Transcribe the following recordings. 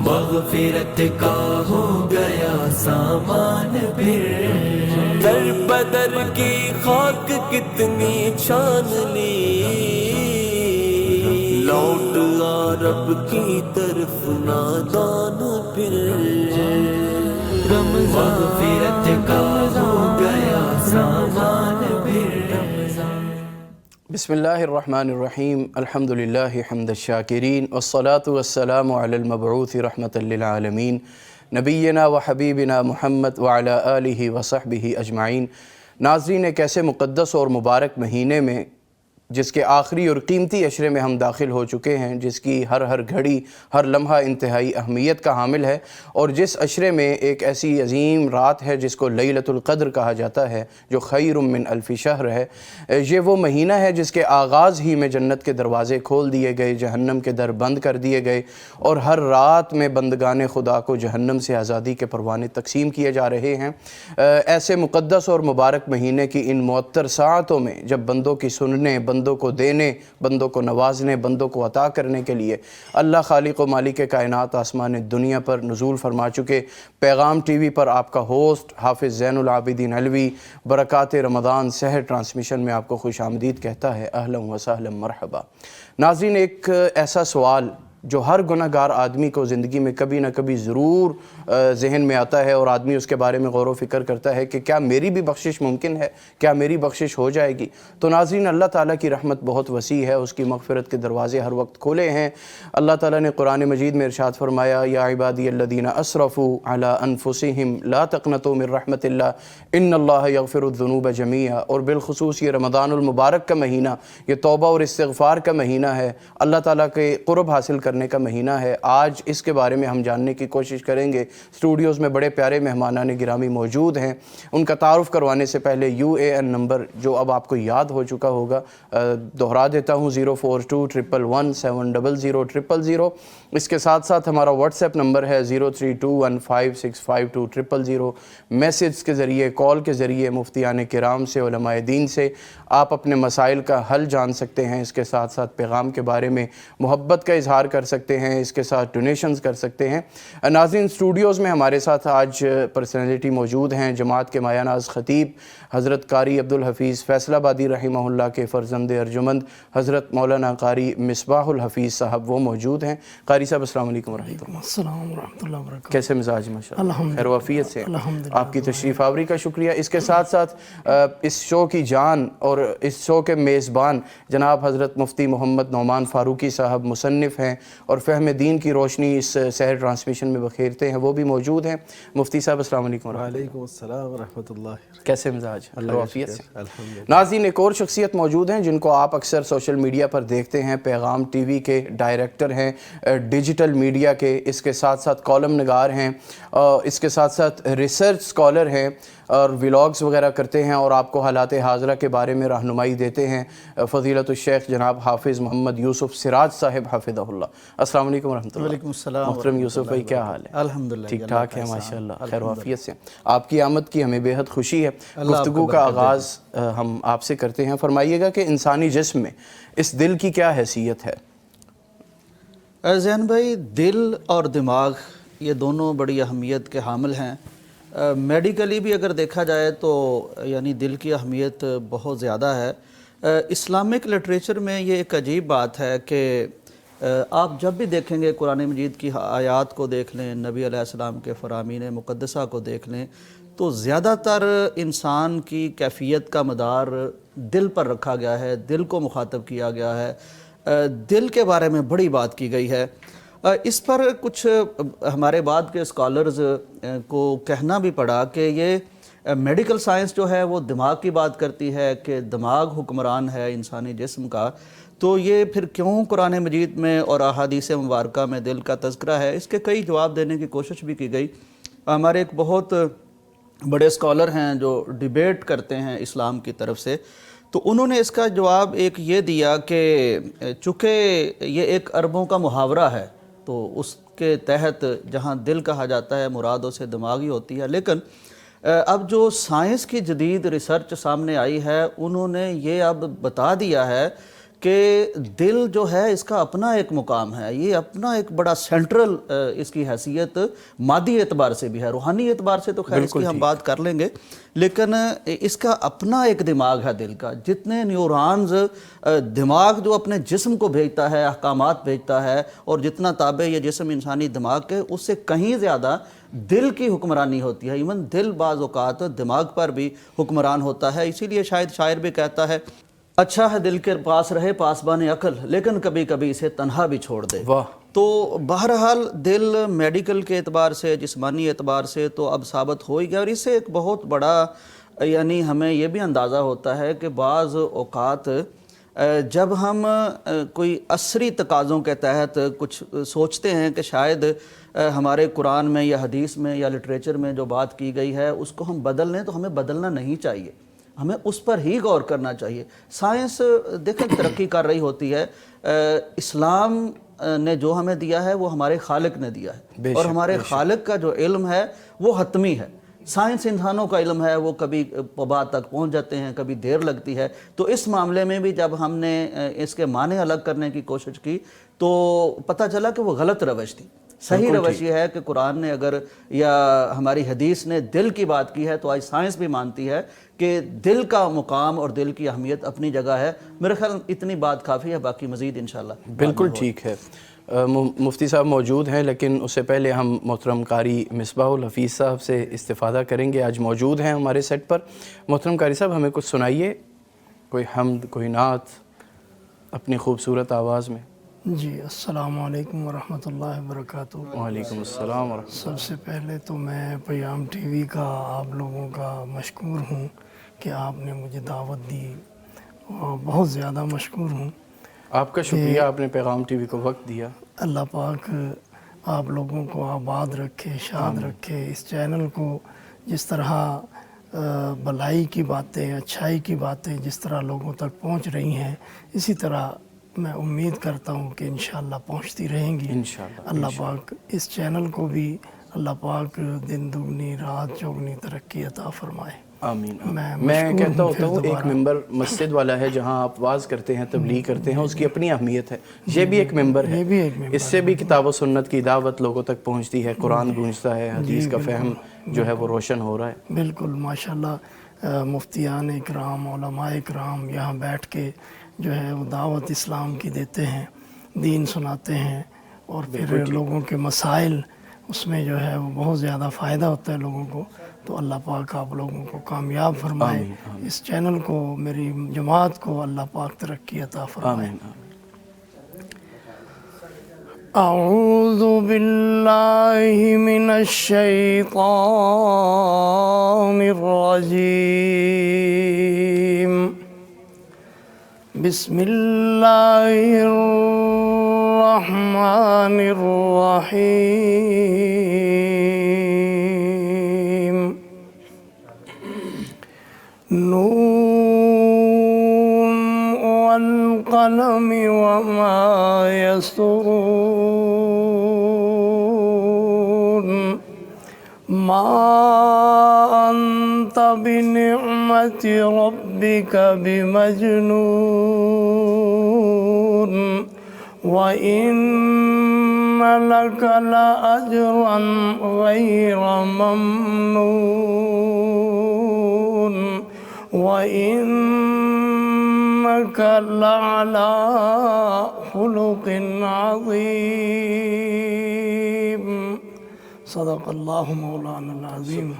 مغفرت کا ہو گیا سامان پھر، در بدر کی خاک کتنی چھان لی، لوٹ آ رب کی طرف نادان پھر، مغفرت کا ہو گیا سامان پھر۔ بسم اللہ الرحمن الرحیم، الحمدللہ حمد الشاکرین، والصلاة والسلام علی المبعوث رحمۃ للعالمین، نبینا و حبیبنا محمد وعلی آلہ وصحبہ اجمعین۔ ناظرین، ایک ایسے مقدس اور مبارک مہینے میں جس کے آخری اور قیمتی عشرے میں ہم داخل ہو چکے ہیں، جس کی ہر گھڑی ہر لمحہ انتہائی اہمیت کا حامل ہے، اور جس عشرے میں ایک ایسی عظیم رات ہے جس کو لیلۃ القدر کہا جاتا ہے، جو خیر من الف شہر ہے۔ یہ وہ مہینہ ہے جس کے آغاز ہی میں جنت کے دروازے کھول دیے گئے، جہنم کے در بند کر دیے گئے، اور ہر رات میں بندگان خدا کو جہنم سے آزادی کے پروانے تقسیم کیے جا رہے ہیں۔ ایسے مقدس اور مبارک مہینے کی ان معطر ساعتوں میں جب بندوں کی سننے، بندوں کو دینے، بندوں کو نوازنے، بندوں کو عطا کرنے کے لیے اللہ خالق و مالک کائنات آسمان دنیا پر نزول فرما چکے، پیغام ٹی وی پر آپ کا ہوسٹ حافظ زین العابدین علوی برکات رمضان سحر ٹرانسمیشن میں آپ کو خوش آمدید کہتا ہے۔ اہلا و سہلا مرحبا۔ ناظرین، ایک ایسا سوال جو ہر گناہ گار آدمی کو زندگی میں کبھی نہ کبھی ضرور ذہن میں آتا ہے، اور آدمی اس کے بارے میں غور و فکر کرتا ہے کہ کیا میری بھی بخشش ممکن ہے، کیا میری بخشش ہو جائے گی؟ تو ناظرین، اللہ تعالیٰ کی رحمت بہت وسیع ہے، اس کی مغفرت کے دروازے ہر وقت کھولے ہیں۔ اللہ تعالیٰ نے قرآن مجید میں ارشاد فرمایا، یا عبادی الذین اسرفوا علی انفسہم لا تقنطوا من رحمت اللہ ان اللہ یغفر الذنوب جمیعا۔ اور بالخصوص یہ رمضان المبارک کا مہینہ، یہ توبہ اور استغفار کا مہینہ ہے، اللہ تعالیٰ کے قرب حاصل کرنے کا مہینہ ہے۔ آج اس کے بارے میں ہم جاننے کی کوشش کریں گے۔ اسٹوڈیوز میں بڑے پیارے مہمانان گرامی موجود ہیں، ان کا تعارف کروانے سے پہلے UAN نمبر جو اب آپ کو یاد ہو چکا ہوگا دہرا دیتا ہوں، 042111700000۔ اس کے ساتھ ساتھ ہمارا واٹس ایپ نمبر ہے 0321565200۔ میسیج کے ذریعے، کال کے ذریعے مفتیان کرام سے، علماء دین سے آپ اپنے مسائل کا حل جان سکتے ہیں۔ اس کے ساتھ ساتھ پیغام کے بارے میں محبت کا اظہار کر سکتے ہیں، اس کے ساتھ ڈونیشنز کر سکتے ہیں۔ ناظرین، اسٹوڈیوز میں ہمارے ساتھ آج پرسنالٹی موجود ہیں، جماعت کے مایہ ناز خطیب حضرت قاری عبدالحفیظ فیصل آبادی رحمہ اللہ کے فرزند ارجمند حضرت مولانا قاری مصباح الحفیظ صاحب وہ موجود ہیں۔ قاری صاحب السلام علیکم ورحمۃ اللہ۔ السلام ورحمۃ اللہ وبرکاتہ۔ کیسے مزاج؟ ماشاءاللہ خیر و عافیت سے۔ الحمدللہ۔ آپ کی تشریف آوری کا شکریہ۔ اس کے ساتھ ساتھ اس شو کی جان اور اس شو کے میزبان جناب حضرت مفتی محمد نعمان فاروقی صاحب مصنف ہیں اور فہم دین کی روشنی اس سحر ٹرانسمیشن میں بخیرتے ہیں، وہ بھی موجود ہیں۔ مفتی صاحب السلام علیکم ورحمۃ اللہ۔ وعلیکم السلام ورحمۃ اللہ۔ کیسے مزاج؟ اللہ و کا عافیت شکر، سے۔ الحمدللہ۔ ناظرین، ایک اور شخصیت موجود ہیں جن کو آپ اکثر سوشل میڈیا پر دیکھتے ہیں، پیغام ٹی وی کے ڈائریکٹر ہیں، ڈیجیٹل میڈیا کے، اس کے ساتھ ساتھ کالم نگار ہیں، اس کے ساتھ ساتھ ریسرچ اسکالر ہیں، اور ولاگز وغیرہ کرتے ہیں اور آپ کو حالات حاضرہ کے بارے میں رہنمائی دیتے ہیں۔ فضیلت الشیخ جناب حافظ محمد یوسف سراج صاحب حفظہ اللہ۔ السلام علیکم ورحمۃ اللہ۔ وعلیکم السلام۔ محترم یوسف بھائی، کیا حال ہے؟ الحمدللہ، ٹھیک ٹھاک ہے ماشاءاللہ، خیر و عافیت سے۔ آپ کی آمد کی ہمیں بے حد خوشی ہے۔ گفتگو کا آغاز ہم آپ سے کرتے ہیں، فرمائیے گا کہ انسانی جسم میں اس دل کی کیا حیثیت ہے؟ زین بھائی، دل اور دماغ یہ دونوں بڑی اہمیت کے حامل ہیں۔ میڈیکلی بھی اگر دیکھا جائے تو یعنی دل کی اہمیت بہت زیادہ ہے۔ اسلامک لٹریچر میں یہ ایک عجیب بات ہے کہ آپ جب بھی دیکھیں گے، قرآن مجید کی آیات کو دیکھ لیں، نبی علیہ السلام کے فرامین مقدسہ کو دیکھ لیں، تو زیادہ تر انسان کی کیفیت کا مدار دل پر رکھا گیا ہے، دل کو مخاطب کیا گیا ہے، دل کے بارے میں بڑی بات کی گئی ہے۔ اس پر کچھ ہمارے بعد کے اسکالرز کو کہنا بھی پڑا کہ یہ میڈیکل سائنس جو ہے وہ دماغ کی بات کرتی ہے کہ دماغ حکمران ہے انسانی جسم کا، تو یہ پھر کیوں قرآن مجید میں اور احادیث مبارکہ میں دل کا تذکرہ ہے؟ اس کے کئی جواب دینے کی کوشش بھی کی گئی۔ ہمارے ایک بہت بڑے اسکالر ہیں جو ڈیبیٹ کرتے ہیں اسلام کی طرف سے، تو انہوں نے اس کا جواب ایک یہ دیا کہ چونکہ یہ ایک عربوں کا محاورہ ہے تو اس کے تحت جہاں دل کہا جاتا ہے مراد اسے دماغی ہوتی ہے، لیکن اب جو سائنس کی جدید ریسرچ سامنے آئی ہے انہوں نے یہ اب بتا دیا ہے کہ دل جو ہے اس کا اپنا ایک مقام ہے، یہ اپنا ایک بڑا سینٹرل اس کی حیثیت مادی اعتبار سے بھی ہے، روحانی اعتبار سے تو خیر اس کی ہم بات کر لیں گے، لیکن اس کا اپنا ایک دماغ ہے دل کا. جتنے نیورانز دماغ جو اپنے جسم کو بھیجتا ہے، احکامات بھیجتا ہے، اور جتنا تابع یہ جسم انسانی دماغ کے، اس سے کہیں زیادہ دل کی حکمرانی ہوتی ہے. ایون دل بعض اوقات دماغ پر بھی حکمران ہوتا ہے. اسی لیے شاید شاعر بھی کہتا ہے اچھا ہے دل کے پاس رہے پاسبان عقل، لیکن کبھی کبھی اسے تنہا بھی چھوڑ دے. واہ. تو بہرحال دل میڈیکل کے اعتبار سے، جسمانی اعتبار سے تو اب ثابت ہو ہی گیا، اور اس سے ایک بہت بڑا یعنی ہمیں یہ بھی اندازہ ہوتا ہے کہ بعض اوقات جب ہم کوئی عصری تقاضوں کے تحت کچھ سوچتے ہیں کہ شاید ہمارے قرآن میں یا حدیث میں یا لٹریچر میں جو بات کی گئی ہے اس کو ہم بدل لیں، تو ہمیں بدلنا نہیں چاہیے، ہمیں اس پر ہی غور کرنا چاہیے. سائنس دیکھیں ترقی کر رہی ہوتی ہے، اسلام نے جو ہمیں دیا ہے وہ ہمارے خالق نے دیا ہے، اور ہمارے خالق کا جو علم ہے وہ حتمی ہے. سائنس انسانوں کا علم ہے، وہ کبھی وبا تک پہنچ جاتے ہیں، کبھی دیر لگتی ہے. تو اس معاملے میں بھی جب ہم نے اس کے معنی الگ کرنے کی کوشش کی تو پتہ چلا کہ وہ غلط روش تھی. صحیح روش یہ ہے کہ قرآن نے اگر یا ہماری حدیث نے دل کی بات کی ہے تو آج سائنس بھی مانتی ہے کہ دل کا مقام اور دل کی اہمیت اپنی جگہ ہے. میرے خیال اتنی بات کافی ہے، باقی مزید انشاءاللہ. بالکل ٹھیک ہے. مفتی صاحب موجود ہیں، لیکن اس سے پہلے ہم محترم قاری مصباح الحفیظ صاحب سے استفادہ کریں گے. آج موجود ہیں ہمارے سیٹ پر. محترم قاری صاحب ہمیں کچھ سنائیے، کوئی حمد، کوئی نعت اپنی خوبصورت آواز میں. جی السلام علیکم ورحمۃ اللہ وبرکاتہ. وعلیکم السلام ورحمۃ سب سے پہلے تو میں پیام ٹی وی کا آپ لوگوں کا مشکور ہوں کہ آپ نے مجھے دعوت دی، اور بہت زیادہ مشکور ہوں. آپ کا شکریہ، آپ نے پیغام ٹی وی کو وقت دیا. اللہ پاک آپ لوگوں کو آباد رکھے، شاد رکھے. اس چینل کو جس طرح بلائی کی باتیں، اچھائی کی باتیں جس طرح لوگوں تک پہنچ رہی ہیں، اسی طرح میں امید کرتا ہوں کہ انشاءاللہ پہنچتی رہیں گی. انشاءاللہ. اللہ پاک اس چینل کو بھی اللہ پاک دن دگنی رات چوگنی ترقی عطا فرمائے. آمین. میں کہتا ہوتا ہوں ایک ممبر مسجد والا ہے جہاں آپ واز کرتے ہیں، تبلیغ کرتے ہیں، اس کی اپنی اہمیت ہے. یہ بھی ایک ممبر ہے، اس سے بھی کتاب و سنت کی دعوت لوگوں تک پہنچتی ہے، قرآن گونجتا ہے، حدیث کا فہم جو ہے وہ روشن ہو رہا ہے. بالکل ماشاءاللہ. مفتیان اکرام، علماء اکرام یہاں بیٹھ کے جو ہے وہ دعوت اسلام کی دیتے ہیں، دین سناتے ہیں، اور پھر لوگوں کے مسائل اس میں جو ہے وہ بہت زیادہ فائدہ ہوتا ہے لوگوں کو. تو اللہ پاک آپ لوگوں کو کامیاب فرمائے. اس چینل کو، میری جماعت کو اللہ پاک ترقی عطا فرمائے. اعوذ باللہ من الشیطان الرجیم. بسم اللہ الرحمن الرحیم. نون والقلم وما يسطرون. ما أنت بنعمة ربك بمجنون. وإن لك لأجرا غير ممنون. وإنك لعلى خلق عظيم. صدق اللہ مولانا العظیم.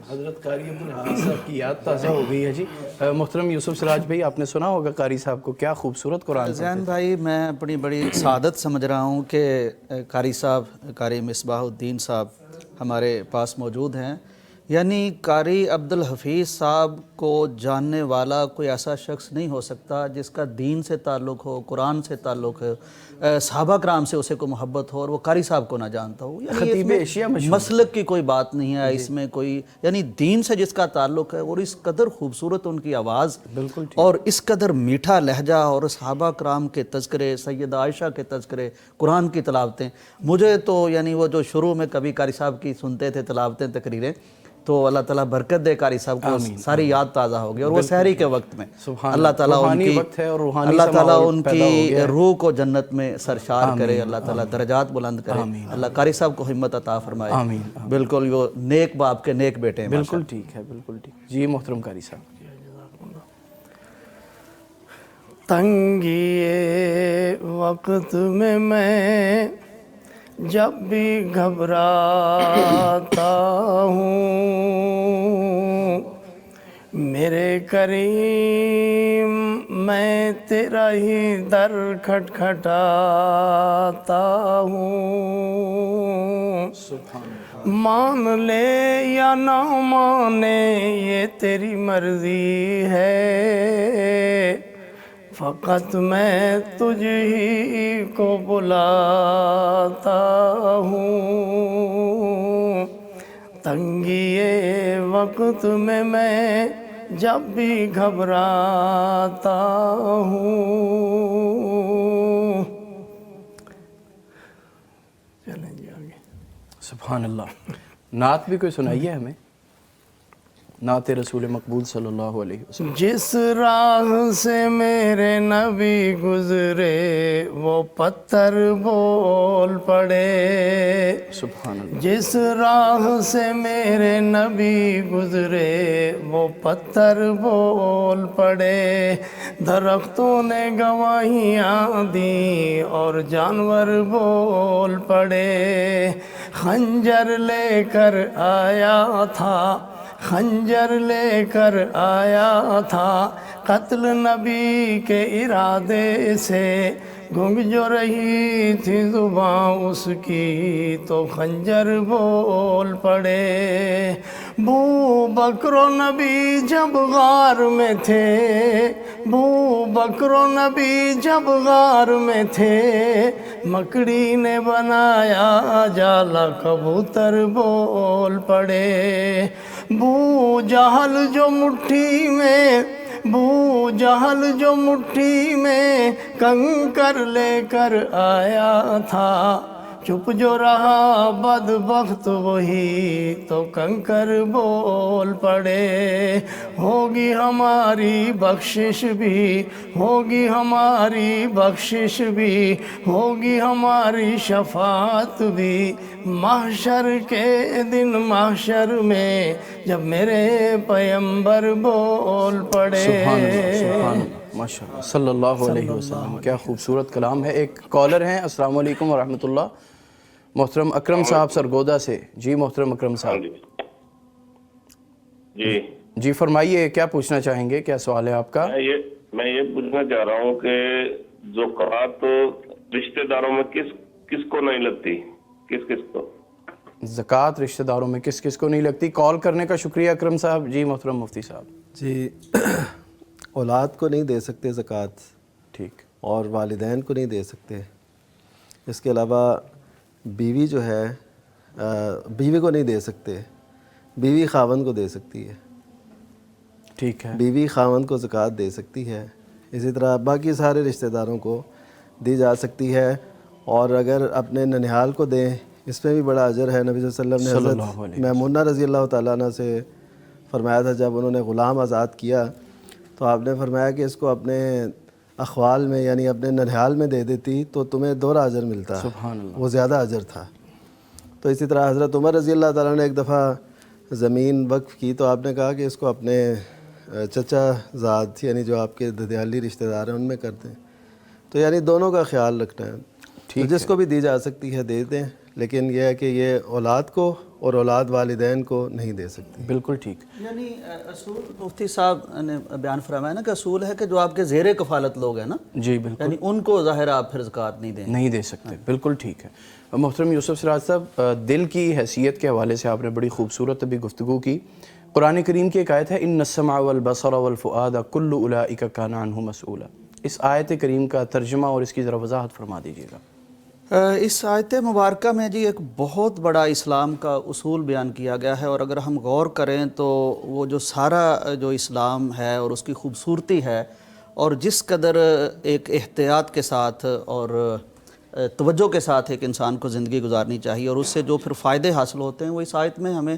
حضرت قاری عبدالحمید صاحب کی یاد تازہ ہو گئی ہے. جی محترم یوسف سراج بھائی، آپ نے سنا ہوگا قاری صاحب کو، کیا خوبصورت قرآن. زین بھائی، میں اپنی بڑی سعادت سمجھ رہا ہوں کہ قاری صاحب، قاری مصباح الدین صاحب ہمارے پاس موجود ہیں. یعنی قاری عبدالحفیظ صاحب کو جاننے والا کوئی ایسا شخص نہیں ہو سکتا جس کا دین سے تعلق ہو، قرآن سے تعلق ہو، صحابہ کرام سے اسے کو محبت ہو، اور وہ قاری صاحب کو نہ جانتا ہو. خطیب ایشیا مسلک کی کوئی بات نہیں ہے اس میں، کوئی یعنی دین سے جس کا تعلق ہے، اور اس قدر خوبصورت ان کی آواز، اور اس قدر میٹھا لہجہ، اور صحابہ کرام کے تذکرے، سیدہ عائشہ کے تذکرے، قرآن کی تلاوتیں. مجھے تو یعنی وہ جو شروع میں کبھی قاری صاحب کی سنتے تھے تلاوتیں، تقریریں، تو اللہ تعالیٰ برکت دے قاری صاحب کو، ساری یاد تازہ ہوگی، اور وہ سحری کے وقت میں اللہ تعالیٰ اللہ تعالیٰ ان کی روح کو جنت میں سرشار کرے، اللہ تعالیٰ درجات بلند کرے، اللہ قاری صاحب کو ہمت عطا فرمائے۔ بالکل وہ نیک باپ کے نیک بیٹے ہیں۔ بالکل ٹھیک ہے، بالکل ٹھیک۔ جی محترم قاری صاحب۔ تنگی وقت میں جب بھی گھبراتا ہوں، میرے کریم میں تیرا ہی در کھٹکھٹاتا ہوں، مان لے یا نہ مانے یہ تیری مرضی ہے، فقط میں تجھ ہی کو بلاتا ہوں۔ تنگی وقت میں جب بھی گھبراتا ہوں۔ چلیں جی آگے۔ سبحان اللہ۔ نعت بھی کوئی سنائیے ہمیں، نعت رسول مقبول صلی اللہ علیہ وسلم۔ جس راہ سے میرے نبی گزرے وہ پتھر بول پڑے، سبحان اللہ۔ جس راہ سے میرے نبی گزرے وہ پتھر بول پڑے، درختوں نے گواہیاں دیں اور جانور بول پڑے، خنجر لے کر آیا تھا، خنجر لے کر آیا تھا، قتل نبی کے ارادے سے، گنگ جو رہی تھی زباں اس کی تو خنجر بول پڑے۔ بو بکر و نبی جب غار میں تھے، بو بکر و نبی جب غار میں تھے، مکڑی نے بنایا جالا کبوتر بول پڑے۔ بو جہل جو مٹھی میں، بو جہل جو مٹھی میں کنکر لے کر آیا تھا، چپ جو رہا بدبخت وہی تو کنکر بول پڑے۔ ہوگی ہماری بخشش بھی، ہوگی ہماری بخشش بھی، ہوگی ہماری شفاعت بھی، محشر کے دن محشر میں جب میرے پیمبر بول پڑے۔ سبحان اللہ، سبحان اللہ، ماشاء اللہ، صلی اللہ علیہ وسلم۔ کیا خوبصورت کلام ہے۔ ایک کالر ہیں، السلام علیکم ورحمۃ اللہ، محترم اکرم صاحب سرگودا سے۔ جی محترم اکرم صاحب۔ جی جی فرمائیے، کیا پوچھنا چاہیں گے، کیا سوال ہے آپ کا؟ میں یہ پوچھنا چاہ رہا ہوں کہ زکوٰۃ رشتہ داروں میں کس کو نہیں لگتی، کس کو؟ زکوٰۃ رشتہ داروں میں کس کو نہیں لگتی؟ کال کرنے کا شکریہ اکرم صاحب۔ جی محترم مفتی صاحب۔ جی اولاد کو نہیں دے سکتے زکوٰۃ، ٹھیک، اور والدین کو نہیں دے سکتے۔ اس کے علاوہ بیوی جو ہے، بیوی کو نہیں دے سکتے، بیوی خاوند کو دے سکتی ہے، ٹھیک ہے، بیوی خاوند کو زکوٰۃ دے سکتی ہے۔ اسی طرح باقی سارے رشتہ داروں کو دی جا سکتی ہے، اور اگر اپنے ننھیال کو دیں اس میں بھی بڑا اجر ہے۔ نبی صلی اللہ علیہ وسلم نے حضرت میمونہ رضی اللہ تعالیٰ عنہ سے فرمایا تھا، جب انہوں نے غلام آزاد کیا تو آپ نے فرمایا کہ اس کو اپنے اخوال میں یعنی اپنے ننھیال میں دے دیتی تو تمہیں دوہرا اجر ملتا، سبحان اللہ، وہ زیادہ اجر تھا۔ تو اسی طرح حضرت عمر رضی اللہ تعالیٰ نے ایک دفعہ زمین وقف کی تو آپ نے کہا کہ اس کو اپنے چچا زاد یعنی جو آپ کے ددیالی رشتہ دار ہیں ان میں کر دیں۔ تو یعنی دونوں کا خیال رکھنا ہے، تو جس کو بھی دی جا سکتی ہے دے دیں، لیکن یہ ہے کہ یہ اولاد کو اور اولاد والدین کو نہیں دے سکتی۔ بالکل ٹھیک۔ یعنی اصول مفتی صاحب نے بیان فرمایا نا کہ اصول ہے کہ جو آپ کے زیر کفالت لوگ ہیں نا، جی بالکل، یعنی ان کو ظاہر آپ پھر زکوٰۃ نہیں دے سکتے۔ بالکل ٹھیک ہے۔ محترم یوسف سراج صاحب، دل کی حیثیت کے حوالے سے آپ نے بڑی خوبصورت ابھی گفتگو کی۔ قرآن کریم کی ایک آیت ہے، ان السمع والبصر والفؤاد کل اولئک کان عنہ مسئولا۔ اس آیت کریم کا ترجمہ اور اس کی ذرا وضاحت فرما دیجیے گا۔ اس آیت مبارکہ میں جی ایک بہت بڑا اسلام کا اصول بیان کیا گیا ہے، اور اگر ہم غور کریں تو وہ جو سارا جو اسلام ہے اور اس کی خوبصورتی ہے، اور جس قدر ایک احتیاط کے ساتھ اور توجہ کے ساتھ ایک انسان کو زندگی گزارنی چاہیے، اور اس سے جو پھر فائدے حاصل ہوتے ہیں وہ اس آیت میں ہمیں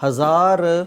1000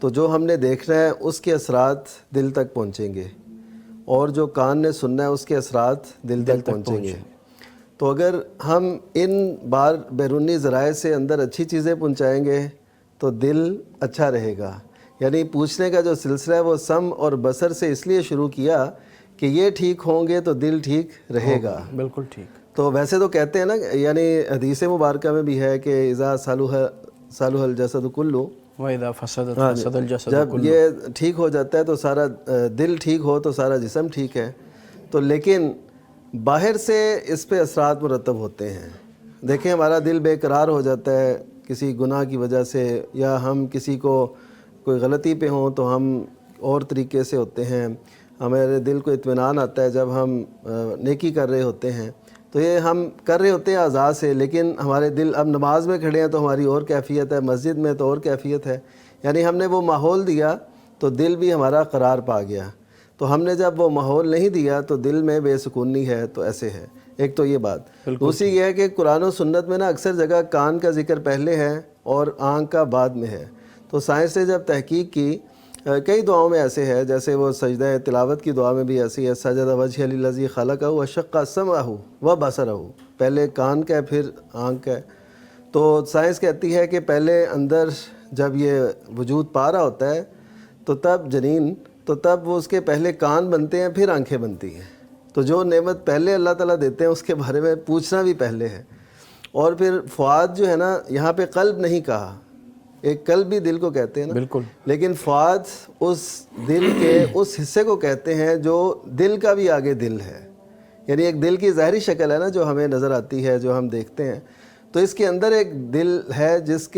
تو جو ہم نے دیکھنا ہے اس کے اثرات دل تک پہنچیں گے، اور جو کان نے سننا ہے اس کے اثرات دل تک پہنچیں گے۔ تو اگر ہم ان بار بیرونی ذرائع سے اندر اچھی چیزیں پہنچائیں گے تو دل اچھا رہے گا۔ یعنی پوچھنے کا جو سلسلہ ہے وہ سم اور بصر سے اس لیے شروع کیا کہ یہ ٹھیک ہوں گے تو دل ٹھیک رہے گا۔ بالکل ٹھیک۔ تو ویسے تو کہتے ہیں نا، یعنی حدیث مبارکہ میں بھی ہے کہ اذا صلح الجسد کلو، وَإِذَا فَسَدَتْ فَسَدَ الْجَسَدُ جب كُلُّهُ۔ یہ ٹھیک ہو جاتا ہے تو سارا دل ٹھیک ہو تو سارا جسم ٹھیک ہے۔ تو لیکن باہر سے اس پہ اثرات مرتب ہوتے ہیں۔ دیکھیں ہمارا دل بے قرار ہو جاتا ہے کسی گناہ کی وجہ سے، یا ہم کسی کو کوئی غلطی پہ ہوں تو ہم اور طریقے سے ہوتے ہیں۔ ہمارے دل کو اطمینان آتا ہے جب ہم نیکی کر رہے ہوتے ہیں، تو یہ ہم کر رہے ہوتے ہیں اعضاء سے، لیکن ہمارے دل، اب نماز میں کھڑے ہیں تو ہماری اور کیفیت ہے، مسجد میں تو اور کیفیت ہے۔ یعنی ہم نے وہ ماحول دیا تو دل بھی ہمارا قرار پا گیا۔ تو ہم نے جب وہ ماحول نہیں دیا تو دل میں بے سکونی ہے، تو ایسے ہے۔ ایک تو یہ بات۔ دوسری یہ ہے کہ قرآن و سنت میں نا اکثر جگہ کان کا ذکر پہلے ہے اور آنکھ کا بعد میں ہے۔ تو سائنس نے جب تحقیق کی، کئی دعاؤں میں ایسے ہے، جیسے وہ سجدہ تلاوت کی دعا میں بھی ایسی ہے، سجد وجہ للذی خلقہ وشق سمعہ وبصرہ، پہلے کان کا ہے پھر آنکھ کا ہے۔ تو سائنس کہتی ہے کہ پہلے اندر جب یہ وجود پا رہا ہوتا ہے تو تب جنین، تو تب وہ اس کے پہلے کان بنتے ہیں پھر آنکھیں بنتی ہیں۔ تو جو نعمت پہلے اللہ تعالیٰ دیتے ہیں اس کے بارے میں پوچھنا بھی پہلے ہے۔ اور پھر فؤاد جو ہے نا، یہاں پہ قلب نہیں کہا، ایک قلب بھی دل کو کہتے ہیں نا، بالکل، لیکن فؤاد اس دل کے اس حصے کو کہتے ہیں جو دل کا بھی آگے دل ہے۔ یعنی ایک دل کی ظاہری شکل ہے نا جو ہمیں نظر آتی ہے، جو ہم دیکھتے ہیں، تو اس کے اندر ایک دل ہے جس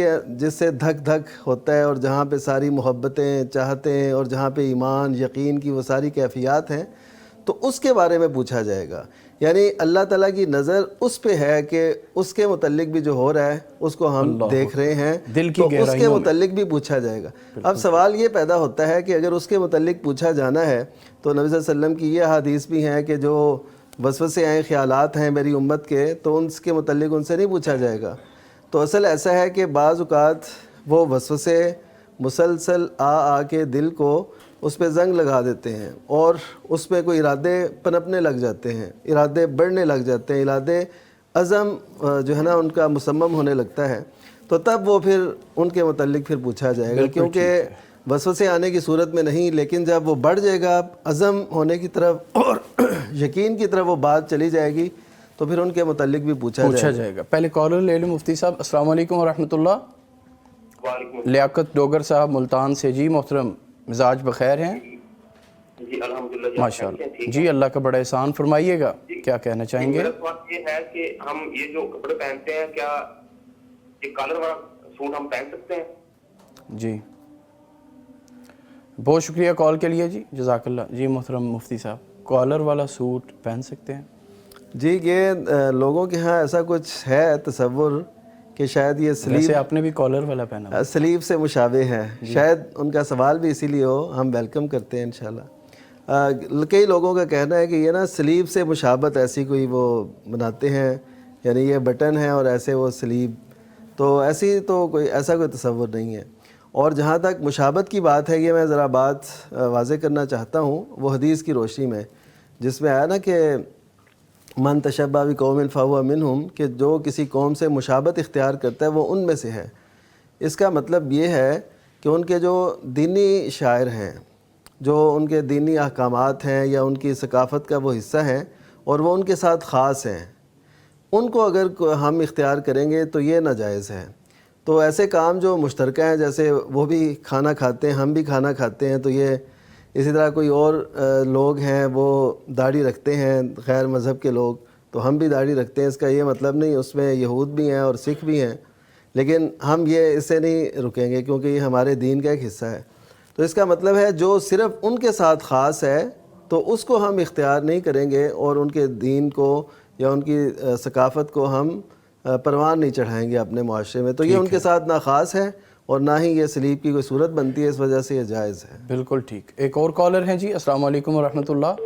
سے دھک دھک ہوتا ہے، اور جہاں پہ ساری محبتیں، چاہتیں، اور جہاں پہ ایمان، یقین کی وہ ساری کیفیات ہیں، تو اس کے بارے میں پوچھا جائے گا۔ یعنی اللہ تعالیٰ کی نظر اس پہ ہے کہ اس کے متعلق بھی جو ہو رہا ہے اس کو ہم دیکھ رہے ہیں، تو اس کے متعلق بھی پوچھا جائے گا۔ اب سوال یہ پیدا ہوتا ہے کہ اگر اس کے متعلق پوچھا جانا ہے تو نبی صلی اللہ علیہ وسلم کی یہ حدیث بھی ہیں کہ جو وسوسے آئے خیالات ہیں میری امت کے، تو ان کے متعلق ان سے نہیں پوچھا جائے گا۔ تو اصل ایسا ہے کہ بعض اوقات وہ وسوسے مسلسل آ کے دل کو اس پہ زنگ لگا دیتے ہیں، اور اس پہ کوئی ارادے پنپنے لگ جاتے ہیں، ارادے بڑھنے لگ جاتے ہیں، ارادے عزم جو ہے نا ان کا مسمم ہونے لگتا ہے۔ تو تب وہ پھر ان کے متعلق پھر پوچھا جائے گا، کیونکہ وسوسے آنے کی صورت میں نہیں، لیکن جب وہ بڑھ جائے گا عزم ہونے کی طرف اور یقین کی طرف وہ بات چلی جائے گی، تو پھر ان کے متعلق بھی پوچھا جائے گا۔ پہلے کالر لے لیں مفتی صاحب۔ السلام علیکم ورحمۃ اللہ۔ لیاقت ڈوگر صاحب ملتان سے۔ جی محترم، مزاج بخیر ہیں؟ جی الحمدللہ، ماشاء اللہ۔ جی اللہ کا بڑا احسان، فرمائیے گا، کیا کہنا چاہیں گے؟ میرا سوال یہ ہے کہ ہم یہ جو کپڑے پہنتے ہیں، کیا یہ کالر والا سوٹ ہم پہن سکتے ہیں؟ جی بہت شکریہ کال کے لیے، جی جزاک اللہ۔ جی محترم مفتی صاحب، کالر والا سوٹ پہن سکتے ہیں؟ جی یہ لوگوں کے ہاں ایسا کچھ ہے تصور کہ شاید یہ سلیب، ویسے آپ نے بھی کالر والا پہنا، سلیب سے مشابہ ہے، شاید ان کا سوال بھی اسی لیے ہو، ہم ویلکم کرتے ہیں انشاءاللہ۔ کئی لوگوں کا کہنا ہے کہ یہ نا سلیب سے مشابہت ایسی کوئی وہ بناتے ہیں، یعنی یہ بٹن ہے اور ایسے وہ سلیب، تو ایسی تو ایسا کوئی تصور نہیں ہے۔ اور جہاں تک مشابہت کی بات ہے، یہ میں ذرا بات واضح کرنا چاہتا ہوں وہ حدیث کی روشنی میں، جس میں آیا نا کہ من تشبہ بقوم فہو منہم، کہ جو کسی قوم سے مشابہت اختیار کرتا ہے وہ ان میں سے ہے۔ اس کا مطلب یہ ہے کہ ان کے جو دینی شاعر ہیں، جو ان کے دینی احکامات ہیں یا ان کی ثقافت کا وہ حصہ ہیں اور وہ ان کے ساتھ خاص ہیں، ان کو اگر ہم اختیار کریں گے تو یہ ناجائز ہے۔ تو ایسے کام جو مشترکہ ہیں، جیسے وہ بھی کھانا کھاتے ہیں، ہم بھی کھانا کھاتے ہیں، تو یہ اسی طرح کوئی اور لوگ ہیں وہ داڑھی رکھتے ہیں، غیر مذہب کے لوگ، تو ہم بھی داڑھی رکھتے ہیں، اس کا یہ مطلب نہیں اس میں یہود بھی ہیں اور سکھ بھی ہیں، لیکن ہم یہ اس سے نہیں رکیں گے کیونکہ یہ ہمارے دین کا ایک حصہ ہے۔ تو اس کا مطلب ہے جو صرف ان کے ساتھ خاص ہے تو اس کو ہم اختیار نہیں کریں گے، اور ان کے دین کو یا ان کی ثقافت کو ہم پروان نہیں چڑھائیں گے اپنے معاشرے میں۔ تو یہ ان کے ساتھ نہ خاص ہے اور نہ ہی یہ سلیب کی کوئی صورت بنتی ہے، اس وجہ سے یہ جائز ہے۔ بالکل ٹھیک۔ ایک اور کالر ہیں جی، السلام علیکم ورحمۃ اللہ۔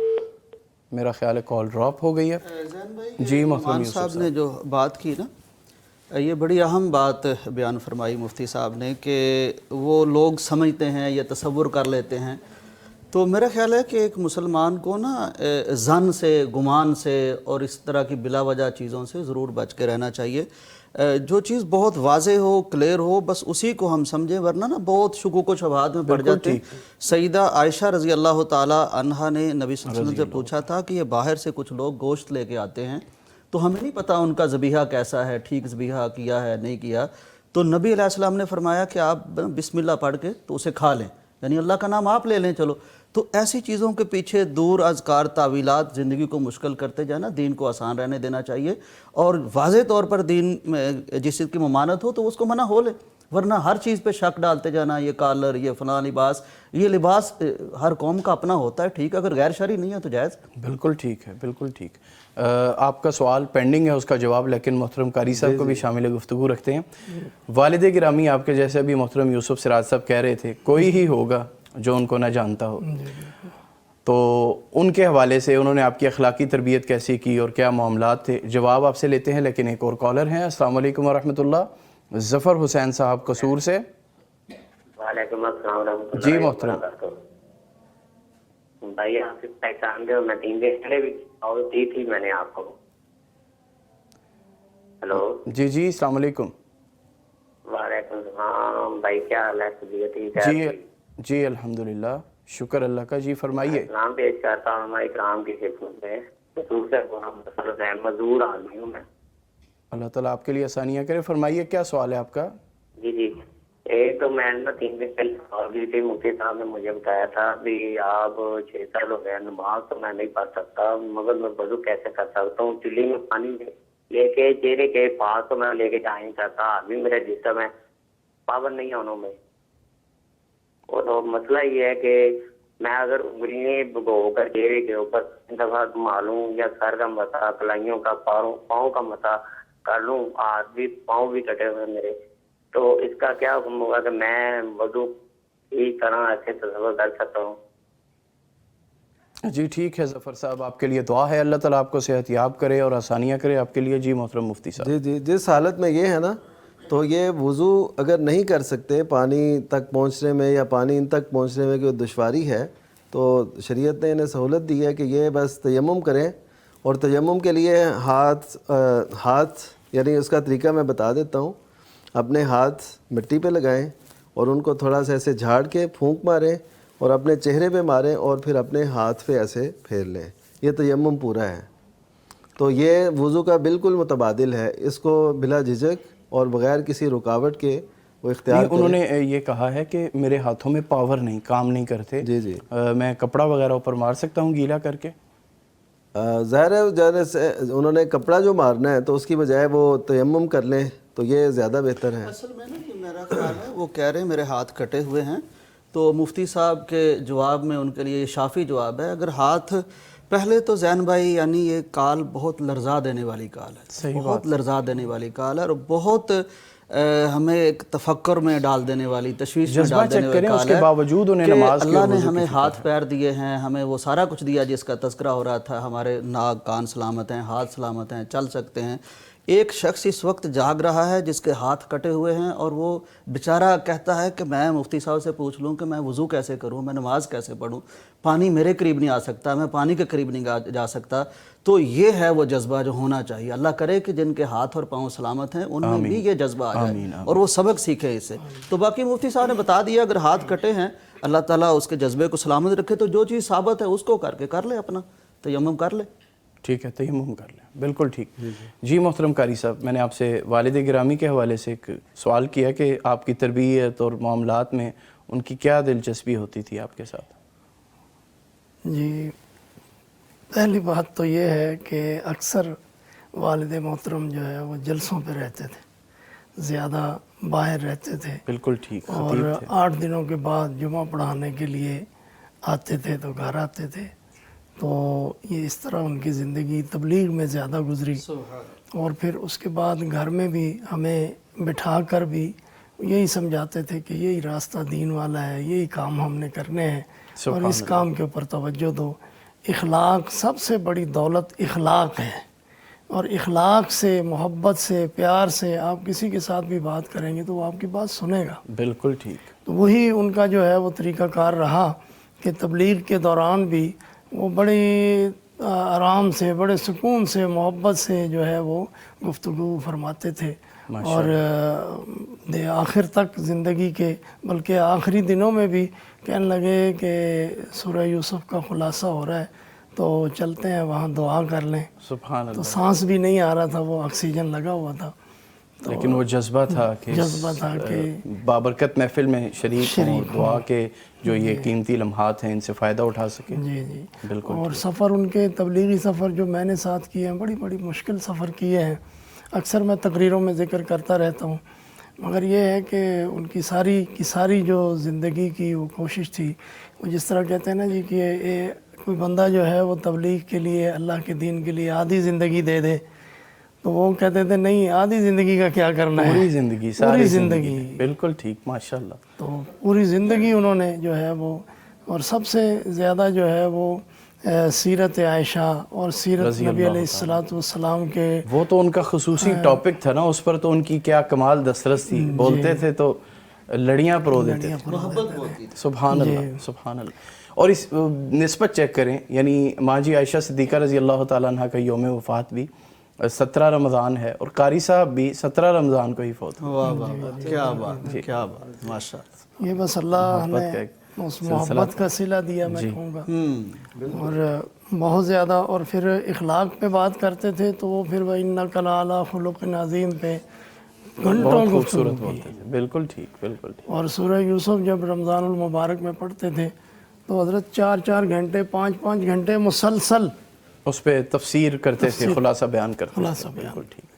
میرا خیال ہے کال ڈراپ ہو گئی ہے۔ جی محترم صاحب نے جو بات کی نا یہ بڑی اہم بات بیان فرمائی مفتی صاحب نے کہ وہ لوگ سمجھتے ہیں یا تصور کر لیتے ہیں. تو میرا خیال ہے کہ ایک مسلمان کو نا ظن سے، گمان سے اور اس طرح کی بلا وجہ چیزوں سے ضرور بچ کے رہنا چاہیے. جو چیز بہت واضح ہو، کلیئر ہو، بس اسی کو ہم سمجھیں، ورنہ نا بہت شکوک و شبہات میں پڑ جاتے ہیں. سیدہ عائشہ رضی اللہ تعالی عنہا نے نبی صلی اللہ علیہ وسلم سے پوچھا تھا کہ یہ باہر سے کچھ لوگ گوشت لے کے آتے ہیں تو ہمیں نہیں پتا ان کا ذبیحہ کیسا ہے، ٹھیک ذبیحہ کیا ہے نہیں کیا. تو نبی علیہ السلام نے فرمایا کہ آپ بسم اللہ پڑھ کے تو اسے کھا لیں، یعنی اللہ کا نام آپ لے لیں. چلو، تو ایسی چیزوں کے پیچھے دور اذکار، تعویلات زندگی کو مشکل کرتے جانا، دین کو آسان رہنے دینا چاہیے. اور واضح طور پر دین میں جس چیز کی ممانعت ہو تو اس کو منع ہو لے، ورنہ ہر چیز پہ شک ڈالتے جانا، یہ کالر، یہ فلاں لباس، یہ لباس ہر قوم کا اپنا ہوتا ہے، ٹھیک ہے، اگر غیر شرعی نہیں ہے تو جائز. بالکل ٹھیک ہے، بالکل ٹھیک. آپ کا سوال پینڈنگ ہے اس کا جواب، لیکن محترم قاری صاحب کو بھی شامل گفتگو رکھتے ہیں. والد گرامی آپ کے جیسے ابھی محترم یوسف سراج صاحب کہہ رہے تھے، کوئی ہی ہوگا جو ان کو نہ جانتا ہو، تو ان کے حوالے سے انہوں نے آپ کی اخلاقی تربیت کیسی کی اور کیا معاملات تھے، جواب آپ سے لیتے ہیں. لیکن ایک اور کالر ہیں. السلام علیکم ورحمۃ اللہ. ظفر حسین صاحب قصور سے. وعلیکم السلام ورحمۃ اللہ. جی محترم. بھائی آپ سے پہچان دے، میں 3 دن پہلے بھی اور دی تھی میں نے آپ کو. ہلو. جی جی السلام علیکم. وعلیکم السلام. بھائی کیا حال ہے؟ طبیعت ٹھیک ہے؟ جی جی الحمدللہ، شکر اللہ کا. جی فرمائیے. سلام پیش کرتا ہوں ہمارے کرام کی خدمت میں. خصوص سے مزدور آدمی ہوں میں. اللہ تعالیٰ آپ کے لیے آسانیاں کرے. فرمائیے کیا سوال ہے آپ کا؟ جی جی. ایک تو میں نے 3 دن پہلے کال کی تھی، مفتی صاحب نے مجھے بتایا تھا بھی آپ 6 سال ہو گئے نماز تو میں نہیں پڑھ سکتا، مگر میں وضو کیسے کر سکتا ہوں؟ چلی میں پانی لے کے چہرے کے پاس تو میں لے کے جا نہیں سکتا، ابھی میرے جسم ہے پاور نہیں ہے انہوں میں. اور مسئلہ یہ ہے کہ میں اگر انگلیاں بھگو کر چہرے کے اوپر دفعہ گھما لوں یا سر کا مسا، کلائیوں کا، پاؤں کا مسا کر لوں، ہاتھ بھی پاؤں بھی کٹے ہوئے میرے، تو اس کا کیا حکم ہوگا کہ میں وضو کی طرح ایسے تصور کر سکتا ہوں؟ جی ٹھیک ہے ظفر صاحب، آپ کے لیے دعا ہے، اللہ تعالیٰ آپ کو صحت یاب کرے اور آسانیاں کرے آپ کے لیے. جی محترم مفتی صاحب. جی جی، جس حالت میں یہ ہے نا، تو یہ وضو اگر نہیں کر سکتے، پانی تک پہنچنے میں یا پانی ان تک پہنچنے میں کوئی دشواری ہے، تو شریعت نے انہیں سہولت دی ہے کہ یہ بس تیمم کریں. اور تیمم کے لیے ہاتھ یعنی اس کا طریقہ میں بتا دیتا ہوں. اپنے ہاتھ مٹی پہ لگائیں اور ان کو تھوڑا سا ایسے جھاڑ کے پھونک ماریں اور اپنے چہرے پہ ماریں اور پھر اپنے ہاتھ پہ ایسے پھیر لیں. یہ تیمم پورا ہے. تو یہ وضو کا بالکل متبادل ہے. اس کو بلا جھجک اور بغیر کسی رکاوٹ کے وہ اختیار کریں. انہوں نے یہ کہا ہے کہ میرے ہاتھوں میں پاور نہیں، کام نہیں کرتے. جی جی. میں کپڑا وغیرہ اوپر مار سکتا ہوں گیلا کر کے؟ ظاہر ہے جیسے انہوں نے کپڑا جو مارنا ہے تو اس کی بجائے وہ تیمم کر لیں تو یہ زیادہ بہتر ہے. اصل میں نا یہ میرا خیال ہے، وہ کہہ رہے ہیں میرے ہاتھ کٹے ہوئے ہیں، تو مفتی صاحب کے جواب میں ان کے لیے یہ شافی جواب ہے. اگر ہاتھ پہلے تو زین بھائی یعنی یہ کال بہت لرزا دینے والی کال ہے، بہت لرزا دینے والی کال ہے اور بہت ہمیں ایک تفکر میں ڈال دینے والی، تشویش میں ڈال دینے والی کال ہے. باوجود انہیں کہ نماز اللہ نے ہمیں ہاتھ پیر دیے ہیں، ہمیں وہ سارا کچھ دیا جس کا تذکرہ ہو رہا تھا. ہمارے ناک کان سلامت ہیں، ہاتھ سلامت ہیں، چل سکتے ہیں. ایک شخص اس وقت جاگ رہا ہے جس کے ہاتھ کٹے ہوئے ہیں اور وہ بیچارہ کہتا ہے کہ میں مفتی صاحب سے پوچھ لوں کہ میں وضو کیسے کروں، میں نماز کیسے پڑھوں، پانی میرے قریب نہیں آ سکتا، میں پانی کے قریب نہیں جا سکتا. تو یہ ہے وہ جذبہ جو ہونا چاہیے. اللہ کرے کہ جن کے ہاتھ اور پاؤں سلامت ہیں ان میں بھی یہ جذبہ آ جائے اور وہ سبق سیکھے اس سے. تو باقی مفتی صاحب نے بتا دیا، اگر ہاتھ کٹے ہیں اللہ تعالیٰ اس کے جذبے کو سلامت رکھے، تو جو چیز ثابت ہے اس کو کر لے، اپنا تیمم کر لے. ٹھیک ہے، تیمم کر لیں، بالکل ٹھیک. جی محترم قاری صاحب، میں نے آپ سے والد گرامی کے حوالے سے ایک سوال کیا کہ آپ کی تربیت اور معاملات میں ان کی کیا دلچسپی ہوتی تھی آپ کے ساتھ؟ جی پہلی بات تو یہ ہے کہ اکثر والد محترم جو ہے وہ جلسوں پہ رہتے تھے، زیادہ باہر رہتے تھے. بالکل ٹھیک. اور 8 دنوں کے بعد جمعہ پڑھانے کے لیے آتے تھے تو گھر آتے تھے. تو یہ اس طرح ان کی زندگی تبلیغ میں زیادہ گزری. اور پھر اس کے بعد گھر میں بھی ہمیں بٹھا کر بھی یہی سمجھاتے تھے کہ یہی راستہ دین والا ہے، یہی کام ہم نے کرنے ہیں اور اس کام کے اوپر توجہ دو. اخلاق، سب سے بڑی دولت اخلاق ہے. اور اخلاق سے، محبت سے، پیار سے آپ کسی کے ساتھ بھی بات کریں گے تو وہ آپ کی بات سنے گا. بالکل ٹھیک. تو وہی ان کا جو ہے وہ طریقہ کار رہا کہ تبلیغ کے دوران بھی وہ بڑی آرام سے، بڑے سکون سے، محبت سے جو ہے وہ گفتگو فرماتے تھے. اور آخر تک زندگی کے، بلکہ آخری دنوں میں بھی کہنے لگے کہ سورہ یوسف کا خلاصہ ہو رہا ہے تو چلتے ہیں وہاں دعا کر لیں. سبحان تو اللہ. سانس بھی نہیں آ رہا تھا، وہ آکسیجن لگا ہوا تھا. لیکن وہ جذبہ تھا کہ بابرکت محفل میں شریک ہوں، دعا کے جو یہ قیمتی لمحات ہیں ان سے فائدہ اٹھا سکیں. جی جی بالکل. اور سفر ان کے تبلیغی سفر جو میں نے ساتھ کیے ہیں، بڑی بڑی مشکل سفر کیے ہیں. اکثر میں تقریروں میں ذکر کرتا رہتا ہوں، مگر یہ ہے کہ ان کی ساری جو زندگی کی وہ کوشش تھی، وہ جس طرح کہتے ہیں نا جی کہ کوئی بندہ جو ہے وہ تبلیغ کے لیے، اللہ کے دین کے لیے آدھی زندگی دے دے، تو وہ کہتے تھے نہیں، آدھی زندگی کا کیا کرنا ہے، پوری زندگی، ساری زندگی. بالکل ٹھیک، ماشاءاللہ. تو پوری زندگی انہوں نے جو ہے وہ، اور سب سے زیادہ جو ہے وہ سیرت عائشہ اور سیرت نبی علیہ السلام کے، وہ تو ان کا خصوصی ٹاپک تھا نا، اس پر تو ان کی کیا کمال دسترس تھی. بولتے تھے تو لڑیاں پرو دیتے تھے. سبحان اللہ، سبحان اللہ. اور اس نسبت چیک کریں، یعنی ماں جی عائشہ صدیقہ رضی اللہ تعالیٰ عنہ کا یوم وفات بھی 17 رمضان ہے، اور قاری صاحب بھی 17 رمضان کو ہی فوت ہوئے. واہ واہ، کیا بات، کیا بات، ماشاء اللہ. یہ بس اللہ نے اس محبت کا صلہ دیا، میں کہوں گا. اور بہت زیادہ، اور پھر اخلاق پہ بات کرتے تھے تو وہ پھر وَإِنَّكَ لَعَلَىٰ خُلُقٍ عَظِيمٍ پہ گھنٹوں خوبصورت بولتے تھے. بالکل ٹھیک، بالکل ٹھیک. اور سورہ یوسف جب رمضان المبارک میں پڑھتے تھے تو حضرت 4 گھنٹے، 5 گھنٹے مسلسل اس پہ تفسیر کرتے تھے، خلاصہ بیان کرتے تھے. بالکل ٹھیک،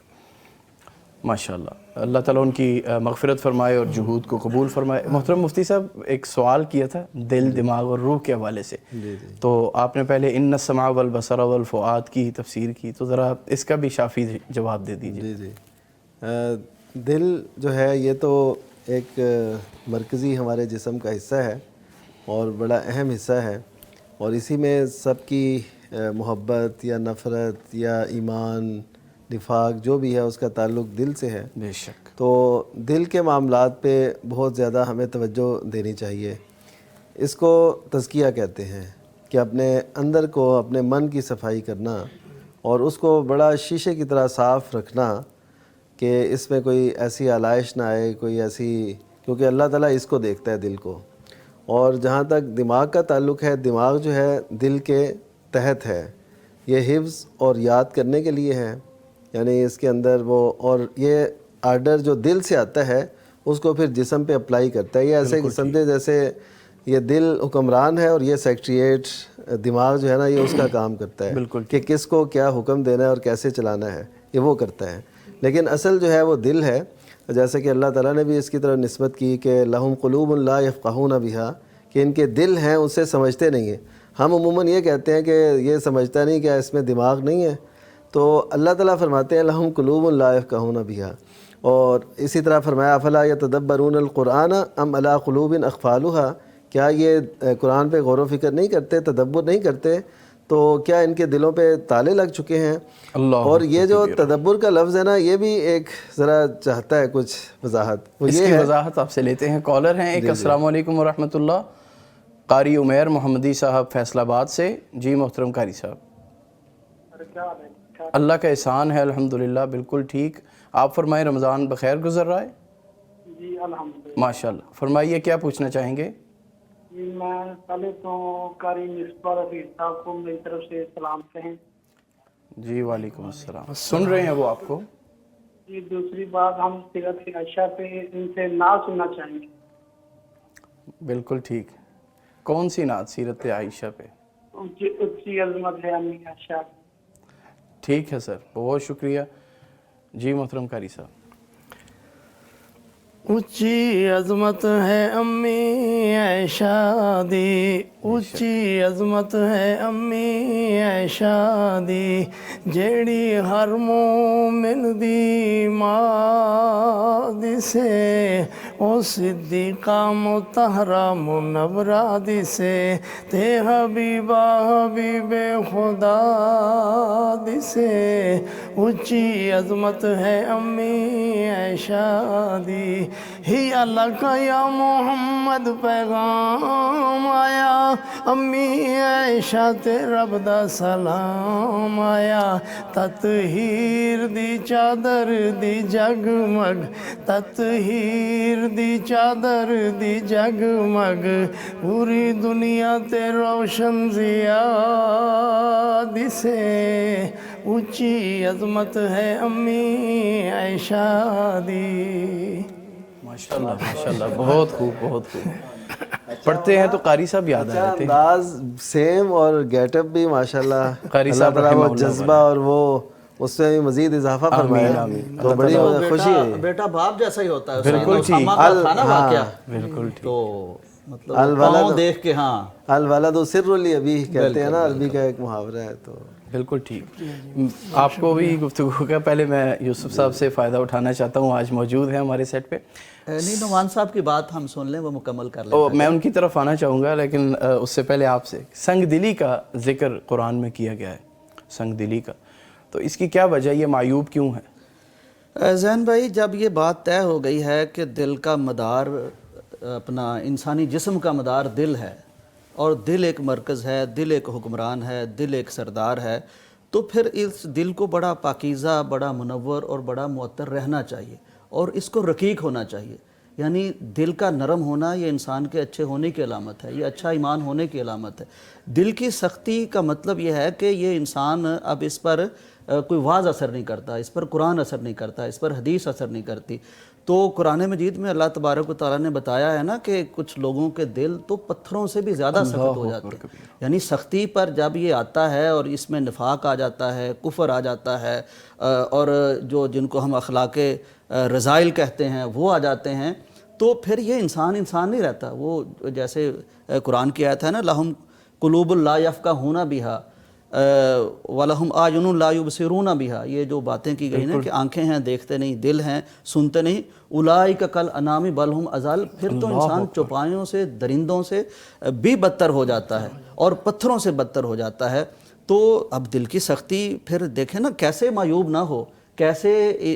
ماشاءاللہ. اللہ تعالیٰ ان کی مغفرت فرمائے اور جہود کو قبول فرمائے. محترم مفتی صاحب، ایک سوال کیا تھا دل، دماغ اور روح کے حوالے سے، تو آپ نے پہلے ان السمع والبصر والفؤاد کی تفسیر کی، تو ذرا اس کا بھی شافی جواب دے دیجیے. جی. دل جو ہے یہ تو ایک مرکزی ہمارے جسم کا حصہ ہے اور بڑا اہم حصہ ہے، اور اسی میں سب کی محبت یا نفرت یا ایمان، نفاق جو بھی ہے اس کا تعلق دل سے ہے. بے شک. تو دل کے معاملات پہ بہت زیادہ ہمیں توجہ دینی چاہیے. اس کو تزکیہ کہتے ہیں، کہ اپنے اندر کو، اپنے من کی صفائی کرنا اور اس کو بڑا شیشے کی طرح صاف رکھنا کہ اس میں کوئی ایسی آلائش نہ آئے، کوئی ایسی، کیونکہ اللہ تعالیٰ اس کو دیکھتا ہے دل کو. اور جہاں تک دماغ کا تعلق ہے، دماغ جو ہے دل کے تحت ہے، یہ حفظ اور یاد کرنے کے لیے ہے. یعنی اس کے اندر وہ، اور یہ آرڈر جو دل سے آتا ہے اس کو پھر جسم پہ اپلائی کرتا ہے. یہ ایسے سمجھے جیسے یہ دل حکمران ہے اور یہ سیکریٹریٹ دماغ جو ہے نا یہ اس کا کام کرتا ہے کہ کس کو کیا حکم دینا ہے اور کیسے چلانا ہے، یہ وہ کرتا ہے. لیکن اصل جو ہے وہ دل ہے، جیسے کہ اللہ تعالیٰ نے بھی اس کی طرف نسبت کی کہ لہم قلوب لا یفقہون بہا، کہ ان کے دل ہیں اسے سمجھتے نہیں ہیں. ہم عموماً یہ کہتے ہیں کہ یہ سمجھتا نہیں، کیا اس میں دماغ نہیں ہے؟ تو اللہ تعالیٰ فرماتے ہیں لہم قلوب لا یفقہون بہا. اور اسی طرح فرمایا افلا یتدبرون القرآن ام علی قلوب اقفالها، کیا یہ قرآن پہ غور و فکر نہیں کرتے، تدبر نہیں کرتے، تو کیا ان کے دلوں پہ تالے لگ چکے ہیں؟ اور یہ جو تدبر کا لفظ ہے نا، یہ بھی ایک ذرا چاہتا ہے کچھ وضاحت. اس کی وضاحت آپ سے لیتے ہیں. کالر ہیں ایک. السلام علیکم ورحمۃ اللہ. قاری عمیر محمدی صاحب فیصل آباد سے. جی محترم قاری صاحب. اللہ کا احسان ہے الحمدللہ، بالکل ٹھیک. آپ فرمائیں، رمضان بخیر گزر رہا ہے؟ جی الحمدللہ. ماشاءاللہ. فرمائیے کیا پوچھنا چاہیں گے؟ میں پہلے تو قاری مصباح رفیع صاحب کو میری طرف سے سلام کہیں. جی وعلیکم السلام. سن رہے ہیں وہ آپ کو. جی دوسری بات، ہم سیرت عائشہ پہ ان سے نعت سننا چاہیں گے. بالکل ٹھیک. کون سی نعت سیرت عائشہ پہ؟ اچھی عظمت ہے امی عائشہ. ٹھیک ہے سر، بہت شکریہ. جی محترم قاری صاحب. اچھی عظمت ہے امی عائشہ دی، اچھی عظمت ہے امی عائشہ دی، جیڑی ہر مومن دی ماں دسے، او صدیقہ مطہرہ منورہ دسے، تے حبیبہ حبیب خدا دسے، اچھی عظمت ہے امی عائشہ دی، ہی اللہ کا یا محمد پیغام آیا، امی عائشہ تے رب دا سلام آیا، تطہیر دی چادر دی جگمگ، تطہیر دی چادر دی جگمگ، پوری دنیا تے روشن ضیا دسے، اونچی عظمت ہے امی عائشہ دی۔ ماشاءاللہ ماشاءاللہ، بہت خوب بہت خوب۔ پڑھتے ہیں تو قاری صاحب یاد آ جاتے ہیں۔ انداز سیم اور گیٹ اپ بھی ماشاءاللہ، قاری اللہ صاحب تعالیٰ رحمہ وہ اللہ جذبہ اور وہ اس میں بھی مزید اضافہ فرمائے، تو بڑی خوشی ہے۔ بیٹا باپ جیسا ہی ہوتا ہے، بالکل ٹھیک، کھانا واقعہ بالکل ٹھیک۔ تو مطلب پاؤں دیکھ کے، ہاں الولد سر الابی کہتے ہیں نا، عربی کا ایک محاورہ ہے۔ تو بالکل ٹھیک۔ آپ کو بھی گفتگو کا پہلے میں یوسف صاحب سے فائدہ اٹھانا چاہتا ہوں، آج موجود ہیں ہمارے سیٹ پہ۔ نہیں، نعمان صاحب کی بات ہم سن لیں، وہ مکمل کر لیں۔ میں ان کی طرف آنا چاہوں گا، لیکن اس سے پہلے آپ سے سنگ دلی کا ذکر قرآن میں کیا گیا ہے، سنگ دلی کا، تو اس کی کیا وجہ، یہ معیوب کیوں ہے؟ زین بھائی، جب یہ بات طے ہو گئی ہے کہ دل کا مدار، اپنا انسانی جسم کا مدار دل ہے، اور دل ایک مرکز ہے، دل ایک حکمران ہے، دل ایک سردار ہے، تو پھر اس دل کو بڑا پاکیزہ، بڑا منور اور بڑا معطر رہنا چاہیے، اور اس کو رقیق ہونا چاہیے۔ یعنی دل کا نرم ہونا یہ انسان کے اچھے ہونے کی علامت ہے، یہ اچھا ایمان ہونے کی علامت ہے۔ دل کی سختی کا مطلب یہ ہے کہ یہ انسان اب اس پر کوئی واعظ اثر نہیں کرتا، اس پر قرآن اثر نہیں کرتا، اس پر حدیث اثر نہیں کرتی۔ تو قرآن مجید میں اللہ تبارک و تعالیٰ نے بتایا ہے نا کہ کچھ لوگوں کے دل تو پتھروں سے بھی زیادہ سخت ہو جاتے ہیں۔ یعنی سختی پر جب یہ آتا ہے اور اس میں نفاق آ جاتا ہے، کفر آ جاتا ہے، اور جن کو ہم اخلاق رذائل کہتے ہیں وہ آ جاتے ہیں، تو پھر یہ انسان نہیں رہتا۔ وہ جیسے قرآن کی آیت ہے نا، لہم قلوب لا یفقہون بہا وَلَهُمْ أَعْیُنٌ لَا یُبْصِرُونَ بِہَا، یہ جو باتیں کی گئی ہیں کہ آنکھیں ہیں دیکھتے نہیں، دل ہیں سنتے نہیں، اولئک کالانعام بل ہم اضل، پھر تو انسان چوپایوں سے، درندوں سے بھی بدتر ہو جاتا ہے اور پتھروں سے بدتر ہو جاتا ہے۔ تو اب دل کی سختی پھر دیکھیں نا، کیسے معیوب نہ ہو، کیسے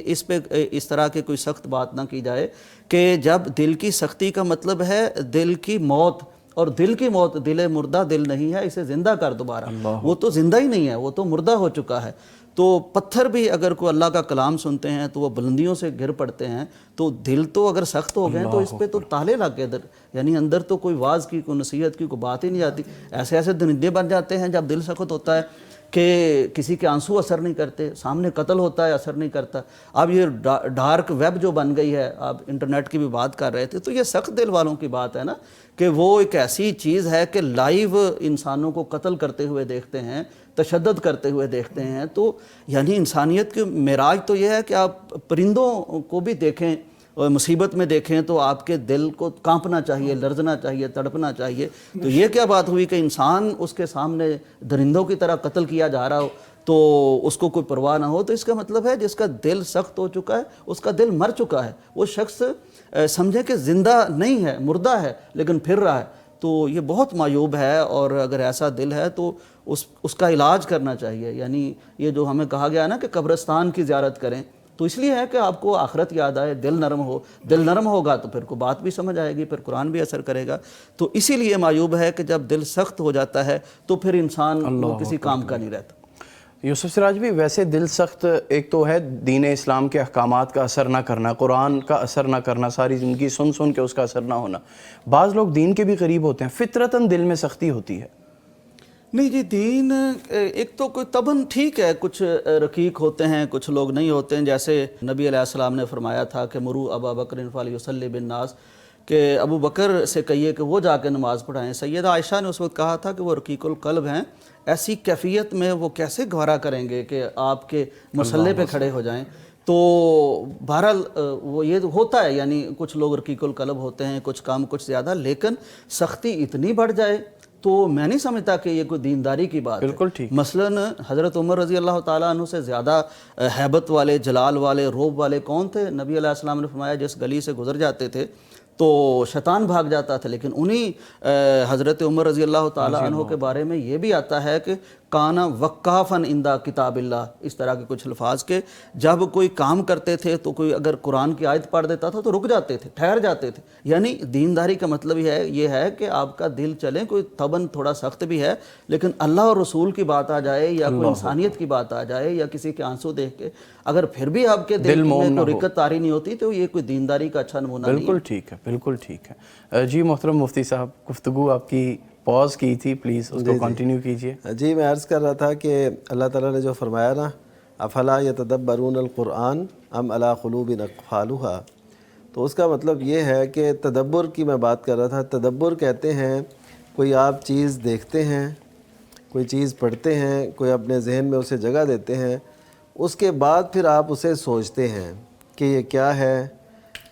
اس پہ اس طرح کی کوئی سخت بات نہ کی جائے کہ جب دل کی سختی کا مطلب ہے دل کی موت، اور دل کی موت، دل مردہ دل نہیں ہے، اسے زندہ کر دوبارہ، وہ تو زندہ ہی نہیں ہے، وہ تو مردہ ہو چکا ہے۔ تو پتھر بھی اگر کوئی اللہ کا کلام سنتے ہیں تو وہ بلندیوں سے گر پڑتے ہیں، تو دل تو اگر سخت ہو گئے تو اس پہ تو تالے لگ گئے، یعنی اندر تو کوئی واعظ کی، کوئی نصیحت کی کوئی بات ہی نہیں آتی۔ ایسے درندے بن جاتے ہیں جب دل سخت ہوتا ہے کہ کسی کے آنسو اثر نہیں کرتے، سامنے قتل ہوتا ہے اثر نہیں کرتا۔ اب یہ ڈارک ویب جو بن گئی ہے، آپ انٹرنیٹ کی بھی بات کر رہے تھے، تو یہ سخت دل والوں کی بات ہے نا، کہ وہ ایک ایسی چیز ہے کہ لائیو انسانوں کو قتل کرتے ہوئے دیکھتے ہیں، تشدد کرتے ہوئے دیکھتے ہیں۔ تو یعنی انسانیت کی معراج تو یہ ہے کہ آپ پرندوں کو بھی دیکھیں، مصیبت میں دیکھیں تو آپ کے دل کو کانپنا چاہیے، لرزنا چاہیے، تڑپنا چاہیے۔ تو یہ کیا بات ہوئی کہ انسان اس کے سامنے درندوں کی طرح قتل کیا جا رہا ہو تو اس کو کوئی پرواہ نہ ہو؟ تو اس کا مطلب ہے جس کا دل سخت ہو چکا ہے اس کا دل مر چکا ہے، وہ شخص سمجھے کہ زندہ نہیں ہے، مردہ ہے لیکن پھر رہا ہے۔ تو یہ بہت معیوب ہے، اور اگر ایسا دل ہے تو اس کا علاج کرنا چاہیے۔ یعنی یہ جو ہمیں کہا گیا نا کہ قبرستان کی زیارت کریں، تو اس لیے ہے کہ آپ کو آخرت یاد آئے، دل نرم ہو، دل نرم ہوگا تو پھر کو بات بھی سمجھ آئے گی، پھر قرآن بھی اثر کرے گا۔ تو اسی لیے معیوب ہے کہ جب دل سخت ہو جاتا ہے تو پھر انسان وہ کسی کام کا نہیں رہتا۔ یوسف سراج بھی، ویسے دل سخت ایک تو ہے دین اسلام کے احکامات کا اثر نہ کرنا، قرآن کا اثر نہ کرنا، ساری زندگی سن کے اس کا اثر نہ ہونا۔ بعض لوگ دین کے بھی قریب ہوتے ہیں، فطرتاً دل میں سختی ہوتی ہے۔ نہیں جی، دین ایک تو کوئی تباً ٹھیک ہے، کچھ رقیق ہوتے ہیں، کچھ لوگ نہیں ہوتے ہیں۔ جیسے نبی علیہ السلام نے فرمایا تھا کہ مرو ابا بکر فلیصلی بالناس، کہ ابو بکر سے کہیے کہ وہ جا کے نماز پڑھائیں۔ سیدہ عائشہ نے اس وقت کہا تھا کہ وہ رقیق القلب ہیں، ایسی کیفیت میں وہ کیسے گوارا کریں گے کہ آپ کے مصلے پہ کھڑے ہو جائیں؟ تو بہرحال وہ یہ ہوتا ہے، یعنی کچھ لوگ رقیق القلب ہوتے ہیں، کچھ کام کچھ زیادہ، لیکن سختی اتنی بڑھ جائے تو میں نہیں سمجھتا کہ یہ کوئی دینداری کی بات ہے۔ بالکل ٹھیک۔ مثلاً حضرت عمر رضی اللہ تعالیٰ عنہ سے زیادہ ہیبت والے، جلال والے، روب والے کون تھے؟ نبی علیہ السلام نے فرمایا جس گلی سے گزر جاتے تھے تو شیطان بھاگ جاتا تھا، لیکن انہی حضرت عمر رضی اللہ تعالیٰ عنہ کے بارے میں یہ بھی آتا ہے کہ کانا وقافاً عند کتاب اللہ، اس طرح کے کچھ الفاظ کے جب کوئی کام کرتے تھے تو کوئی اگر قرآن کی آیت پڑھ دیتا تھا تو رک جاتے تھے، ٹھہر جاتے تھے۔ یعنی دینداری کا مطلب یہ ہے کہ آپ کا دل چلے، کوئی طبعاً تھوڑا سخت بھی ہے، لیکن اللہ اور رسول کی بات آ جائے یا کوئی انسانیت کی بات آ جائے یا کسی کے آنسو دیکھ کے اگر پھر بھی آپ کے دل میں کوئی رکت طاری نہیں ہوتی تو یہ کوئی دینداری کا اچھا نمونہ نہیں ہے۔ بالکل ٹھیک ہے، بالکل ٹھیک ہے۔ جی محترم مفتی صاحب، گفتگو آپ کی پاز کی تھی، پلیز اس کو کنٹینیو کیجئے۔ جی میں عرض کر رہا تھا کہ اللہ تعالیٰ نے جو فرمایا نا افلا یتدبرون القرآن ام علی قلوب اقفالها، تو اس کا مطلب یہ ہے کہ تدبر کی میں بات کر رہا تھا۔ تدبر کہتے ہیں کوئی آپ چیز دیکھتے ہیں، کوئی چیز پڑھتے ہیں، کوئی اپنے ذہن میں اسے جگہ دیتے ہیں، اس کے بعد پھر آپ اسے سوچتے ہیں کہ یہ کیا ہے۔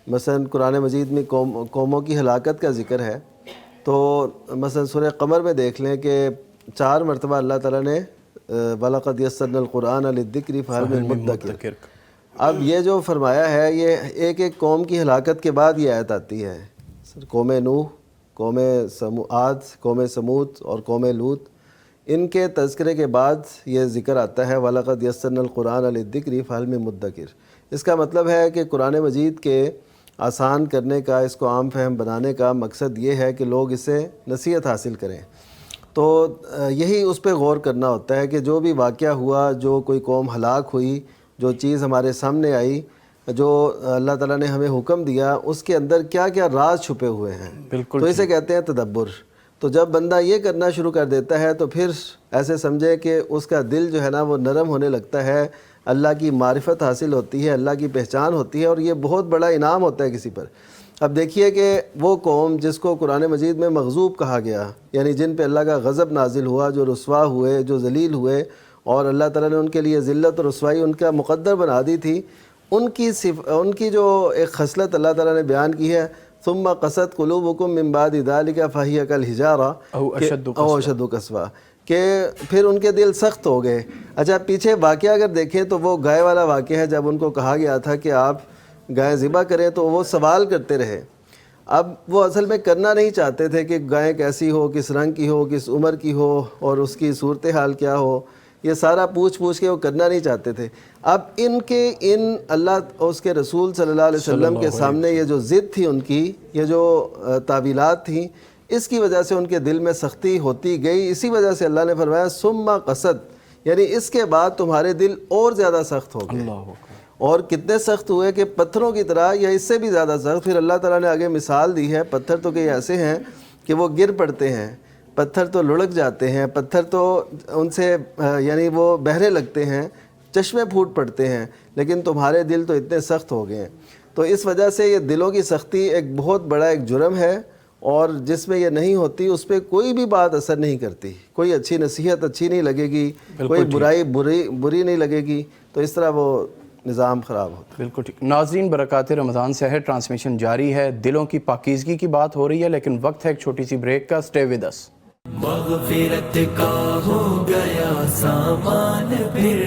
مثلا قرآن مجید میں قوموں کی ہلاکت کا ذکر ہے، تو مثلا سورہ قمر میں دیکھ لیں کہ 4 مرتبہ اللہ تعالیٰ نے وَلَقَدْ يَسَّرْنَا الْقُرْآنَ لِلذِّكْرِ فَهَلْ مِن مُدَّكِرٍ، اب یہ جو فرمایا ہے یہ ایک ایک قوم کی ہلاکت کے بعد یہ آیت آتی ہے۔ قوم نوح، قوم عاد، قوم سمود اور قوم لوط، ان کے تذکرے کے بعد یہ ذکر آتا ہے وَلَقَدْ يَسَّرْنَا الْقُرْآنَ لِلذِّكْرِ فَهَلْ مِن مُدَّكِرٍ۔ اس کا مطلب ہے کہ قرآن مجید کے آسان کرنے کا، اس کو عام فہم بنانے کا مقصد یہ ہے کہ لوگ اس سے نصیحت حاصل کریں۔ تو یہی اس پہ غور کرنا ہوتا ہے کہ جو بھی واقعہ ہوا، جو کوئی قوم ہلاک ہوئی، جو چیز ہمارے سامنے آئی، جو اللہ تعالیٰ نے ہمیں حکم دیا، اس کے اندر کیا کیا راز چھپے ہوئے ہیں، تو اسے کہتے ہیں تدبر۔ تو جب بندہ یہ کرنا شروع کر دیتا ہے تو پھر ایسے سمجھے کہ اس کا دل جو ہے نا وہ نرم ہونے لگتا ہے، اللہ کی معرفت حاصل ہوتی ہے، اللہ کی پہچان ہوتی ہے، اور یہ بہت بڑا انعام ہوتا ہے کسی پر۔ اب دیکھیے کہ وہ قوم جس کو قرآن مجید میں مغضوب کہا گیا، یعنی جن پہ اللہ کا غضب نازل ہوا، جو رسوا ہوئے، جو ذلیل ہوئے، اور اللہ تعالیٰ نے ان کے لیے ذلت اور رسوائی ان کا مقدر بنا دی تھی، ان کی جو ایک خصلت اللہ تعالیٰ نے بیان کی ہے، ثم قست قلوبکم من بعد ذلک فہی کالحجارہ او اشد قسوہ، کہ پھر ان کے دل سخت ہو گئے۔ اچھا پیچھے واقعہ اگر دیکھیں تو وہ گائے والا واقعہ ہے، جب ان کو کہا گیا تھا کہ آپ گائے ذبح کریں تو وہ سوال کرتے رہے۔ اب وہ اصل میں کرنا نہیں چاہتے تھے کہ گائے کیسی ہو، کس رنگ کی ہو، کس عمر کی ہو، اور اس کی صورتحال کیا ہو، یہ سارا پوچھ کے وہ کرنا نہیں چاہتے تھے۔ اب ان اللہ اور اس کے رسول صلی اللہ علیہ وسلم کے سامنے یہ جو ضد تھی ان کی، یہ جو تعویلات تھیں، اس کی وجہ سے ان کے دل میں سختی ہوتی گئی۔ اسی وجہ سے اللہ نے فرمایا ثم قست، یعنی اس کے بعد تمہارے دل اور زیادہ سخت ہو گئے، اور کتنے سخت ہوئے کہ پتھروں کی طرح، یا اس سے بھی زیادہ سخت۔ پھر اللہ تعالیٰ نے آگے مثال دی ہے، پتھر تو کئی ایسے ہیں کہ وہ گر پڑتے ہیں، پتھر تو لڑک جاتے ہیں، پتھر تو ان سے یعنی وہ بہرے لگتے ہیں، چشمے پھوٹ پڑتے ہیں، لیکن تمہارے دل تو اتنے سخت ہو گئے ہیں۔ تو اس وجہ سے یہ دلوں کی سختی ایک بہت بڑا ایک جرم ہے، اور جس میں یہ نہیں ہوتی اس پہ کوئی بھی بات اثر نہیں کرتی، کوئی اچھی نصیحت اچھی نہیں لگے گی، کوئی برائی بری نہیں لگے گی، تو اس طرح وہ نظام خراب ہوتا ہے۔ بالکل ٹھیک۔ ناظرین، برکات رمضان سے ہے، ٹرانسمیشن جاری ہے، دلوں کی پاکیزگی کی بات ہو رہی ہے، لیکن وقت ہے ایک چھوٹی سی بریک کا۔ Stay with us. مغفرت کا ہو گیا سامان پھر،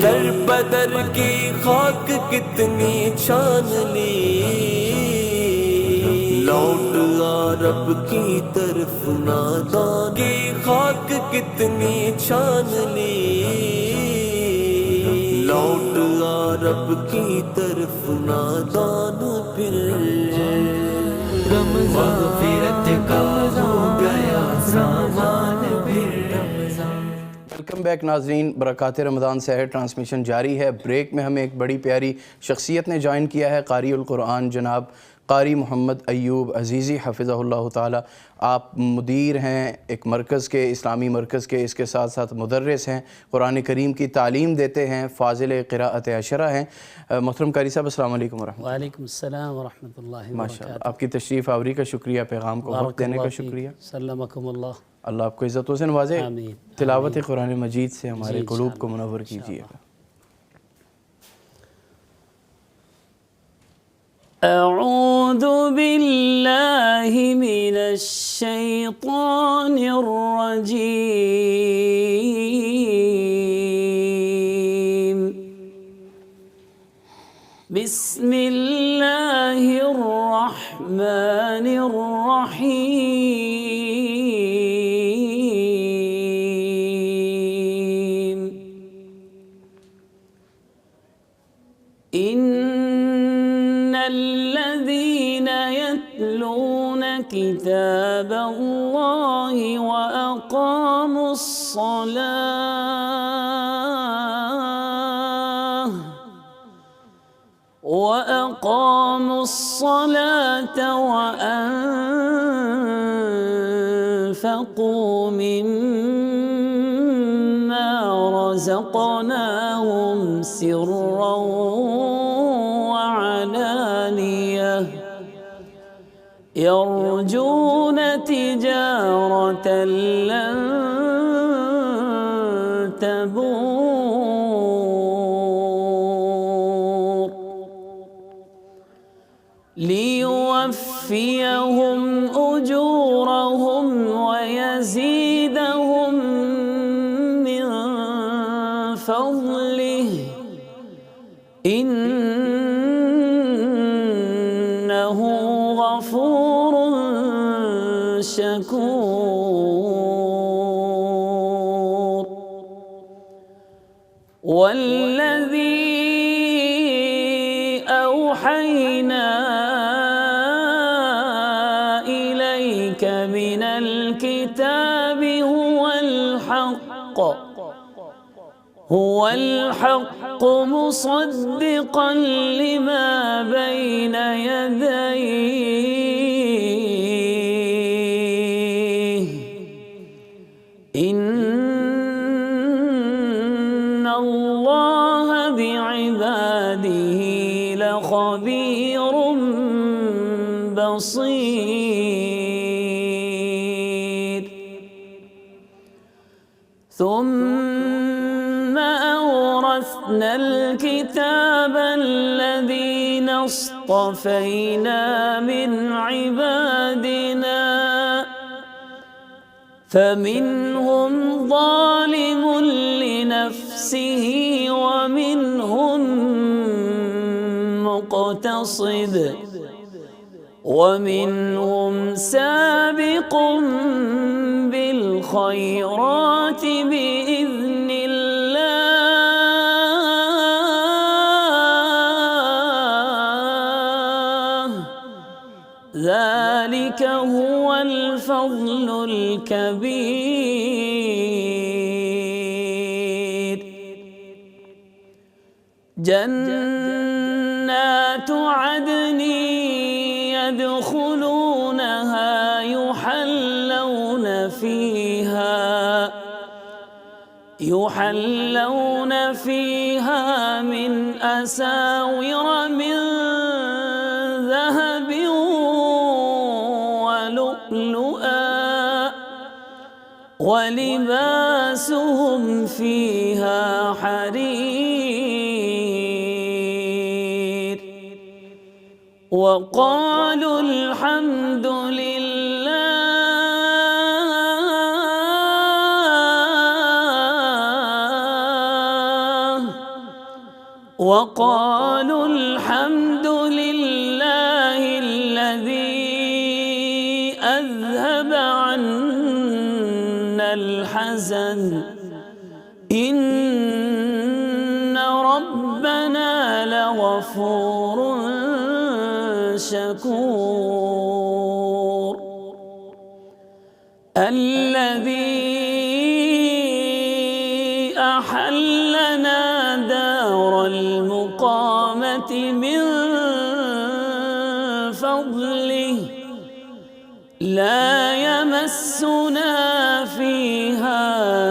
در بدر کی خاک کتنی چھان لی، لوٹ آ رب کی طرف نادان کی خاک کتنی چھان لی، لوٹ آ رب کی طرف نادان پھر، مغفرت کا ہو گیا سامان پھر۔ ویلکم بیک ناظرین، برکات رمضان سے ہے، ٹرانسمیشن جاری ہے۔ بریک میں ہمیں ایک بڑی پیاری شخصیت نے جوائن کیا ہے، قاری القرآن جناب قاری محمد ایوب عزیزی حفظہ اللہ تعالی۔ آپ مدیر ہیں ایک مرکز کے، اسلامی مرکز کے، اس کے ساتھ ساتھ مدرس ہیں، قرآن کریم کی تعلیم دیتے ہیں، فاضل قراءت عشرہ ہیں۔ محترم قاری صاحب السلام علیکم ورحمۃ اللہ۔ وعلیکم السلام ورحمۃ اللہ وبرکاتہ۔ ماشاءاللہ، آپ کی تشریف آوری کا شکریہ، پیغام کو وقت دینے کا شکریہ۔ سلمکم اللہ، اللہ آپ کو عزتوں سے نوازے۔ آمین۔ تلاوت قرآن مجید سے ہمارے قلوب کو منور کیجیے گا۔ أعوذ بالله من الشيطان الرجيم. بسم الله الرحمن الرحيم. إن الذين يتلون كتاب الله وأقاموا الصلاة وأنفقوا مما رزقناهم سرا وعلانية يرجون تجارة لن تبور ليوفيهم أجورهم ويزيدهم من فضله إنه غفور شكور. والذي أوحينا إليك من الكتاب هو الحق مصدقا لما بين يديه إن الله بعباده لخبير بصير. ثم أورثنا الكتاب الذين اصطفينا من عبادنا فمنهم ظالم لنفسه ومنهم مقتصد ومنهم سابق بالخيرات بإذن الله ذلك هو الفضل الكبير. جنات عدن يدخلونها يحلون فيها من أساور من ذهب ولؤلؤا ولباسهم فيها حرير. وقالوا الحمد لله الذي أذهب عنا الحزن إن ربنا لغفور شكور. الذي أحلنا دار المقامة من فضله لا يمسنا فيها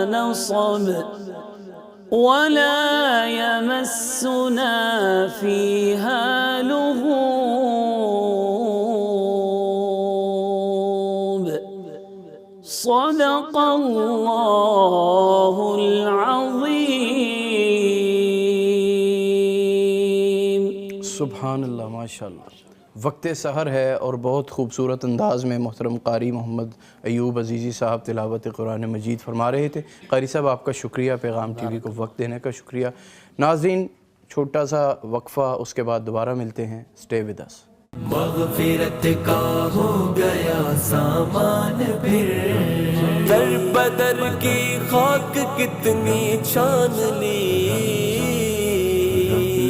نصب ولا يمسنا فيها لغوب. صدق الله العظيم. سبحان اللہ، ماشاء اللہ. وقت سحر ہے اور بہت خوبصورت انداز میں محترم قاری محمد ایوب عزیزی صاحب تلاوت قرآن مجید فرما رہے تھے۔ قاری صاحب آپ کا شکریہ، پیغام ٹی وی کو وقت دینے کا شکریہ۔ ناظرین چھوٹا سا وقفہ، اس کے بعد دوبارہ ملتے ہیں، اسٹے ود اس۔ مغفرت کا ہو گیا سامان پھر، در بدر کی خاک کتنی چھان لی،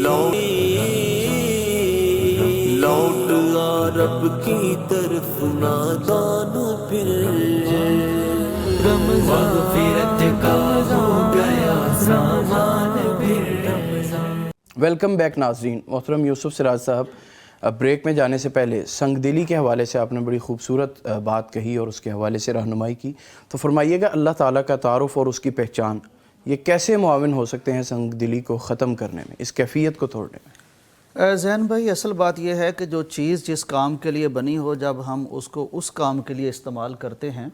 لوٹ آ رب کی طرف نادان پھر، مغفرت کا ہو گیا سامان پھر۔ ویلکم بیک ناظرین۔ محترم یوسف سراج صاحب، بریک میں جانے سے پہلے سنگ دلی کے حوالے سے آپ نے بڑی خوبصورت بات کہی اور اس کے حوالے سے رہنمائی کی، تو فرمائیے گا اللہ تعالیٰ کا تعارف اور اس کی پہچان یہ کیسے معاون ہو سکتے ہیں سنگ دلی کو ختم کرنے میں، اس کیفیت کو توڑنے میں؟ زین بھائی، اصل بات یہ ہے کہ جو چیز جس کام کے لیے بنی ہو، جب ہم اس کو اس کام کے لیے استعمال کرتے ہیں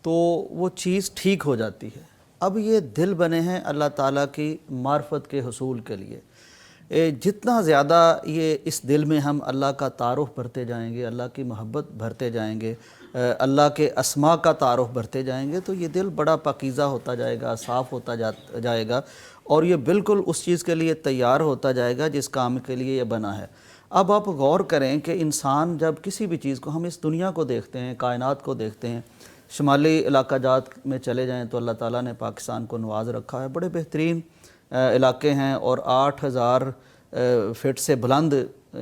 تو وہ چیز ٹھیک ہو جاتی ہے۔ اب یہ دل بنے ہیں اللہ تعالیٰ کی معرفت کے حصول کے لیے۔ جتنا زیادہ یہ اس دل میں ہم اللہ کا تعارف بھرتے جائیں گے، اللہ کی محبت بھرتے جائیں گے، اللہ کے اسماء کا تعارف بھرتے جائیں گے، تو یہ دل بڑا پاکیزہ ہوتا جائے گا، صاف ہوتا جائے گا، اور یہ بالکل اس چیز کے لیے تیار ہوتا جائے گا جس کام کے لیے یہ بنا ہے۔ اب آپ غور کریں کہ انسان جب کسی بھی چیز کو، ہم اس دنیا کو دیکھتے ہیں، کائنات کو دیکھتے ہیں، شمالی علاقہ جات میں چلے جائیں تو اللہ تعالیٰ نے پاکستان کو نواز رکھا ہے، بڑے بہترین علاقے ہیں، اور 8000 فٹ سے بلند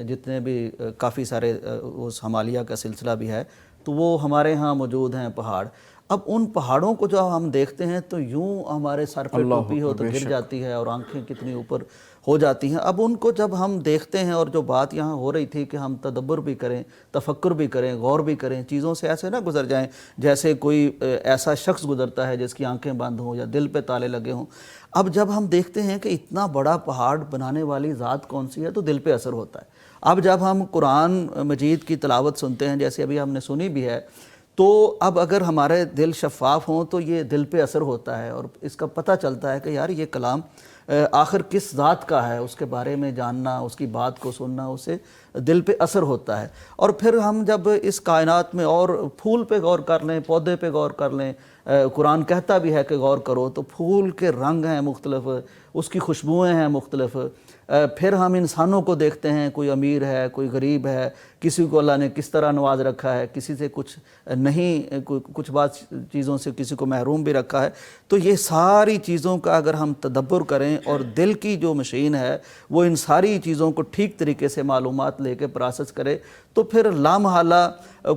جتنے بھی کافی سارے اس ہمالیہ کا سلسلہ بھی ہے، تو وہ ہمارے ہاں موجود ہیں پہاڑ۔ اب ان پہاڑوں کو جب ہم دیکھتے ہیں تو یوں ہمارے سر پہ ٹوپی ہو تو گر جاتی ہے، اور آنکھیں کتنی اوپر ہو جاتی ہیں۔ اب ان کو جب ہم دیکھتے ہیں، اور جو بات یہاں ہو رہی تھی کہ ہم تدبر بھی کریں، تفکر بھی کریں، غور بھی کریں، چیزوں سے ایسے نہ گزر جائیں جیسے کوئی ایسا شخص گزرتا ہے جس کی آنکھیں بند ہوں یا دل پہ تالے لگے ہوں۔ اب جب ہم دیکھتے ہیں کہ اتنا بڑا پہاڑ بنانے والی ذات کون سی ہے، تو دل پہ اثر ہوتا ہے۔ اب جب ہم قرآن مجید کی تلاوت سنتے ہیں، جیسے ابھی ہم نے سنی بھی ہے، تو اب اگر ہمارے دل شفاف ہوں تو یہ دل پہ اثر ہوتا ہے، اور اس کا پتہ چلتا ہے کہ یار یہ کلام آخر کس ذات کا ہے، اس کے بارے میں جاننا، اس کی بات کو سننا، اسے دل پہ اثر ہوتا ہے۔ اور پھر ہم جب اس کائنات میں اور پھول پہ غور کر لیں، پودے پہ غور کر لیں، قرآن کہتا بھی ہے کہ غور کرو، تو پھول کے رنگ ہیں مختلف، اس کی خوشبوئیں ہیں مختلف۔ پھر ہم انسانوں کو دیکھتے ہیں، کوئی امیر ہے، کوئی غریب ہے، کسی کو اللہ نے کس طرح نواز رکھا ہے، کسی سے کچھ نہیں، کچھ بات چیزوں سے کسی کو محروم بھی رکھا ہے۔ تو یہ ساری چیزوں کا اگر ہم تدبر کریں، اور دل کی جو مشین ہے وہ ان ساری چیزوں کو ٹھیک طریقے سے معلومات لے کے پروسیس کرے، تو پھر لامحالہ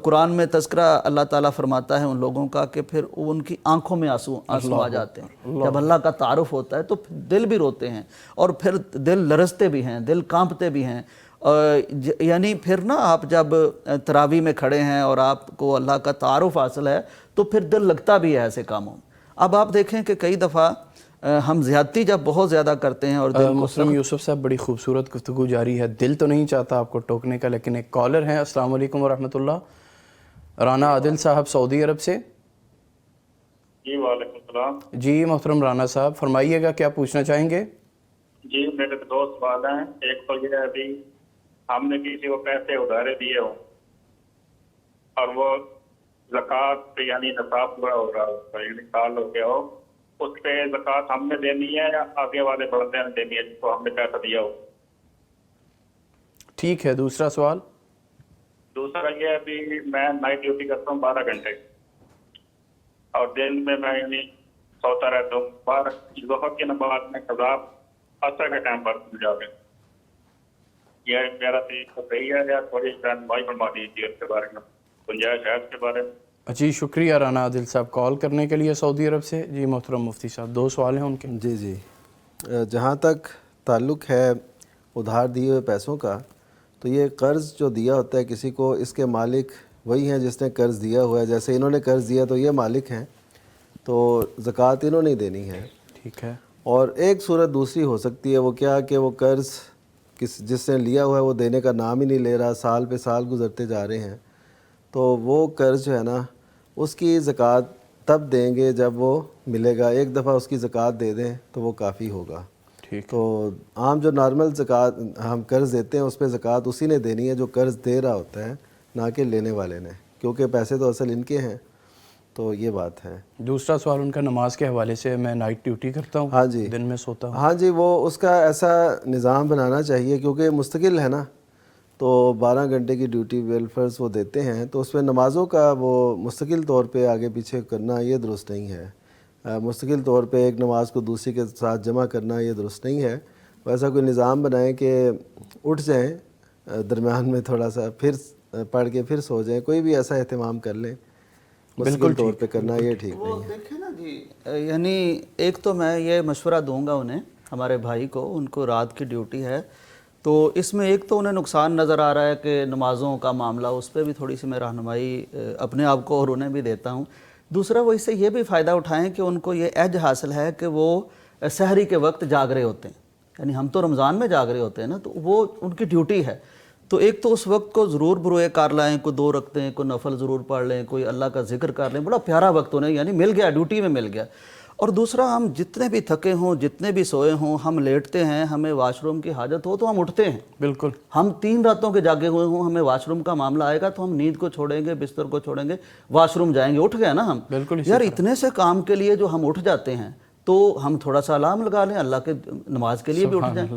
قرآن میں تذکرہ اللہ تعالیٰ فرماتا ہے ان لوگوں کا کہ پھر ان کی آنکھوں میں آنسو آ جاتے ہیں۔ جب اللہ کا تعارف ہوتا ہے تو دل بھی روتے ہیں، اور پھر دل لرزتے بھی ہیں، دل کانپتے بھی ہیں۔ یعنی پھر نا آپ جب تراویح میں کھڑے ہیں اور آپ کو اللہ کا تعارف حاصل ہے تو پھر دل لگتا بھی ہے ایسے کاموں میں۔ اب آپ دیکھیں کہ کئی دفعہ ہم زیادتی جب بہت زیادہ کرتے ہیں اور دل کو محترم یوسف صاحب، بڑی خوبصورت گفتگو جاری ہے، دل تو نہیں چاہتا آپ کو ٹوکنے کا، لیکن ایک کالر ہیں۔ السلام علیکم ورحمۃ اللہ، رانا عادل صاحب سعودی عرب سے۔ جی وعلیکم السلام۔ جی محترم رانا صاحب فرمائیے گا، کیا پوچھنا چاہیں گے؟ جی میرے دو سوال ہیں۔ ایک تو یہ ہے ابھی ہم نے کسی کو پیسے ادھارے دیے ہو اور وہ زکوٰۃ پہ یعنی نصاب پورا ہو رہا ہو، یعنی سال ہو گیا ہو، اس پہ زکوٰۃ ہم نے دینی ہے یا آگے والے بڑھتے نے دینی ہے جس کو ہم نے پیسہ دیا ہو؟ ٹھیک ہے، دوسرا سوال؟ دوسرا یہ ہے ابھی میں نائٹ ڈیوٹی کرتا ہوں 12 گھنٹے، اور دن میں میں یعنی سوتا رہتا ہوں۔ ظہر کی نماز میں قضا عصر کے ٹائم پر جا کے، یہ میرا طریقہ صحیح ہے یا تھوڑی رہنمائی فرما دیجیے اس کے بارے میں، گنجائش ہے اس کے بارے میں؟ جی شکریہ رانا عادل صاحب کال کرنے کے لیے سعودی عرب سے۔ جی محترم مفتی صاحب، دو سوال ہیں ان کے۔ جی جہاں تک تعلق ہے ادھار دیے ہوئے پیسوں کا، تو یہ قرض جو دیا ہوتا ہے کسی کو، اس کے مالک وہی ہیں جس نے قرض دیا ہوا ہے۔ جیسے انہوں نے قرض دیا تو یہ مالک ہیں، تو زکوٰۃ انہوں نے دینی ہے۔ ٹھیک ہے۔ اور ایک صورت دوسری ہو سکتی ہے، وہ کیا کہ وہ قرض جس نے لیا ہوا ہے وہ دینے کا نام ہی نہیں لے رہا، سال پہ سال گزرتے جا رہے ہیں، تو وہ قرض جو ہے نا اس کی زکوٰۃ تب دیں گے جب وہ ملے گا۔ ایک دفعہ اس کی زکوٰۃ دے دیں تو وہ کافی ہوگا۔ تو عام جو نارمل زکوٰۃ ہم قرض دیتے ہیں اس پہ زکوٰۃ اسی نے دینی ہے جو قرض دے رہا ہوتا ہے، نہ کہ لینے والے نے، کیونکہ پیسے تو اصل ان کے ہیں. تو یہ بات ہے. دوسرا سوال ان کا نماز کے حوالے سے، میں نائٹ ڈیوٹی کرتا ہوں، ہاں جی، دن میں سوتا ہوں. ہاں جی، وہ اس کا ایسا نظام بنانا چاہیے کیونکہ مستقل ہے نا، تو 12 گھنٹے کی ڈیوٹی ویلفیئرز وہ دیتے ہیں، تو اس میں نمازوں کا وہ مستقل طور پہ آگے پیچھے کرنا یہ درست نہیں ہے. مستقل طور پہ ایک نماز کو دوسری کے ساتھ جمع کرنا یہ درست نہیں ہے. ویسا کوئی نظام بنائیں کہ اٹھ جائیں درمیان میں تھوڑا سا، پھر پڑھ کے پھر سو جائیں، کوئی بھی ایسا اہتمام کر لیں. مستقل طور پہ کرنا یہ ٹھیک نہیں ہے. دیکھیں نا جی، یعنی ایک تو میں یہ مشورہ دوں گا انہیں، ہمارے بھائی کو، ان کو رات کی ڈیوٹی ہے، تو اس میں ایک تو انہیں نقصان نظر آ رہا ہے کہ نمازوں کا معاملہ، اس پہ بھی تھوڑی سی میں رہنمائی اپنے آپ کو اور انہیں بھی دیتا ہوں. دوسرا وہ اس سے یہ بھی فائدہ اٹھائیں کہ ان کو یہ ایج حاصل ہے کہ وہ سحری کے وقت جاگ رہے ہوتے ہیں. یعنی ہم تو رمضان میں جاگ رہے ہوتے ہیں نا، تو وہ ان کی ڈیوٹی ہے. تو ایک تو اس وقت کو ضرور بروئے کر لائیں، کوئی 2 رکعتیں، کوئی نفل ضرور پڑھ لیں، کوئی اللہ کا ذکر کر لیں. بڑا پیارا وقت انہیں یعنی مل گیا، ڈیوٹی میں مل گیا. اور دوسرا، ہم جتنے بھی تھکے ہوں، جتنے بھی سوئے ہوں، ہم لیٹتے ہیں، ہمیں واش روم کی حاجت ہو تو ہم اٹھتے ہیں. بالکل. ہم 3 راتوں کے جاگے ہوئے ہوں، ہمیں واش روم کا معاملہ آئے گا تو ہم نیند کو چھوڑیں گے، بستر کو چھوڑیں گے، واش روم جائیں گے. اٹھ گئے نا ہم. بالکل. یار اتنے سے کام کے لیے جو ہم اٹھ جاتے ہیں، تو ہم تھوڑا سا الارم لگا لیں، اللہ کے نماز کے لیے بھی اٹھ جائیں،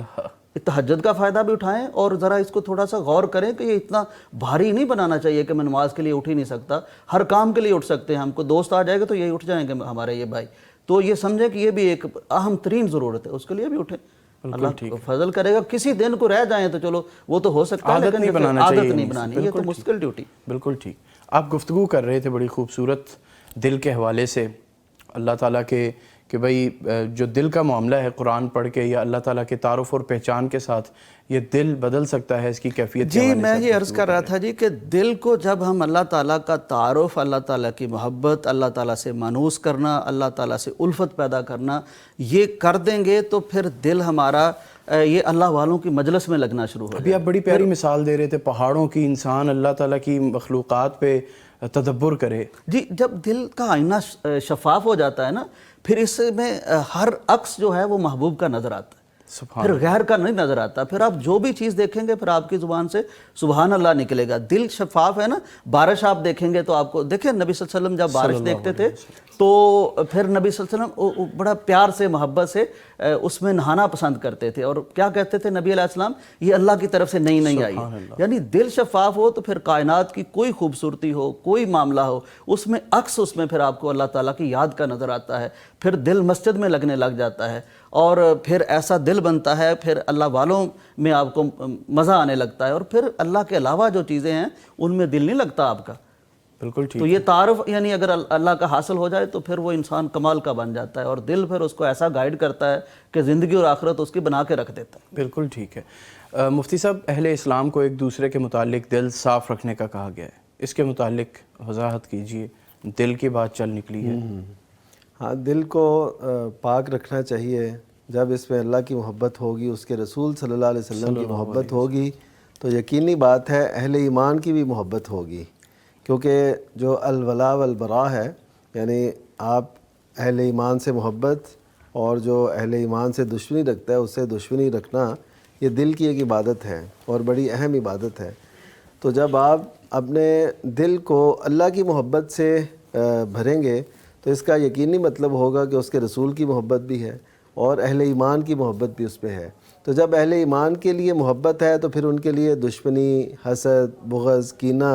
تہجد کا فائدہ بھی اٹھائیں. اور ذرا اس کو تھوڑا سا غور کریں کہ یہ اتنا بھاری نہیں بنانا چاہیے کہ میں نماز کے لیے اٹھ ہی نہیں سکتا. ہر کام کے لیے اٹھ سکتے ہیں. ہم کو دوست آ جائے گا تو یہی اٹھ جائیں گے ہمارے یہ بھائی. تو یہ سمجھیں کہ یہ بھی ایک اہم ترین ضرورت ہے، اس کے لیے بھی اٹھیں. اللہ فضل کرے گا. کسی دن کو رہ جائیں تو چلو وہ تو ہو سکتا ہے، عادت نہیں بنانا چاہیے، عادت نہیں بنانی، یہ تو مشکل ڈیوٹی. بالکل ٹھیک. آپ گفتگو کر رہے تھے بڑی خوبصورت دل کے حوالے سے، اللہ تعالیٰ کے کہ بھئی جو دل کا معاملہ ہے، قرآن پڑھ کے یا اللہ تعالیٰ کے تعارف اور پہچان کے ساتھ یہ دل بدل سکتا ہے، اس کی کیفیت. جی میں یہ عرض کر رہا تھا جی کہ دل کو جب ہم اللہ تعالیٰ کا تعارف، اللہ تعالیٰ کی محبت، اللہ تعالیٰ سے مانوس کرنا، اللہ تعالیٰ سے الفت پیدا کرنا یہ کر دیں گے تو پھر دل ہمارا یہ اللہ والوں کی مجلس میں لگنا شروع ہو جائے. ابھی آپ بڑی پیاری مثال دے رہے تھے پہاڑوں کی، انسان اللہ تعالیٰ کی مخلوقات پہ تدبر کرے. جی جب دل کا آئینہ شفاف ہو جاتا ہے نا، پھر اس میں ہر عکس جو ہے وہ محبوب کا نظر آتا ہے، پھر غیر کا نہیں نظر آتا. پھر آپ جو بھی چیز دیکھیں گے پھر آپ کی زبان سے سبحان اللہ نکلے گا. دل شفاف ہے نا. بارش آپ دیکھیں گے تو آپ کو دیکھیں نبی صلی اللہ علیہ وسلم جب بارش دیکھتے تھے تو پھر نبی صلی اللہ علیہ وسلم بڑا پیار سے محبت سے اس میں نہانا پسند کرتے تھے. اور کیا کہتے تھے نبی علیہ السلام؟ یہ اللہ کی طرف سے نہیں آئی. یعنی دل شفاف ہو تو پھر کائنات کی کوئی خوبصورتی ہو، کوئی معاملہ ہو، اس میں عکس اس میں پھر آپ کو اللہ تعالیٰ کی یاد کا نظر آتا ہے. پھر دل مسجد میں لگنے لگ جاتا ہے اور پھر ایسا دل بنتا ہے، پھر اللہ والوں میں آپ کو مزہ آنے لگتا ہے. اور پھر اللہ کے علاوہ جو چیزیں ہیں ان میں دل نہیں لگتا آپ کا. بالکل ٹھیک. تو یہ تعارف یعنی اگر اللہ کا حاصل ہو جائے تو پھر وہ انسان کمال کا بن جاتا ہے، اور دل پھر اس کو ایسا گائیڈ کرتا ہے کہ زندگی اور آخرت اس کی بنا کے رکھ دیتا ہے. بالکل ٹھیک ہے. مفتی صاحب، اہل اسلام کو ایک دوسرے کے متعلق دل صاف رکھنے کا کہا گیا ہے، اس کے متعلق وضاحت کیجئے. دل کی بات چل نکلی ہے. ہاں، دل کو پاک رکھنا چاہیے. جب اس میں اللہ کی محبت ہوگی، اس کے رسول صلی اللہ علیہ وسلم کی محبت ہوگی تو یقینی بات ہے اہل ایمان کی بھی محبت ہوگی. کیونکہ جو الولاء والبراء ہے، یعنی آپ اہل ایمان سے محبت اور جو اہل ایمان سے دشمنی رکھتا ہے اس سے دشمنی رکھنا، یہ دل کی ایک عبادت ہے اور بڑی اہم عبادت ہے. تو جب آپ اپنے دل کو اللہ کی محبت سے بھریں گے تو اس کا یقینی مطلب ہوگا کہ اس کے رسول کی محبت بھی ہے اور اہل ایمان کی محبت بھی اس پہ ہے. تو جب اہل ایمان کے لیے محبت ہے تو پھر ان کے لیے دشمنی، حسد، بغض، کینہ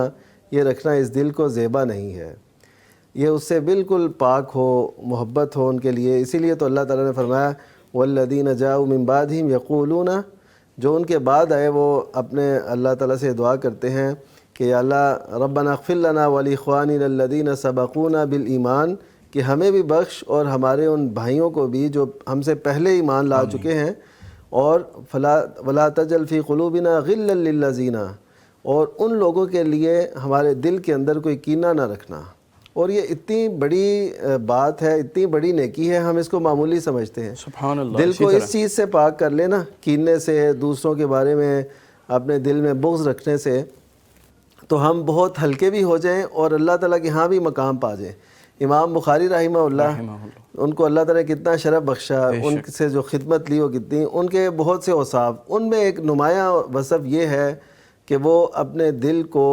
یہ رکھنا اس دل کو زیبا نہیں ہے. یہ اس سے بالکل پاک ہو، محبت ہو ان کے لیے. اسی لیے تو اللہ تعالیٰ نے فرمایا والذین جاؤوا من بعدہم یقولون، جو ان کے بعد آئے وہ اپنے اللہ تعالیٰ سے دعا کرتے ہیں کہ یا اللہ ربنا اغفر لنا ولاخواننا الذین سبقونا بالایمان، کہ ہمیں بھی بخش اور ہمارے ان بھائیوں کو بھی جو ہم سے پہلے ایمان لا چکے ہیں، اور ولا تجعل فی قلوبنا غلا للذین، اور ان لوگوں کے لیے ہمارے دل کے اندر کوئی کینہ نہ رکھنا. اور یہ اتنی بڑی بات ہے، اتنی بڑی نیکی ہے، ہم اس کو معمولی سمجھتے ہیں. سبحان اللہ. دل کو اس چیز سے پاک کر لینا، کینے سے، دوسروں کے بارے میں اپنے دل میں بغض رکھنے سے، تو ہم بہت ہلکے بھی ہو جائیں اور اللہ تعالیٰ کے ہاں بھی مقام پا جائیں. امام بخاری رحمہ اللہ، ان کو اللہ تعالیٰ نے کتنا شرف بخشا، ان سے جو خدمت لی وہ کتنی، ان کے بہت سے اوصاف، ان میں ایک نمایاں وصف یہ ہے کہ وہ اپنے دل کو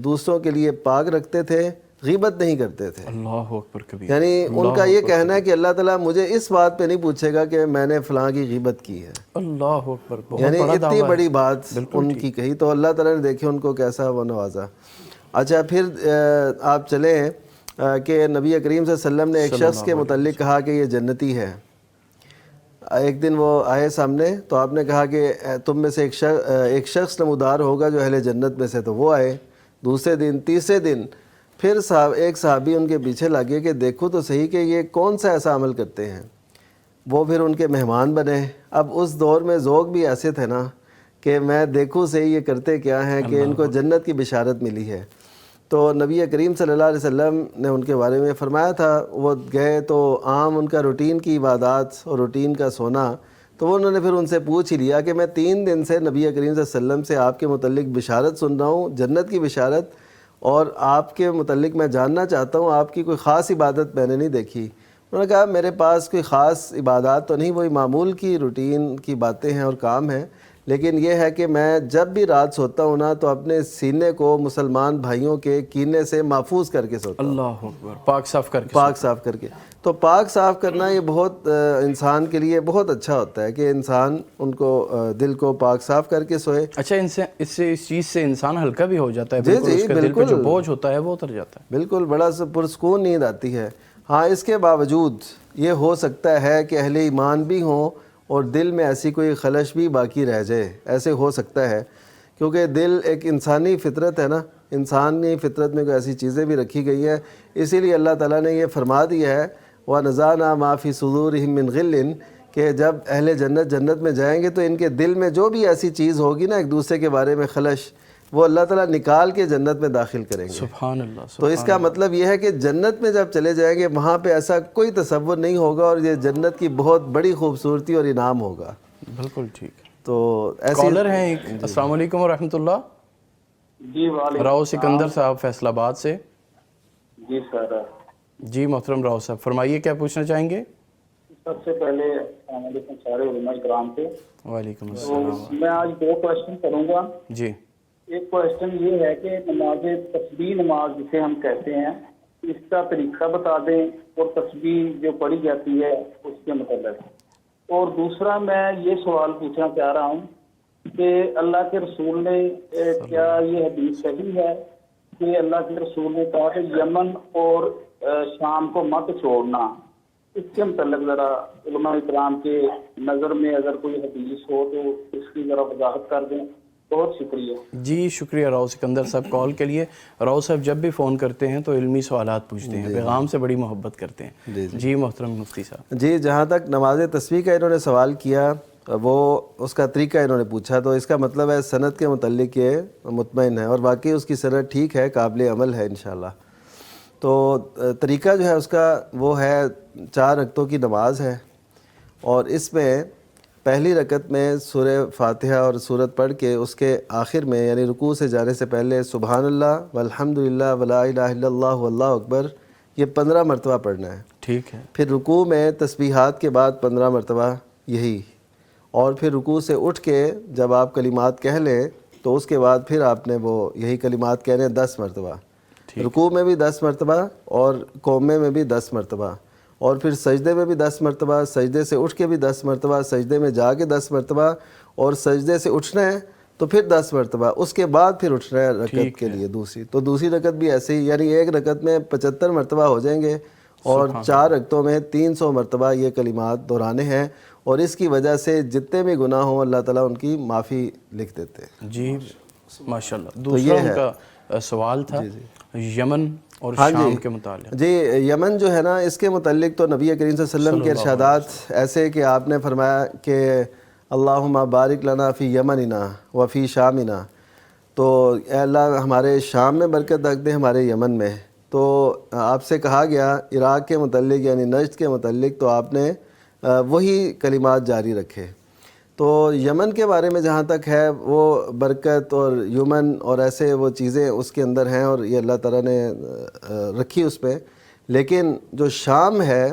دوسروں کے لیے پاک رکھتے تھے، غیبت نہیں کرتے تھے۔ اللہ اکبر کبیر۔ یعنی ان کا یہ کہنا ہے کہ اللہ تعالیٰ مجھے اس بات پہ نہیں پوچھے گا کہ میں نے فلاں کی غیبت کی ہے، اللہ اکبر، بہت یعنی بڑا اتنی دعویٰ ہے۔ بڑی بات ان کی کہی، تو اللہ تعالیٰ نے دیکھے ان کو کیسا وہ نوازا۔ اچھا پھر آپ چلیں کہ نبی کریم صلی اللہ علیہ وسلم نے ایک شخص کے متعلق کہا کہ یہ جنتی ہے۔ ایک دن وہ آئے سامنے تو آپ نے کہا کہ تم میں سے ایک شخص نمودار ہوگا جو اہل جنت میں سے، تو وہ آئے۔ دوسرے دن، تیسرے دن پھر ایک صحابی ان کے پیچھے لگے کہ دیکھو تو صحیح کہ یہ کون سا ایسا عمل کرتے ہیں۔ وہ پھر ان کے مہمان بنے۔ اب اس دور میں ذوق بھی ایسے تھے نا کہ میں دیکھوں صحیح یہ کرتے کیا ہیں کہ ان کو جنت کی بشارت ملی ہے۔ تو نبی کریم صلی اللہ علیہ وسلم نے ان کے بارے میں فرمایا تھا، وہ گئے تو عام ان کا روٹین کی عبادات اور روٹین کا سونا، تو انہوں نے پھر ان سے پوچھ ہی لیا کہ میں 3 دن سے نبی کریم صلی اللہ علیہ وسلم سے آپ کے متعلق بشارت سن رہا ہوں، جنت کی بشارت، اور آپ کے متعلق میں جاننا چاہتا ہوں آپ کی کوئی خاص عبادت میں نے نہیں دیکھی۔ انہوں نے کہا میرے پاس کوئی خاص عبادات تو نہیں، وہی معمول کی روٹین کی باتیں ہیں اور کام ہیں، لیکن یہ ہے کہ میں جب بھی رات سوتا ہوں نا تو اپنے سینے کو مسلمان بھائیوں کے کینے سے محفوظ کر کے سوتا ہوں۔ اللہ اکبر، پاک صاف کر کے، پاک صاف کر کے۔ تو پاک صاف کرنا یہ بہت انسان کے لیے بہت اچھا ہوتا ہے کہ انسان ان کو دل کو پاک صاف کر کے سوئے۔ اچھا اس چیز سے انسان ہلکا بھی ہو جاتا ہے، بالکل اس کے دل پہ جو بوجھ ہوتا ہے وہ اتر جاتا ہے، بالکل بڑا پرسکون نیند آتی ہے۔ ہاں اس کے باوجود یہ ہو سکتا ہے کہ اہل ایمان بھی ہوں اور دل میں ایسی کوئی خلش بھی باقی رہ جائے، ایسے ہو سکتا ہے، کیونکہ دل ایک انسانی فطرت ہے نا، انسانی فطرت میں کوئی ایسی چیزیں بھی رکھی گئی ہیں، اسی لیے اللہ تعالیٰ نے یہ فرما دیا ہے وَنَزَعْنَا مَا فِي صُدُورِهِم مِّن غِلٍّ، کہ جب اہل جنت میں جائیں گے تو ان کے دل میں جو بھی ایسی چیز ہوگی نا ایک دوسرے کے بارے میں خلش، وہ اللہ تعالیٰ نکال کے جنت میں داخل کریں گے۔ سبحان اللہ۔ تو اس کا مطلب یہ ہے کہ جنت میں جب چلے جائیں گے وہاں پہ ایسا کوئی تصور نہیں ہوگا، اور یہ جنت کی بہت بڑی خوبصورتی اور انعام ہوگا۔ بالکل ٹھیک۔ تو ایسے کالر ہیں ایک۔ السلام علیکم ورحمۃ اللہ۔ جی وعلیکم راؤ سکندر صاحب فیصل آباد سے۔ جی سر۔ جی محترم راؤ صاحب فرمائیے، کیا پوچھنا چاہیں گے؟ سب سے پہلے السلام علیکم سارے علماء کرام سے۔ وعلیکم تو السلام۔ میں آج 2 کوشچن کروں گا۔ جی۔ ایک کوشچن یہ ہے کہ نماز تسبیح نماز جسے ہم کہتے ہیں، اس کا طریقہ بتا دیں اور تسبیح جو پڑھی جاتی ہے اس کے متعلق۔ اور دوسرا میں یہ سوال پوچھنا چاہ رہا ہوں کہ اللہ کے رسول نے کیا یہ حدیث صحیح ہے کہ اللہ کے رسول نے کہا کہ یمن اور شام کو مت چھوڑنا، اس کے متعلق ذرا علماء اکرام کے نظر میں اگر کوئی حدیث ہو تو اس کی ذرا وضاحت کر دیں، بہت شکریہ۔ جی شکریہ راؤ سکندر صاحب کال کے لیے۔ راؤ صاحب جب بھی فون کرتے ہیں تو علمی سوالات پوچھتے ہیں، پیغام سے بڑی محبت کرتے ہیں۔ جی محترم مفتی صاحب۔ جی جہاں تک نماز تسبیح کا انہوں نے سوال کیا، وہ اس کا طریقہ انہوں نے پوچھا، تو اس کا مطلب ہے سند کے متعلق یہ مطمئن ہے، اور واقعی اس کی سند ٹھیک ہے، قابل عمل ہے انشاءاللہ۔ تو طریقہ جو ہے اس کا وہ ہے 4 رکعتوں کی نماز ہے، اور اس میں پہلی رکعت میں سورہ فاتحہ اور سورت پڑھ کے اس کے آخر میں یعنی رکوع سے جانے سے پہلے سبحان اللہ والحمدللہ ولا الہ الا اللہ واللہ اکبر یہ 15 مرتبہ پڑھنا ہے۔ ٹھیک ہے۔ پھر رکوع میں تسبیحات کے بعد 15 مرتبہ یہی، اور پھر رکوع سے اٹھ کے جب آپ کلمات کہہ لیں تو اس کے بعد پھر آپ نے وہ یہی کلمات کہنے 10 مرتبہ، رکوع میں بھی 10 مرتبہ اور قومے میں بھی 10 مرتبہ، اور پھر سجدے میں بھی 10 مرتبہ، سجدے سے اٹھ کے بھی 10 مرتبہ، سجدے میں جا کے 10 مرتبہ، اور سجدے سے اٹھنا ہے تو پھر 10 مرتبہ، اس کے بعد پھر اٹھنا ہے رکعت کے لیے دوسری، تو دوسری رکعت بھی ایسے ہی، یعنی ایک رکعت میں 75 مرتبہ ہو جائیں گے، اور 4 رکعتوں میں 300 مرتبہ یہ کلمات دہرانے ہیں، اور اس کی وجہ سے جتنے بھی گناہ ہوں اللہ تعالیٰ ان کی معافی لکھ دیتے ہیں۔ جی ماشاءاللہ۔ دوسرا ان کا سوال تھا یمن اور شام کے متعلق۔ جی یمن جو ہے نا اس کے متعلق تو نبی کریم صلی اللہ علیہ وسلم کے ارشادات ایسے کہ آپ نے فرمایا کہ اللہم بارک لنا فی یمننا وفی شامنا، تو اے اللہ ہمارے شام میں برکت رکھ دے، ہمارے یمن میں۔ تو آپ سے کہا گیا عراق کے متعلق یعنی نجد کے متعلق، تو آپ نے وہی کلمات جاری رکھے۔ تو یمن کے بارے میں جہاں تک ہے وہ برکت اور یمن اور ایسے وہ چیزیں اس کے اندر ہیں، اور یہ اللہ تعالیٰ نے رکھی اس پہ، لیکن جو شام ہے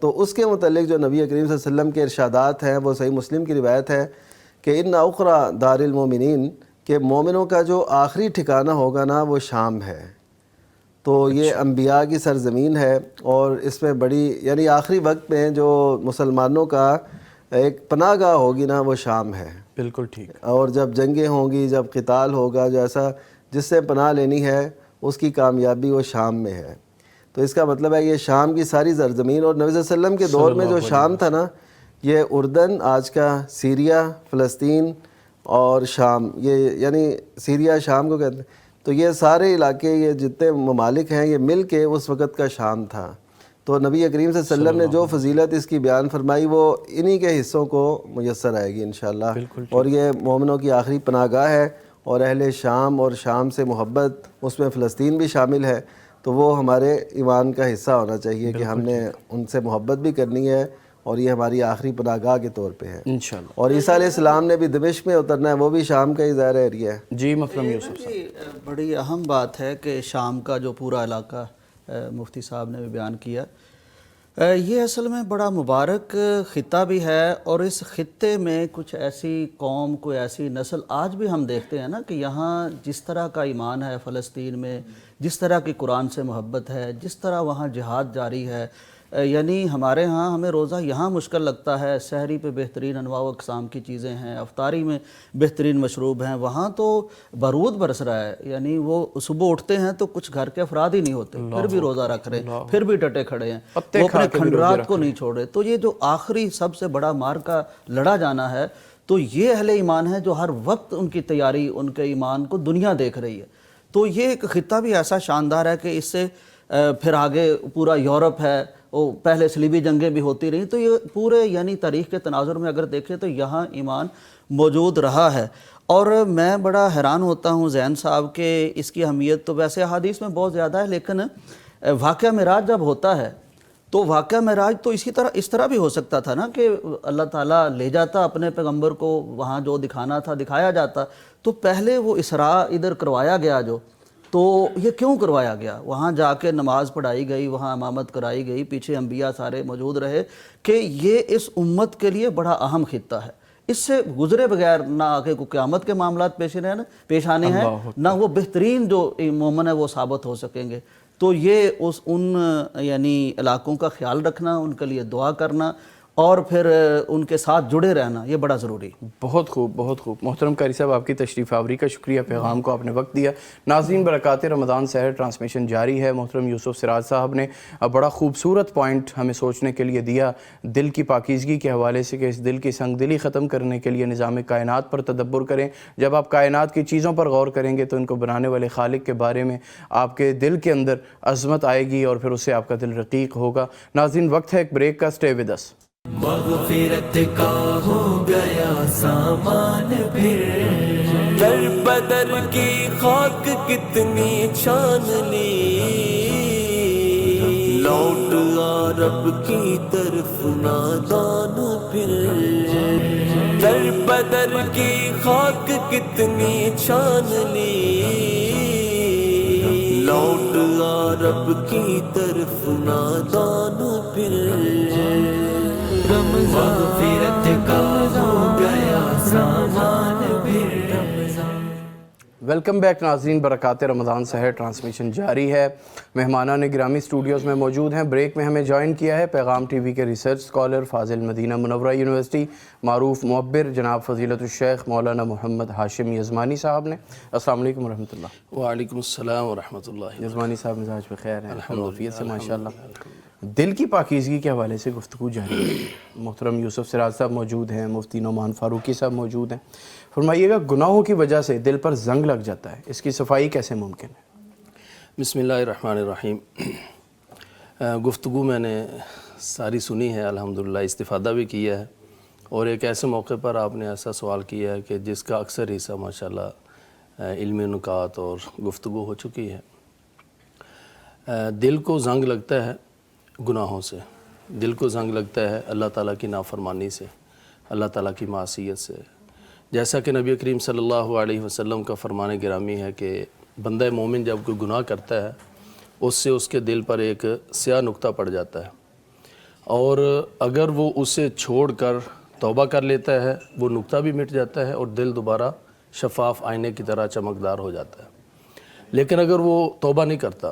تو اس کے متعلق جو نبی کریم صلی اللہ علیہ وسلم کے ارشادات ہیں، وہ صحیح مسلم کی روایت ہے کہ ان اخرى دار المومنین، کہ مومنوں کا جو آخری ٹھکانہ ہوگا نا وہ شام ہے. تو یہ انبیاء کی سرزمین ہے، اور اس میں بڑی یعنی آخری وقت میں جو مسلمانوں کا ایک پناہ گاہ ہوگی نا وہ شام ہے. بالکل ٹھیک. اور جب جنگیں ہوں گی، جب قتال ہوگا، جو ایسا جس سے پناہ لینی ہے اس کی کامیابی وہ شام میں ہے. تو اس کا مطلب ہے یہ شام کی ساری سرزمین. اور نبی صلی اللہ علیہ وسلم کے دور میں جو شام تھا نا، یہ اردن، آج کا سیریا، فلسطین اور شام، یہ یعنی سیریا شام کو کہتے ہیں. تو یہ سارے علاقے، یہ جتنے ممالک ہیں، یہ مل کے اس وقت کا شام تھا. تو نبی کریم صلی اللہ علیہ وسلم نے جو فضیلت اس کی بیان فرمائی وہ انہی کے حصوں کو میسر آئے گی انشاءاللہ. اور یہ مومنوں کی آخری پناہ گاہ ہے، اور اہل شام اور شام سے محبت، اس میں فلسطین بھی شامل ہے. تو وہ ہمارے ایمان کا حصہ ہونا چاہیے کہ ہم نے ان سے محبت بھی کرنی ہے، اور یہ ہماری آخری پناہ گاہ کے طور پہ ہے انشاءاللہ. اور عیسیٰ علیہ السلام نے بھی دمشق میں اترنا ہے، وہ بھی شام کا ہی ظاہر ایریا ہے. جی محترم یوسف صاحب، بڑی اہم بات ہے کہ شام کا جو پورا علاقہ مفتی صاحب نے بھی بیان کیا، یہ اصل میں بڑا مبارک خطہ بھی ہے. اور اس خطے میں کچھ ایسی قوم، کوئی ایسی نسل آج بھی ہم دیکھتے ہیں نا کہ یہاں جس طرح کا ایمان ہے فلسطین میں، جس طرح کی قرآن سے محبت ہے، جس طرح وہاں جہاد جاری ہے. یعنی ہمارے ہاں ہمیں روزہ یہاں مشکل لگتا ہے، سحری پہ بہترین انواع و اقسام کی چیزیں ہیں، افطاری میں بہترین مشروب ہیں. وہاں تو بارود برس رہا ہے، یعنی وہ صبح اٹھتے ہیں تو کچھ گھر کے افراد ہی نہیں ہوتے، پھر بھی روزہ رکھ رہے ہیں، پھر بھی ڈٹے کھڑے ہیں، وہ اپنے کھنڈرات کو نہیں چھوڑ رہے. تو یہ جو آخری سب سے بڑا معرکہ لڑا جانا ہے، تو یہ اہل ایمان ہے جو ہر وقت ان کی تیاری، ان کے ایمان کو دنیا دیکھ رہی ہے. تو یہ ایک خطہ بھی ایسا شاندار ہے کہ اس سے پھر آگے پورا یورپ ہے، وہ پہلے صلیبی جنگیں بھی ہوتی رہیں. تو یہ پورے یعنی تاریخ کے تناظر میں اگر دیکھیں تو یہاں ایمان موجود رہا ہے. اور میں بڑا حیران ہوتا ہوں زین صاحب کہ اس کی اہمیت تو ویسے احادیث میں بہت زیادہ ہے، لیکن واقعہ معراج جب ہوتا ہے تو واقعہ معراج تو اس طرح بھی ہو سکتا تھا نا کہ اللہ تعالیٰ لے جاتا اپنے پیغمبر کو، وہاں جو دکھانا تھا دکھایا جاتا. تو پہلے وہ اسراء ادھر کروایا گیا تو یہ کیوں کروایا گیا؟ وہاں جا کے نماز پڑھائی گئی، وہاں امامت کرائی گئی، پیچھے انبیاء سارے موجود رہے کہ یہ اس امت کے لیے بڑا اہم خطہ ہے. اس سے گزرے بغیر نہ آگے کو قیامت کے معاملات پیش آنے ہیں، نہ وہ بہترین جو مومن ہے وہ ثابت ہو سکیں گے. تو یہ ان یعنی علاقوں کا خیال رکھنا، ان کے لیے دعا کرنا، اور پھر ان کے ساتھ جڑے رہنا، یہ بڑا ضروری. بہت خوب، بہت خوب. محترم قاری صاحب، آپ کی تشریف آوری کا شکریہ، پیغام کو آپ نے وقت دیا. ناظرین، برکات رمضان سحر ٹرانسمیشن جاری ہے. محترم یوسف سراج صاحب نے بڑا خوبصورت پوائنٹ ہمیں سوچنے کے لیے دیا دل کی پاکیزگی کے حوالے سے، کہ اس دل کی سنگ دلی ختم کرنے کے لیے نظام کائنات پر تدبر کریں. جب آپ کائنات کی چیزوں پر غور کریں گے تو ان کو بنانے والے خالق کے بارے میں آپ کے دل کے اندر عظمت آئے گی، اور پھر اس سے آپ کا دل رقیق ہوگا. ناظرین، وقت ہے ایک بریک کا. Stay with us. مغفرت کا ہو گیا سامان پھر، در بدر کی خاک کتنی چھان لی، لوٹ آ رب کی طرف نادان پھر، در بدر کی خاک کتنی چھان لی، لوٹ آ رب کی طرف نادان پھر، مغفرت کا ہو گیا سامان پھر. ویلکم بیک ناظرین، برکات رمضان سحر ٹرانسمیشن جاری ہے. مہمانان گرامی اسٹوڈیوز میں موجود ہیں. بریک میں ہمیں جوائن کیا ہے پیغام ٹی وی کے ریسرچ اسکالر، فاضل مدینہ منورہ یونیورسٹی، معروف معبر جناب فضیلت الشیخ مولانا محمد ہاشم یزمانی صاحب نے. السلام علیکم ورحمۃ اللہ. وعلیکم السلام ورحمۃ اللہ. یزمانی صاحب مزاج بخیر ہیں؟ الحمدللہ سے ماشاءاللہ. دل کی پاکیزگی کے حوالے سے گفتگو جاری ہے. محترم یوسف سراج صاحب موجود ہیں، مفتی نعمان فاروقی صاحب موجود ہیں. فرمائیے گا، گناہوں کی وجہ سے دل پر زنگ لگ جاتا ہے، اس کی صفائی کیسے ممکن ہے؟ بسم اللہ الرحمن الرحیم. گفتگو میں نے ساری سنی ہے، الحمدللہ استفادہ بھی کیا ہے، اور ایک ایسے موقع پر آپ نے ایسا سوال کیا ہے کہ جس کا اکثر حصہ ماشاءاللہ علم نکات اور گفتگو ہو چکی ہے. دل کو زنگ لگتا ہے گناہوں سے، دل کو زنگ لگتا ہے اللہ تعالیٰ کی نافرمانی سے، اللہ تعالیٰ کی معصیت سے. جیسا کہ نبی کریم صلی اللہ علیہ وسلم کا فرمان گرامی ہے کہ بندہ مومن جب کوئی گناہ کرتا ہے اس سے اس کے دل پر ایک سیاہ نقطہ پڑ جاتا ہے، اور اگر وہ اسے چھوڑ کر توبہ کر لیتا ہے وہ نقطہ بھی مٹ جاتا ہے اور دل دوبارہ شفاف آئینے کی طرح چمکدار ہو جاتا ہے۔ لیکن اگر وہ توبہ نہیں کرتا،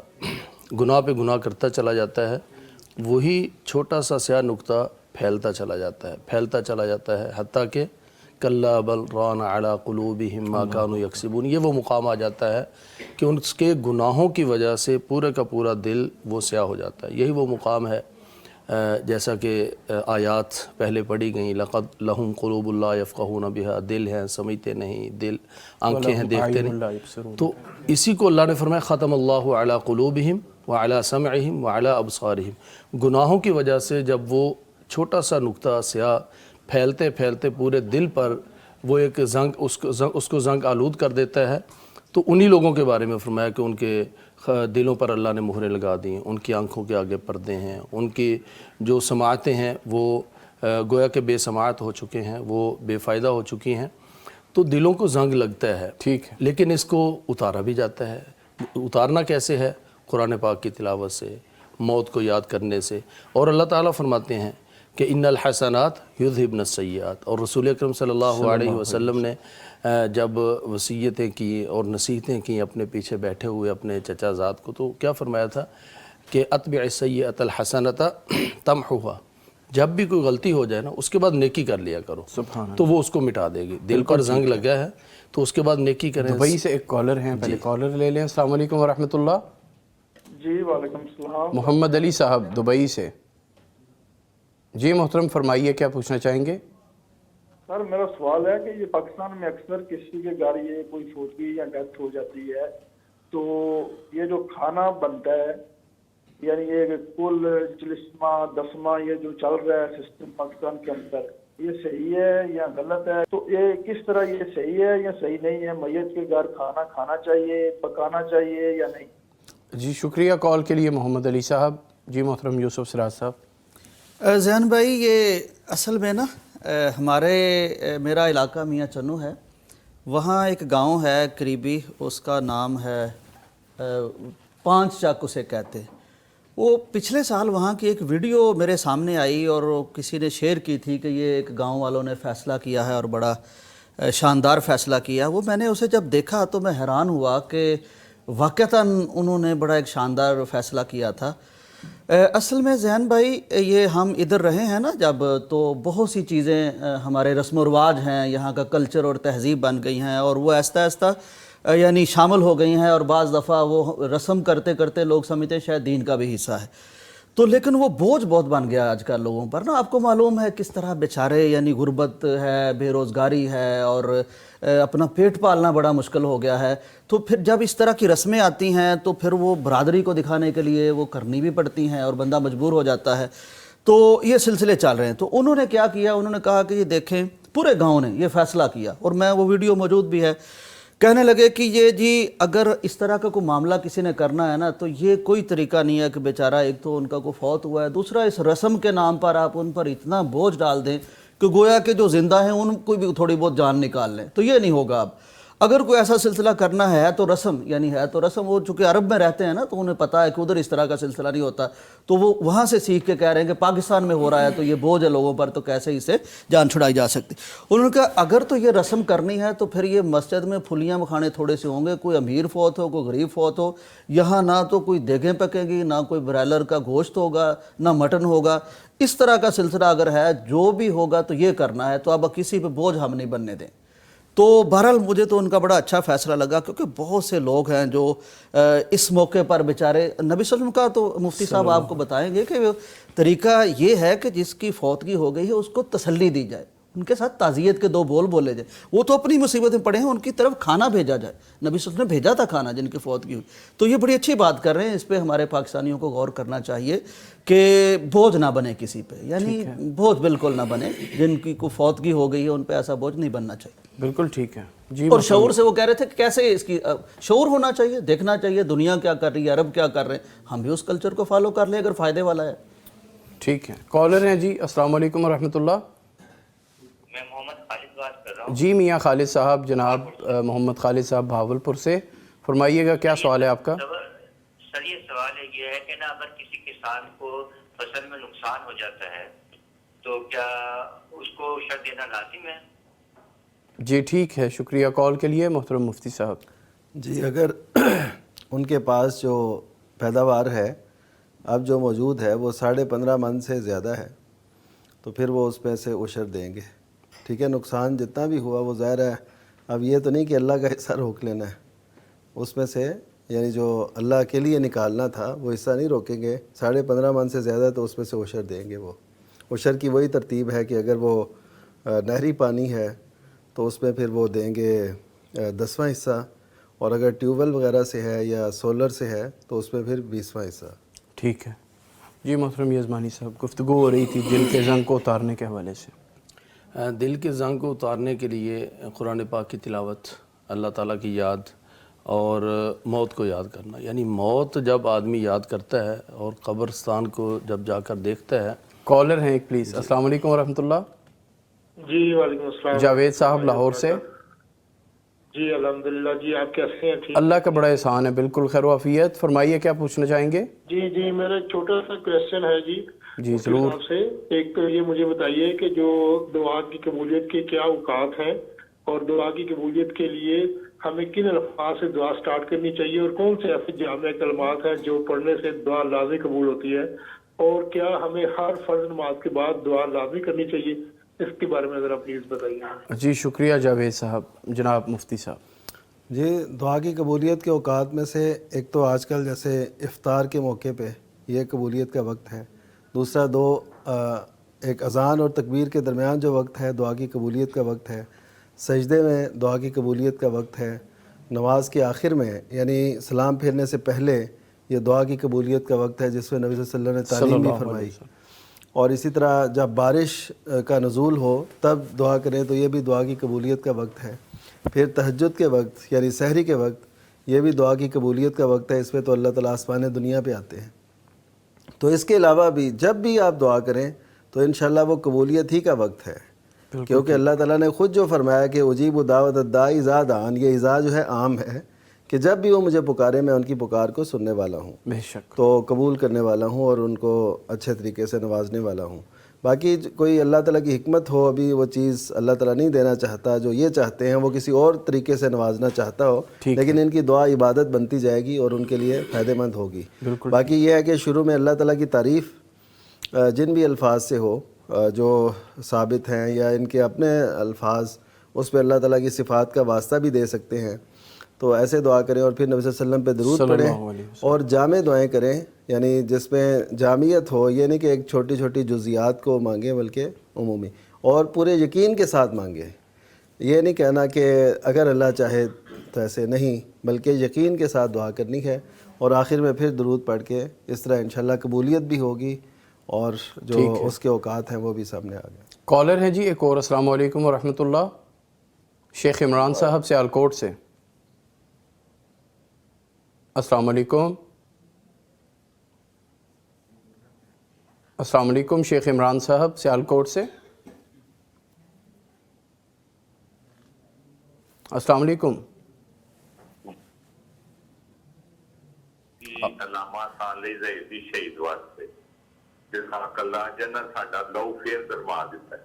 گناہ پہ گناہ کرتا چلا جاتا ہے، وہی چھوٹا سا سیاہ نقطہ پھیلتا چلا جاتا ہے حتیٰ کہ کلا بل ران علی قلوبہم ما کانوا یکسبون، یہ وہ مقام آ جاتا ہے کہ اس کے گناہوں کی وجہ سے پورے کا پورا دل وہ سیاہ ہو جاتا ہے۔ یہی وہ مقام ہے جیسا کہ آیات پہلے پڑھی گئیں، لقد لہم قلوب لا یفقہون بہا، دل ہیں سمجھتے نہیں، دل آنکھیں ہیں دیکھتے نہیں۔ تو اسی کو اللہ نے فرمایا ختم اللہ علی قلوبہم وعلی سمعہم وعلی ابصارہم، گناہوں کی وجہ سے جب وہ چھوٹا سا نقطہ سیاہ پھیلتے پھیلتے پورے دل پر وہ ایک زنگ اس کو زنگ آلود کر دیتا ہے، تو انہی لوگوں کے بارے میں فرمایا کہ ان کے دلوں پر اللہ نے مہریں لگا دی، ان کی آنکھوں کے آگے پردے ہیں، ان کی جو سماعتیں ہیں وہ گویا کہ بے سماعت ہو چکے ہیں، وہ بے فائدہ ہو چکی ہیں، تو دلوں کو زنگ لگتا ہے۔ ٹھیک ہے، لیکن اس کو اتارا بھی جاتا ہے۔ اتارنا کیسے ہے؟ قرآن پاک کی تلاوت سے، موت کو یاد کرنے سے، اور اللہ تعالیٰ فرماتے ہیں کہ ان الحسنات یذہبن السیئات، اور رسول اکرم صلی اللہ علیہ وسلم نے جب وصیتیں کی اور نصیحتیں کی اپنے پیچھے بیٹھے ہوئے اپنے چچا زاد کو، تو کیا فرمایا تھا کہ اتبع السیئۃ الحسنۃ تمحوھا، جب بھی کوئی غلطی ہو جائے نا اس کے بعد نیکی کر لیا کرو، تو وہ اس کو مٹا دے گی۔ دل پر زنگ لگا ہے تو اس کے بعد نیکی کریں۔ دبئی سے ایک کالر ہیں، پہلے کالر لے لیں۔ السلام علیکم ورحمۃ اللہ۔ جی وعلیکم السلام۔ محمد علی صاحب دبئی سے۔ جی محترم فرمائیے، کیا پوچھنا چاہیں گے؟ سر میرا سوال ہے کہ یہ پاکستان میں اکثر کسی کے گھر یہ کوئی فوتگی یا ڈیتھ ہو جاتی ہے تو یہ جو کھانا بنتا ہے، یعنی یہ کل چلسمہ دسمہ یہ جو چل رہا ہے سسٹم پاکستان کے اندر، یہ صحیح ہے یا غلط ہے؟ تو یہ کس طرح یہ صحیح ہے یا صحیح نہیں ہے؟ میت کے گھر کھانا کھانا چاہیے، پکانا چاہیے یا نہیں؟ جی شکریہ کال کے لیے محمد علی صاحب۔ جی محترم یوسف سراج صاحب۔ ذہن بھائی، یہ اصل میں نا میرا علاقہ میاں چنو ہے، وہاں ایک گاؤں ہے قریبی، اس کا نام ہے پانچ چک اسے کہتے ہیں۔ وہ پچھلے سال وہاں کی ایک ویڈیو میرے سامنے آئی اور کسی نے شیئر کی تھی کہ یہ ایک گاؤں والوں نے فیصلہ کیا ہے اور بڑا شاندار فیصلہ کیا۔ وہ میں نے اسے جب دیکھا تو میں حیران ہوا کہ واقعتاً انہوں نے بڑا ایک شاندار فیصلہ کیا تھا۔ اصل میں ذہن بھائی، یہ ہم ادھر رہے ہیں نا جب، تو بہت سی چیزیں ہمارے رسم و رواج ہیں، یہاں کا کلچر اور تہذیب بن گئی ہیں اور وہ آہستہ آہستہ یعنی شامل ہو گئی ہیں، اور بعض دفعہ وہ رسم کرتے کرتے لوگ سمجھتے ہیں شاید دین کا بھی حصہ ہے، تو لیکن وہ بوجھ بہت بن گیا آج کل لوگوں پر نا۔ آپ کو معلوم ہے کس طرح بیچارے، یعنی غربت ہے، بے روزگاری ہے، اور اپنا پیٹ پالنا بڑا مشکل ہو گیا ہے، تو پھر جب اس طرح کی رسمیں آتی ہیں تو پھر وہ برادری کو دکھانے کے لیے وہ کرنی بھی پڑتی ہیں اور بندہ مجبور ہو جاتا ہے۔ تو یہ سلسلے چل رہے ہیں۔ تو انہوں نے کیا کیا، انہوں نے کہا کہ یہ دیکھیں پورے گاؤں نے یہ فیصلہ کیا، اور میں وہ ویڈیو موجود بھی ہے، کہنے لگے کہ یہ جی اگر اس طرح کا کوئی معاملہ کسی نے کرنا ہے نا تو یہ کوئی طریقہ نہیں ہے کہ بیچارہ ایک تو ان کا کوئی فوت ہوا ہے، دوسرا اس رسم کے نام پر آپ ان پر اتنا بوجھ ڈال دیں کہ گویا کہ جو زندہ ہیں ان کو بھی تھوڑی بہت جان نکال لیں، تو یہ نہیں ہوگا۔ اب اگر کوئی ایسا سلسلہ کرنا ہے تو رسم، یعنی ہے تو رسم، وہ چونکہ عرب میں رہتے ہیں نا تو انہیں پتہ ہے کہ ادھر اس طرح کا سلسلہ نہیں ہوتا، تو وہ وہاں سے سیکھ کے کہہ رہے ہیں کہ پاکستان میں ہو رہا ہے تو یہ بوجھ ہے لوگوں پر، تو کیسے اسے جان چھڑائی جا سکتی۔ انہوں نے کہا اگر تو یہ رسم کرنی ہے تو پھر یہ مسجد میں پھلیاں مکھانے تھوڑے سے ہوں گے، کوئی امیر فوت ہو کوئی غریب فوت ہو، یہاں نہ تو کوئی دیگیں پکیں گی، نہ کوئی برائلر کا گوشت ہوگا، نہ مٹن ہوگا۔ اس طرح کا سلسلہ اگر ہے جو بھی ہوگا تو یہ کرنا ہے، تو اب کسی پہ بوجھ ہم نہیں بننے دیں۔ تو بہرحال مجھے تو ان کا بڑا اچھا فیصلہ لگا، کیونکہ بہت سے لوگ ہیں جو اس موقع پر بیچارے، نبی صلی اللہ علیہ وسلم کا تو مفتی صاحب آپ کو بتائیں گے کہ طریقہ یہ ہے کہ جس کی فوتگی ہو گئی ہے اس کو تسلی دی جائے، ان کے ساتھ تعزیت کے دو بول بولے جائے، وہ تو اپنی مصیبتیں پڑے ہیں، ان کی طرف کھانا بھیجا جائے، نبی صلی اللہ علیہ وسلم نے بھیجا تھا کھانا جن کی فوتگی ہوئی۔ تو یہ بڑی اچھی بات کر رہے ہیں، اس پہ ہمارے پاکستانیوں کو غور کرنا چاہیے کہ بوجھ نہ بنے کسی پہ، یعنی بوجھ بالکل نہ بنے، جن کی کو فوتگی ہو گئی ہے ان پہ ایسا بوجھ نہیں بننا چاہیے۔ بالکل ٹھیک ہے جی۔ اور شعور سے وہ کہہ رہے تھے کہ کیسے اس کی شعور ہونا چاہیے، دیکھنا چاہیے دنیا کیا کر رہی ہے، عرب کیا کر رہے ہیں، ہم بھی اس کلچر کو فالو کر لیں اگر فائدے والا ہے۔ ٹھیک ہے، کالر ہیں جی۔ السلام علیکم ورحمۃ اللہ۔ میں محمد خالد بات کر رہا ہوں۔ جی میاں خالد صاحب، جناب محمد خالد صاحب بھاولپور سے، فرمائیے گا کیا سوال ہے آپ کا؟ سر یہ سوال سوال یہ ہے کہ نا اگر کسی کسان کو فصل میں نقصان ہو جاتا ہے تو کیا اس کو عشر دینا لازم ہے؟ جی ٹھیک ہے، شکریہ کال کے لیے محترم مفتی صاحب۔ جی اگر ان کے پاس جو پیداوار ہے اب جو موجود ہے وہ 15.5 من سے زیادہ ہے تو پھر وہ اس میں سے عشر دیں گے، ٹھیک ہے۔ نقصان جتنا بھی ہوا وہ ظاہر ہے، اب یہ تو نہیں کہ اللہ کا حصہ روک لینا ہے، اس میں سے یعنی جو اللہ کے لیے نکالنا تھا وہ حصہ نہیں روکیں گے۔ 15.5 من سے زیادہ تو اس میں سے عشر دیں گے۔ وہ عشر کی وہی ترتیب ہے کہ اگر وہ نہری پانی ہے تو اس میں پھر وہ دیں گے 10واں حصہ، اور اگر ٹیوب ویل وغیرہ سے ہے یا سولر سے ہے تو اس میں پھر 20واں حصہ۔ ٹھیک ہے جی محترم یزمانی صاحب، گفتگو ہو رہی تھی دل کے زنگ کو اتارنے کے حوالے سے۔ دل کے زنگ کو اتارنے کے لیے قرآن پاک کی تلاوت، اللہ تعالیٰ کی یاد اور موت کو یاد کرنا، یعنی موت جب آدمی یاد کرتا ہے اور قبرستان کو جب جا کر دیکھتا ہے۔ کالر ہیں ایک پلیز۔ السلام علیکم ورحمۃ اللہ۔ جی وعلیکم السلام۔ جاوید صاحب لاہور سے۔ جی الحمدللہ، جی آپ کیسے ہیں؟ ٹھیک، اللہ کا بڑا احسان ہے، بالکل خیر و عافیت۔ فرمائیے کیا پوچھنا چاہیں گے؟ جی میرا ایک چھوٹا سا کویسچن ہے جی ضرور صاحب سے۔ ایک تو یہ مجھے بتائیے کہ جو دعا کی قبولیت کے کیا اوقات ہیں، اور دعا کی قبولیت کے لیے ہمیں کن الفاظ سے دعا سٹارٹ کرنی چاہیے، اور کون سے ایسے جامع کلمات ہیں جو پڑھنے سے دعا لازمی قبول ہوتی ہے، اور کیا ہمیں ہر فرض نماز کے بعد دعا لازمی کرنی چاہیے؟ اس کے بارے میں ذرا پلیز بتائیے۔ جی شکریہ جاوید صاحب۔ جناب مفتی صاحب۔ جی دعا کی قبولیت کے اوقات میں سے ایک تو آج کل جیسے افطار کے موقع پہ یہ قبولیت کا وقت ہے، دوسرا ایک اذان اور تکبیر کے درمیان جو وقت ہے دعا کی قبولیت کا وقت ہے، سجدے میں دعا کی قبولیت کا وقت ہے، نماز کے آخر میں یعنی سلام پھیرنے سے پہلے یہ دعا کی قبولیت کا وقت ہے جس میں نبی صلی اللہ علیہ وسلم نے تعلیم بھی فرمائی، اور اسی طرح جب بارش کا نزول ہو تب دعا کریں تو یہ بھی دعا کی قبولیت کا وقت ہے۔ پھر تہجد کے وقت یعنی سحری کے وقت یہ بھی دعا کی قبولیت کا وقت ہے، اس میں تو اللہ تعالیٰ آسمان دنیا پہ آتے ہیں۔ تو اس کے علاوہ بھی جب بھی آپ دعا کریں تو انشاءاللہ وہ قبولیت ہی کا وقت ہے، کیونکہ اللہ تعالیٰ نے خود جو فرمایا کہ اجیب دعوت الداعی اذا دعان، یہ اذا جو ہے عام ہے کہ جب بھی وہ مجھے پکارے میں ان کی پکار کو سننے والا ہوں، بے شک تو قبول کرنے والا ہوں اور ان کو اچھے طریقے سے نوازنے والا ہوں۔ باقی کوئی اللہ تعالیٰ کی حکمت ہو، ابھی وہ چیز اللہ تعالیٰ نہیں دینا چاہتا جو یہ چاہتے ہیں، وہ کسی اور طریقے سے نوازنا چاہتا ہو، لیکن ان کی دعا عبادت بنتی جائے گی اور ان کے لیے فائدہ مند ہوگی۔ باقی یہ ہے کہ شروع میں اللہ تعالیٰ کی تعریف جن بھی الفاظ سے ہو جو ثابت ہیں یا ان کے اپنے الفاظ، اس پہ اللہ تعالیٰ کی صفات کا واسطہ بھی دے سکتے ہیں، تو ایسے دعا کریں، اور پھر نبی صلی اللہ علیہ وسلم پہ درود پڑھیں اور جامع دعائیں کریں، یعنی جس میں جامعیت ہو، یہ نہیں کہ ایک چھوٹی چھوٹی جزیات کو مانگیں بلکہ عمومی، اور پورے یقین کے ساتھ مانگیں۔ یہ نہیں کہنا کہ اگر اللہ چاہے تو ایسے نہیں، بلکہ یقین کے ساتھ دعا کرنی ہے، اور آخر میں پھر درود پڑھ کے اس طرح انشاءاللہ قبولیت بھی ہوگی اور جو اس کے اوقات ہیں وہ بھی سامنے آ گئے۔ کالر ہیں جی ایک اور۔ السلام علیکم ورحمۃ اللہ۔ شیخ عمران صاحب سے آلکوٹ سے۔ السلام علیکم۔ السلام علیکم شیخ عمران صاحب سیالکوٹ سے۔ السلام علیکم۔ علامہ صالح زیدی شہید واسطے جزاک اللہ جنہ ساڈا لو فیر درما دیتا ہے،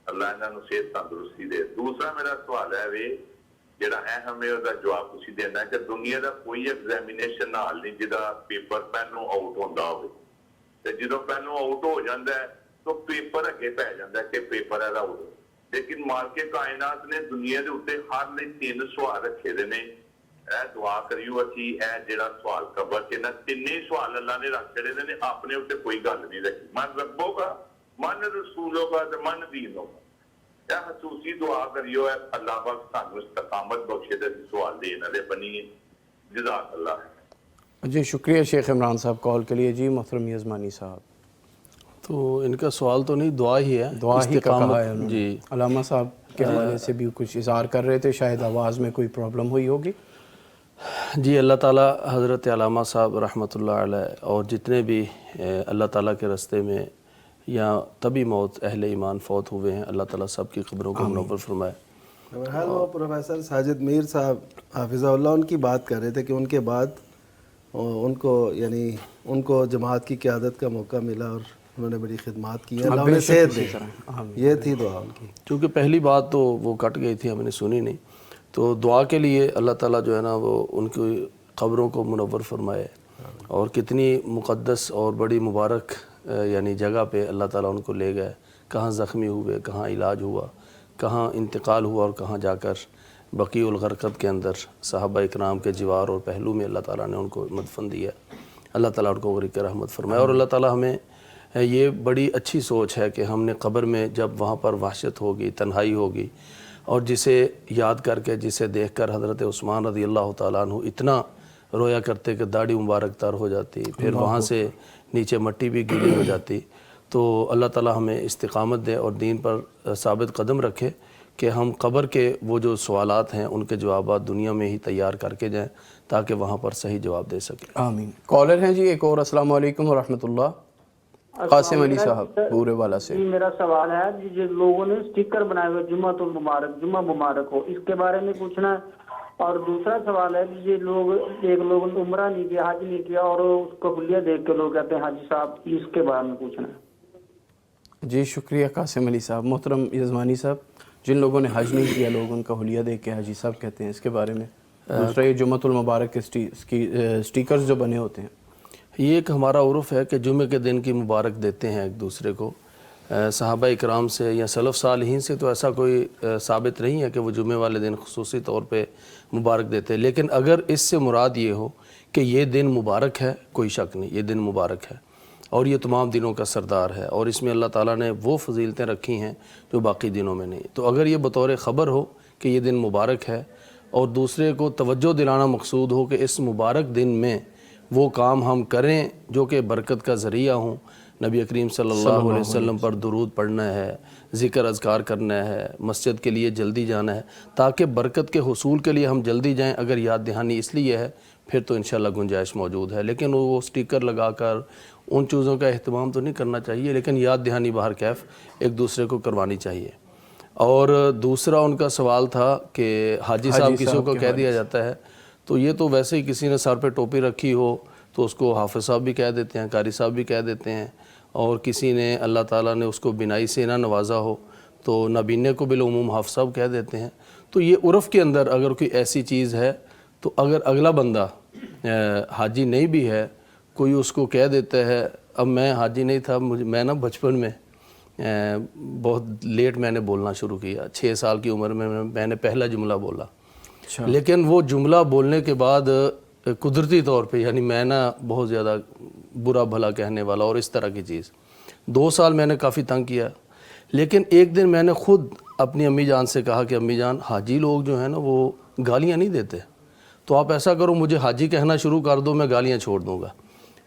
اللہ انہاں نوں صحت تندرستی دے۔ دوسرا میرا سوال ہے وے جڑا اہم ہے دا جواب تسی دینا ہے کہ دنیا دا کوئی ایگزامینیشن حال نہیں جدا پیپر پہلو آؤٹ ہوندا ہوے، تے جدوں پہلو آؤٹ ہو جاندا ہے تو پیپر اگے پہ جاندا ہے کہ پیپر ہے ہو، لیکن مالک کائنات نے دنیا دے اوتے ہر لئی 3 سوال رکھے دے نے۔ اے دعا کریو اسی اے جڑا سوال قبر کے نا 3 سوال اللہ نے رکھ چھڑے نے، اپنے اوتے کوئی گل نہیں رکھی، من ربو کا، من رسولوں کا تے من دینوں کا۔ یا خصوصی دعا کریو ہے اللہ پاک سانو استقامت بخشے تے سوال دین والے بنیے، جزاک اللہ۔ جی شکریہ شیخ عمران صاحب کال کے لیے۔ جی محترم یزمانی صاحب۔ تو ان کا سوال تو نہیں، دعا ہی ہے، دعا ہی کا کہا ہے انہوں نے۔ جی علامہ صاحب کے حوالے سے بھی کچھ اظہار کر رہے تھے، شاید آواز میں کوئی پرابلم ہوئی ہوگی۔ جی اللہ تعالیٰ حضرت علامہ صاحب رحمۃ اللہ علیہ اور جتنے بھی اللہ تعالیٰ کے راستے میں یا طبی موت اہل ایمان فوت ہوئے ہیں، اللہ تعالیٰ سب کی قبروں کو منور فرمائے۔ بہرحال وہ پروفیسر ساجد میر صاحب حافظہ اللہ ان کی بات کر رہے تھے کہ ان کے بعد ان کو یعنی ان کو جماعت کی قیادت کا موقع ملا اور انہوں نے بڑی خدمات کی ہیں. اللہ انہیں صحت دے. یہ تھی دعا ان کی. چونکہ پہلی بات تو وہ کٹ گئی تھی, ہم نے سنی نہیں, تو دعا کے لیے اللہ تعالیٰ جو ہے نا وہ ان کی قبروں کو منور فرمائے, اور کتنی مقدس اور بڑی مبارک یعنی جگہ پہ اللہ تعالیٰ ان کو لے گئے, کہاں زخمی ہوئے, کہاں علاج ہوا, کہاں انتقال ہوا, اور کہاں جا کر بقیع الغرقد کے اندر صحابہ اکرام کے جوار اور پہلو میں اللہ تعالیٰ نے ان کو مدفن دیا. اللہ تعالیٰ ان کو غرق رحمت فرمائے. اور اللہ تعالیٰ ہمیں یہ بڑی اچھی سوچ ہے کہ ہم نے قبر میں جب وہاں پر وحشت ہوگی, تنہائی ہوگی, اور جسے یاد کر کے, جسے دیکھ کر حضرت عثمان رضی اللہ تعالیٰ عنہ اتنا رویا کرتے کہ داڑھی مبارک تر ہو جاتی, پھر وہاں سے نیچے مٹی بھی گیلی ہو جاتی. تو اللہ تعالیٰ ہمیں استقامت دے اور دین پر ثابت قدم رکھے کہ ہم قبر کے وہ جو سوالات ہیں ان کے جوابات دنیا میں ہی تیار کر کے جائیں تاکہ وہاں پر صحیح جواب دے سکیں. آمین. کالر ہیں جی ایک اور. السلام علیکم ورحمۃ اللہ. قاسم علی صاحب بورے والا سے. میرا سوال ہے جو لوگوں نے سٹیکر بنائے ہوئے جمعہ المبارک, جمعہ مبارک ہو, اس کے بارے میں پوچھنا ہے. اور دوسرا سوال ہے کہ یہ لوگ ایک لوگوں نے عمرہ نہیں کیا, حج نہیں کیا, اور اس کو حلیہ دیکھ کے لوگ کہتے ہیں حاجی صاحب, اس کے بارے میں پوچھنا ہے. جی شکریہ قاسم علی صاحب. محترم یزمانی صاحب, جن لوگوں نے حج نہیں کیا لوگ ان کا حلیہ دیکھ کے حاجی صاحب کہتے ہیں, اس کے بارے میں. دوسرا یہ جمعہ المبارک کے سٹیکرز جو بنے ہوتے ہیں, یہ ایک ہمارا عرف ہے کہ جمعے کے دن کی مبارک دیتے ہیں ایک دوسرے کو. صحابہ اکرام سے یا سلف صالحین سے تو ایسا کوئی ثابت نہیں ہے کہ وہ جمعے والے دن خصوصی طور پہ مبارک دیتے. لیکن اگر اس سے مراد یہ ہو کہ یہ دن مبارک ہے, کوئی شک نہیں, یہ دن مبارک ہے اور یہ تمام دنوں کا سردار ہے, اور اس میں اللہ تعالیٰ نے وہ فضیلتیں رکھی ہیں جو باقی دنوں میں نہیں. تو اگر یہ بطور خبر ہو کہ یہ دن مبارک ہے اور دوسرے کو توجہ دلانا مقصود ہو کہ اس مبارک دن میں وہ کام ہم کریں جو کہ برکت کا ذریعہ ہوں, نبی کریم صلی اللہ علیہ وسلم پر درود پڑھنا ہے, ذکر اذکار کرنا ہے, مسجد کے لیے جلدی جانا ہے تاکہ برکت کے حصول کے لیے ہم جلدی جائیں. اگر یاد دہانی اس لیے ہے پھر تو انشاءاللہ گنجائش موجود ہے, لیکن وہ سٹیکر لگا کر ان چیزوں کا اہتمام تو نہیں کرنا چاہیے, لیکن یاد دہانی باہر کیف ایک دوسرے کو کروانی چاہیے. اور دوسرا ان کا سوال تھا کہ حاجی صاحب کسی کو کہہ دیا جاتا ہے, تو یہ تو ویسے ہی کسی نے سر پہ ٹوپی رکھی ہو تو اس کو حافظ صاحب بھی کہہ دیتے ہیں, قاری صاحب بھی کہہ دیتے ہیں, اور کسی نے اللہ تعالیٰ نے اس کو بینائی سے نہ نوازا ہو تو نابینے کو بالعموم حافظ صاحب کہہ دیتے ہیں. تو یہ عرف کے اندر اگر کوئی ایسی چیز ہے تو اگر اگلا بندہ حاجی نہیں بھی ہے, کوئی اس کو کہہ دیتا ہے. اب میں حاجی نہیں تھا, میں نا بچپن میں بہت لیٹ میں نے بولنا شروع کیا, 6 سال کی عمر میں نے پہلا جملہ بولا, لیکن وہ جملہ بولنے کے بعد قدرتی طور پہ یعنی میں نا بہت زیادہ برا بھلا کہنے والا اور اس طرح کی چیز, 2 سال میں نے کافی تنگ کیا. لیکن ایک دن میں نے خود اپنی امی جان سے کہا کہ امی جان, حاجی لوگ جو ہیں نا وہ گالیاں نہیں دیتے, تو آپ ایسا کرو مجھے حاجی کہنا شروع کر دو, میں گالیاں چھوڑ دوں گا.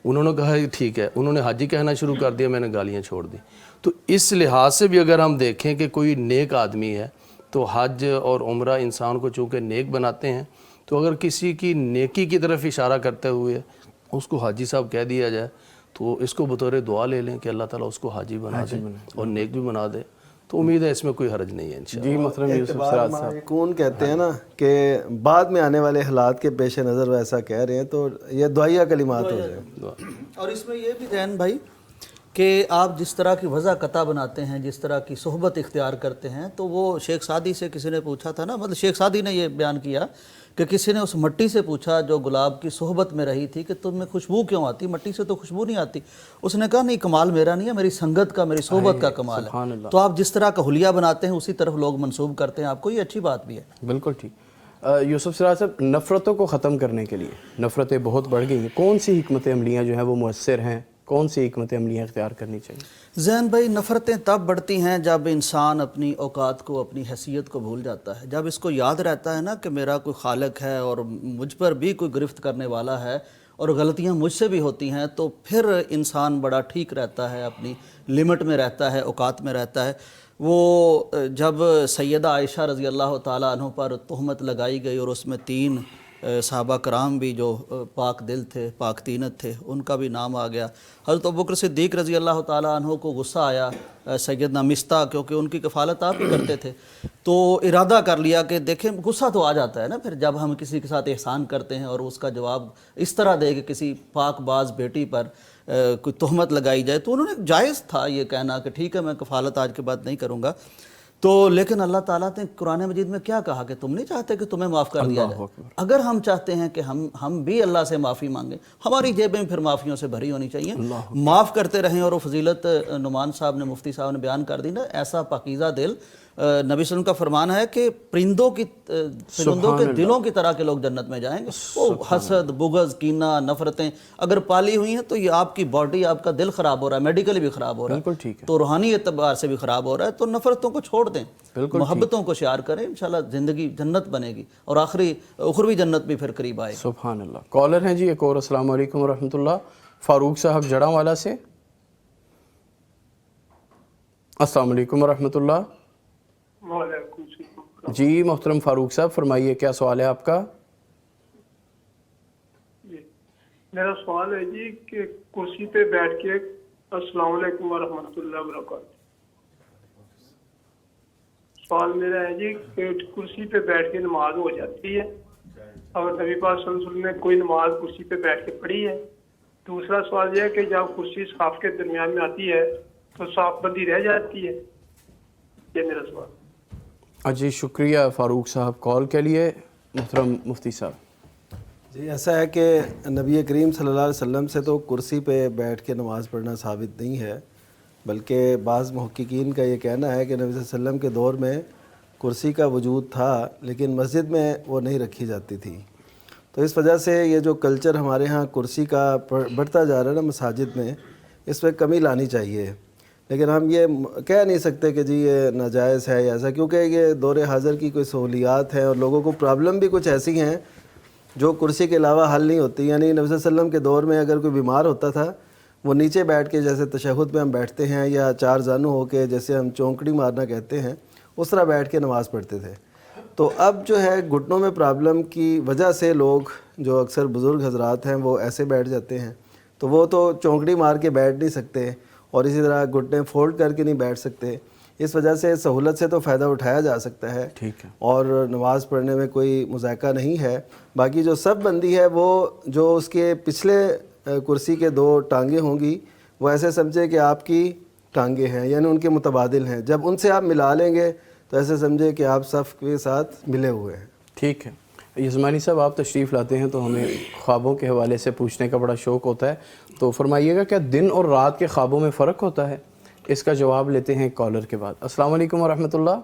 انہوں نے کہا ٹھیک ہے, انہوں نے حاجی کہنا شروع کر دیا, میں نے گالیاں چھوڑ دی. تو اس لحاظ سے بھی اگر ہم دیکھیں کہ کوئی نیک آدمی ہے تو حج اور عمرہ انسان کو چونکہ نیک بناتے ہیں, تو اگر کسی کی نیکی کی طرف اشارہ کرتے ہوئے اس کو حاجی صاحب کہہ دیا جائے تو اس کو بطور دعا لے لیں کہ اللہ تعالیٰ اس کو حاجی بنا دے اور نیک بھی بنا دے, تو امید ہے اس میں کوئی حرج نہیں ہے انشاءاللہ. جی محترم یوسف سراج صاحب, کون کہتے ہیں نا کہ بعد میں آنے والے حالات کے پیش نظر وہ ایسا کہہ رہے ہیں, تو یہ دعائیہ کلمات ہو جائیں. اور اس میں یہ بھی ذہن بھائی کہ آپ جس طرح کی وضع قطع بناتے ہیں, جس طرح کی صحبت اختیار کرتے ہیں, تو وہ شیخ سعدی سے کسی نے پوچھا تھا نا, مطلب شیخ سعدی نے یہ بیان کیا کہ کسی نے اس مٹی سے پوچھا جو گلاب کی صحبت میں رہی تھی کہ تم میں خوشبو کیوں آتی, مٹی سے تو خوشبو نہیں آتی. اس نے کہا نہیں, کمال میرا نہیں ہے, میری سنگت کا, میری صحبت کا کمال ہے. تو آپ جس طرح کا حلیہ بناتے ہیں اسی طرف لوگ منسوب کرتے ہیں آپ کو, یہ اچھی بات بھی ہے. بالکل ٹھیک. یوسف سراج صاحب, نفرتوں کو ختم کرنے کے لیے, نفرتیں بہت بڑھ گئی ہیں, کون سی حکمت عملیاں جو ہیں وہ مؤثر ہیں, کون سی حکمت عملیاں اختیار کرنی چاہیے؟ ذہن بھائی, نفرتیں تب بڑھتی ہیں جب انسان اپنی اوقات کو, اپنی حیثیت کو بھول جاتا ہے. جب اس کو یاد رہتا ہے نا کہ میرا کوئی خالق ہے اور مجھ پر بھی کوئی گرفت کرنے والا ہے اور غلطیاں مجھ سے بھی ہوتی ہیں, تو پھر انسان بڑا ٹھیک رہتا ہے, اپنی لمٹ میں رہتا ہے, اوقات میں رہتا ہے. وہ جب سیدہ عائشہ رضی اللہ تعالیٰ عنہ پر تہمت لگائی گئی اور اس میں 3 صحابہ کرام بھی جو پاک دل تھے، پاک تینت تھے، ان کا بھی نام آ گیا۔ حضرت ابوبکر صدیق رضی اللہ تعالیٰ عنہ کو غصہ آیا سیدنا مصطح، کیونکہ ان کی کفالت آپ ہی کرتے تھے، تو ارادہ کر لیا کہ دیکھیں غصہ تو آ جاتا ہے نا پھر جب ہم کسی کے ساتھ احسان کرتے ہیں اور اس کا جواب اس طرح دے کہ کسی پاک باز بیٹی پر کوئی تہمت لگائی جائے، تو انہوں نے جائز تھا یہ کہنا کہ ٹھیک ہے میں کفالت آج کے بعد نہیں کروں گا۔ تو لیکن اللہ تعالیٰ نے قرآن مجید میں کیا کہا کہ تم نہیں چاہتے کہ تمہیں معاف کر دیا جائے؟ اگر ہم چاہتے ہیں کہ ہم بھی اللہ سے معافی مانگیں، ہماری جیبیں پھر معافیوں سے بھری ہونی چاہیے، معاف کرتے رہیں۔ اور وہ فضیلت نعمان صاحب نے، مفتی صاحب نے بیان کر دی نا، ایسا پاکیزہ دل، نبی صلی اللہ علیہ وسلم کا فرمان ہے کہ پرندوں کے دلوں کی طرح کے لوگ جنت میں جائیں گے۔ وہ حسد، بغض، کینہ، نفرتیں اگر پالی ہوئی ہیں تو یہ آپ کی باڈی، آپ کا دل خراب ہو رہا ہے، میڈیکلی بھی خراب ہو رہا ہے، تو روحانی اعتبار سے بھی خراب ہو رہا ہے۔ تو نفرتوں کو چھوڑ دیں، محبتوں کو شیار کریں، انشاءاللہ زندگی جنت بنے گی اور اخروی جنت بھی پھر قریب آئے۔ سبحان اللہ۔ کالر ہیں جی ایک اور۔ السلام علیکم ورحمۃ اللہ۔ فاروق صاحب جڑاں والا سے۔ السلام علیکم ورحمۃ اللہ۔ وعلیکم السلام۔ جی محترم فاروق صاحب فرمائیے کیا سوال ہے آپ کا؟ جی میرا سوال ہے جی کہ کرسی پہ بیٹھ کے السلام علیکم ورحمۃ اللہ وبرکاتہ۔ سوال میرا ہے جی کہ کرسی پہ بیٹھ کے نماز ہو جاتی ہے، اور نبی پاک صلی اللہ علیہ وسلم نے کوئی نماز کرسی پہ بیٹھ کے پڑھی ہے؟ دوسرا سوال یہ ہے کہ جب کرسی صاف کے درمیان میں آتی ہے تو صاف بندی رہ جاتی ہے؟ یہ میرا سوال۔ جی شکریہ فاروق صاحب کال کے لیے۔ محترم مفتی صاحب۔ جی ایسا ہے کہ نبی کریم صلی اللہ علیہ وسلم سے تو کرسی پہ بیٹھ کے نماز پڑھنا ثابت نہیں ہے، بلکہ بعض محققین کا یہ کہنا ہے کہ نبی صلی اللہ علیہ وسلم کے دور میں کرسی کا وجود تھا لیکن مسجد میں وہ نہیں رکھی جاتی تھی۔ تو اس وجہ سے یہ جو کلچر ہمارے ہاں کرسی کا بڑھتا جا رہا ہے نا مساجد میں، اس میں کمی لانی چاہیے۔ لیکن ہم یہ کہہ نہیں سکتے کہ جی یہ ناجائز ہے یا ایسا، کیونکہ یہ دور حاضر کی کوئی سہولیات ہیں اور لوگوں کو پرابلم بھی کچھ ایسی ہیں جو کرسی کے علاوہ حل نہیں ہوتی۔ یعنی نبی صلی اللہ علیہ وسلم کے دور میں اگر کوئی بیمار ہوتا تھا، وہ نیچے بیٹھ کے جیسے تشہد میں ہم بیٹھتے ہیں یا چار زانو ہو کے جیسے ہم چونکڑی مارنا کہتے ہیں، اس طرح بیٹھ کے نماز پڑھتے تھے۔ تو اب جو ہے گھٹنوں میں پرابلم کی وجہ سے لوگ جو اکثر بزرگ حضرات ہیں وہ ایسے بیٹھ جاتے ہیں، تو وہ تو چونکڑی مار کے بیٹھ نہیں سکتے اور اسی طرح گھٹنے فولڈ کر کے نہیں بیٹھ سکتے۔ اس وجہ سے سہولت سے تو فائدہ اٹھایا جا سکتا ہے اور نماز پڑھنے میں کوئی مذائقہ نہیں ہے۔ باقی جو سب بندی ہے وہ جو اس کے پچھلے کرسی کے دو ٹانگیں ہوں گی وہ ایسے سمجھے کہ آپ کی ٹانگیں ہیں، یعنی ان کے متبادل ہیں۔ جب ان سے آپ ملا لیں گے تو ایسے سمجھے کہ آپ صف کے ساتھ ملے ہوئے ہیں۔ ٹھیک ہے یزمانی صاحب، آپ تشریف لاتے ہیں تو ہمیں خوابوں کے حوالے سے پوچھنے کا بڑا شوق ہوتا ہے، تو فرمائیے گا کیا دن اور رات کے خوابوں میں فرق ہوتا ہے؟ اس کا جواب لیتے ہیں کالر کے بعد۔ السلام علیکم ورحمۃ اللہ۔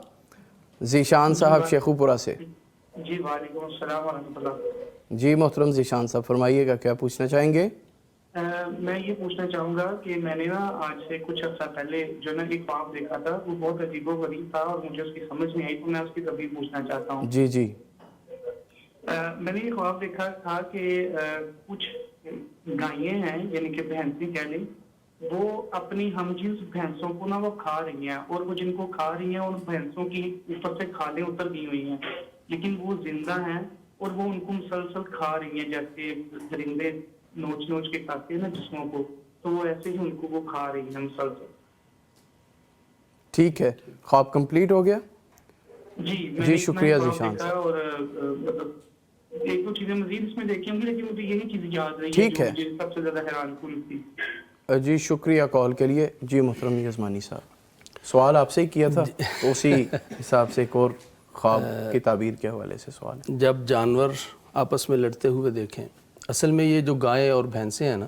ذیشان صاحب شیخو پورہ سے۔ جی وعلیکم السلام ورحمۃ اللہ۔ جی محترم ذیشان صاحب فرمائیے گا کیا پوچھنا چاہیں گے؟ میں یہ پوچھنا چاہوں گا کہ میں نے نا آج سے کچھ عرصہ پہلے جو نا ایک خواب دیکھا تھا، وہ بہت عجیب و غریب تھا اور مجھے اس کی سمجھ نہیں آئی، تو میں اس کی تفصیل پوچھنا چاہتا ہوں۔ جی جی۔ میں نے یہ خواب دیکھا تھا کہ کچھ گائیں ہیں، یعنی کہ بھینسیں کہہ لیں، وہ اپنی ہم جنس بھینسوں کو نا وہ کھا رہی ہیں، اور وہ جن کو کھا رہی ہیں ان بھینسوں کی اوپر سے کھالیں اتر دی ہوئی ہیں، لیکن وہ زندہ ہیں اور وہ ان کو مسلسل کھا رہی ہیں، جیسے درندے نوچ نوچ کے کھاتے ہیں نا جسموں کو، تو وہ ایسے ہی ان کو وہ کھا رہی ہیں مسلسل۔ ٹھیک ہے، خواب کمپلیٹ ہو گیا؟ جی شکریہ ذیشان صاحب۔ اور ایک دو چیزیں مزید اس میں دیکھی ہوں گی، لیکن مجھے یہی چیز یاد رہی ٹھیک ہے، مجھے سب سے زیادہ حیران کن تھی۔ جی شکریہ کال کے لیے۔ جی محترم یزمانی صاحب، سوال آپ سے ہی کیا تھا، اسی حساب سے ایک اور خواب کی تعبیر کے حوالے سے سوال ہے۔ جب جانور آپس میں لڑتے ہوئے دیکھیں، اصل میں یہ جو گائیں اور بھینسیں ہیں نا،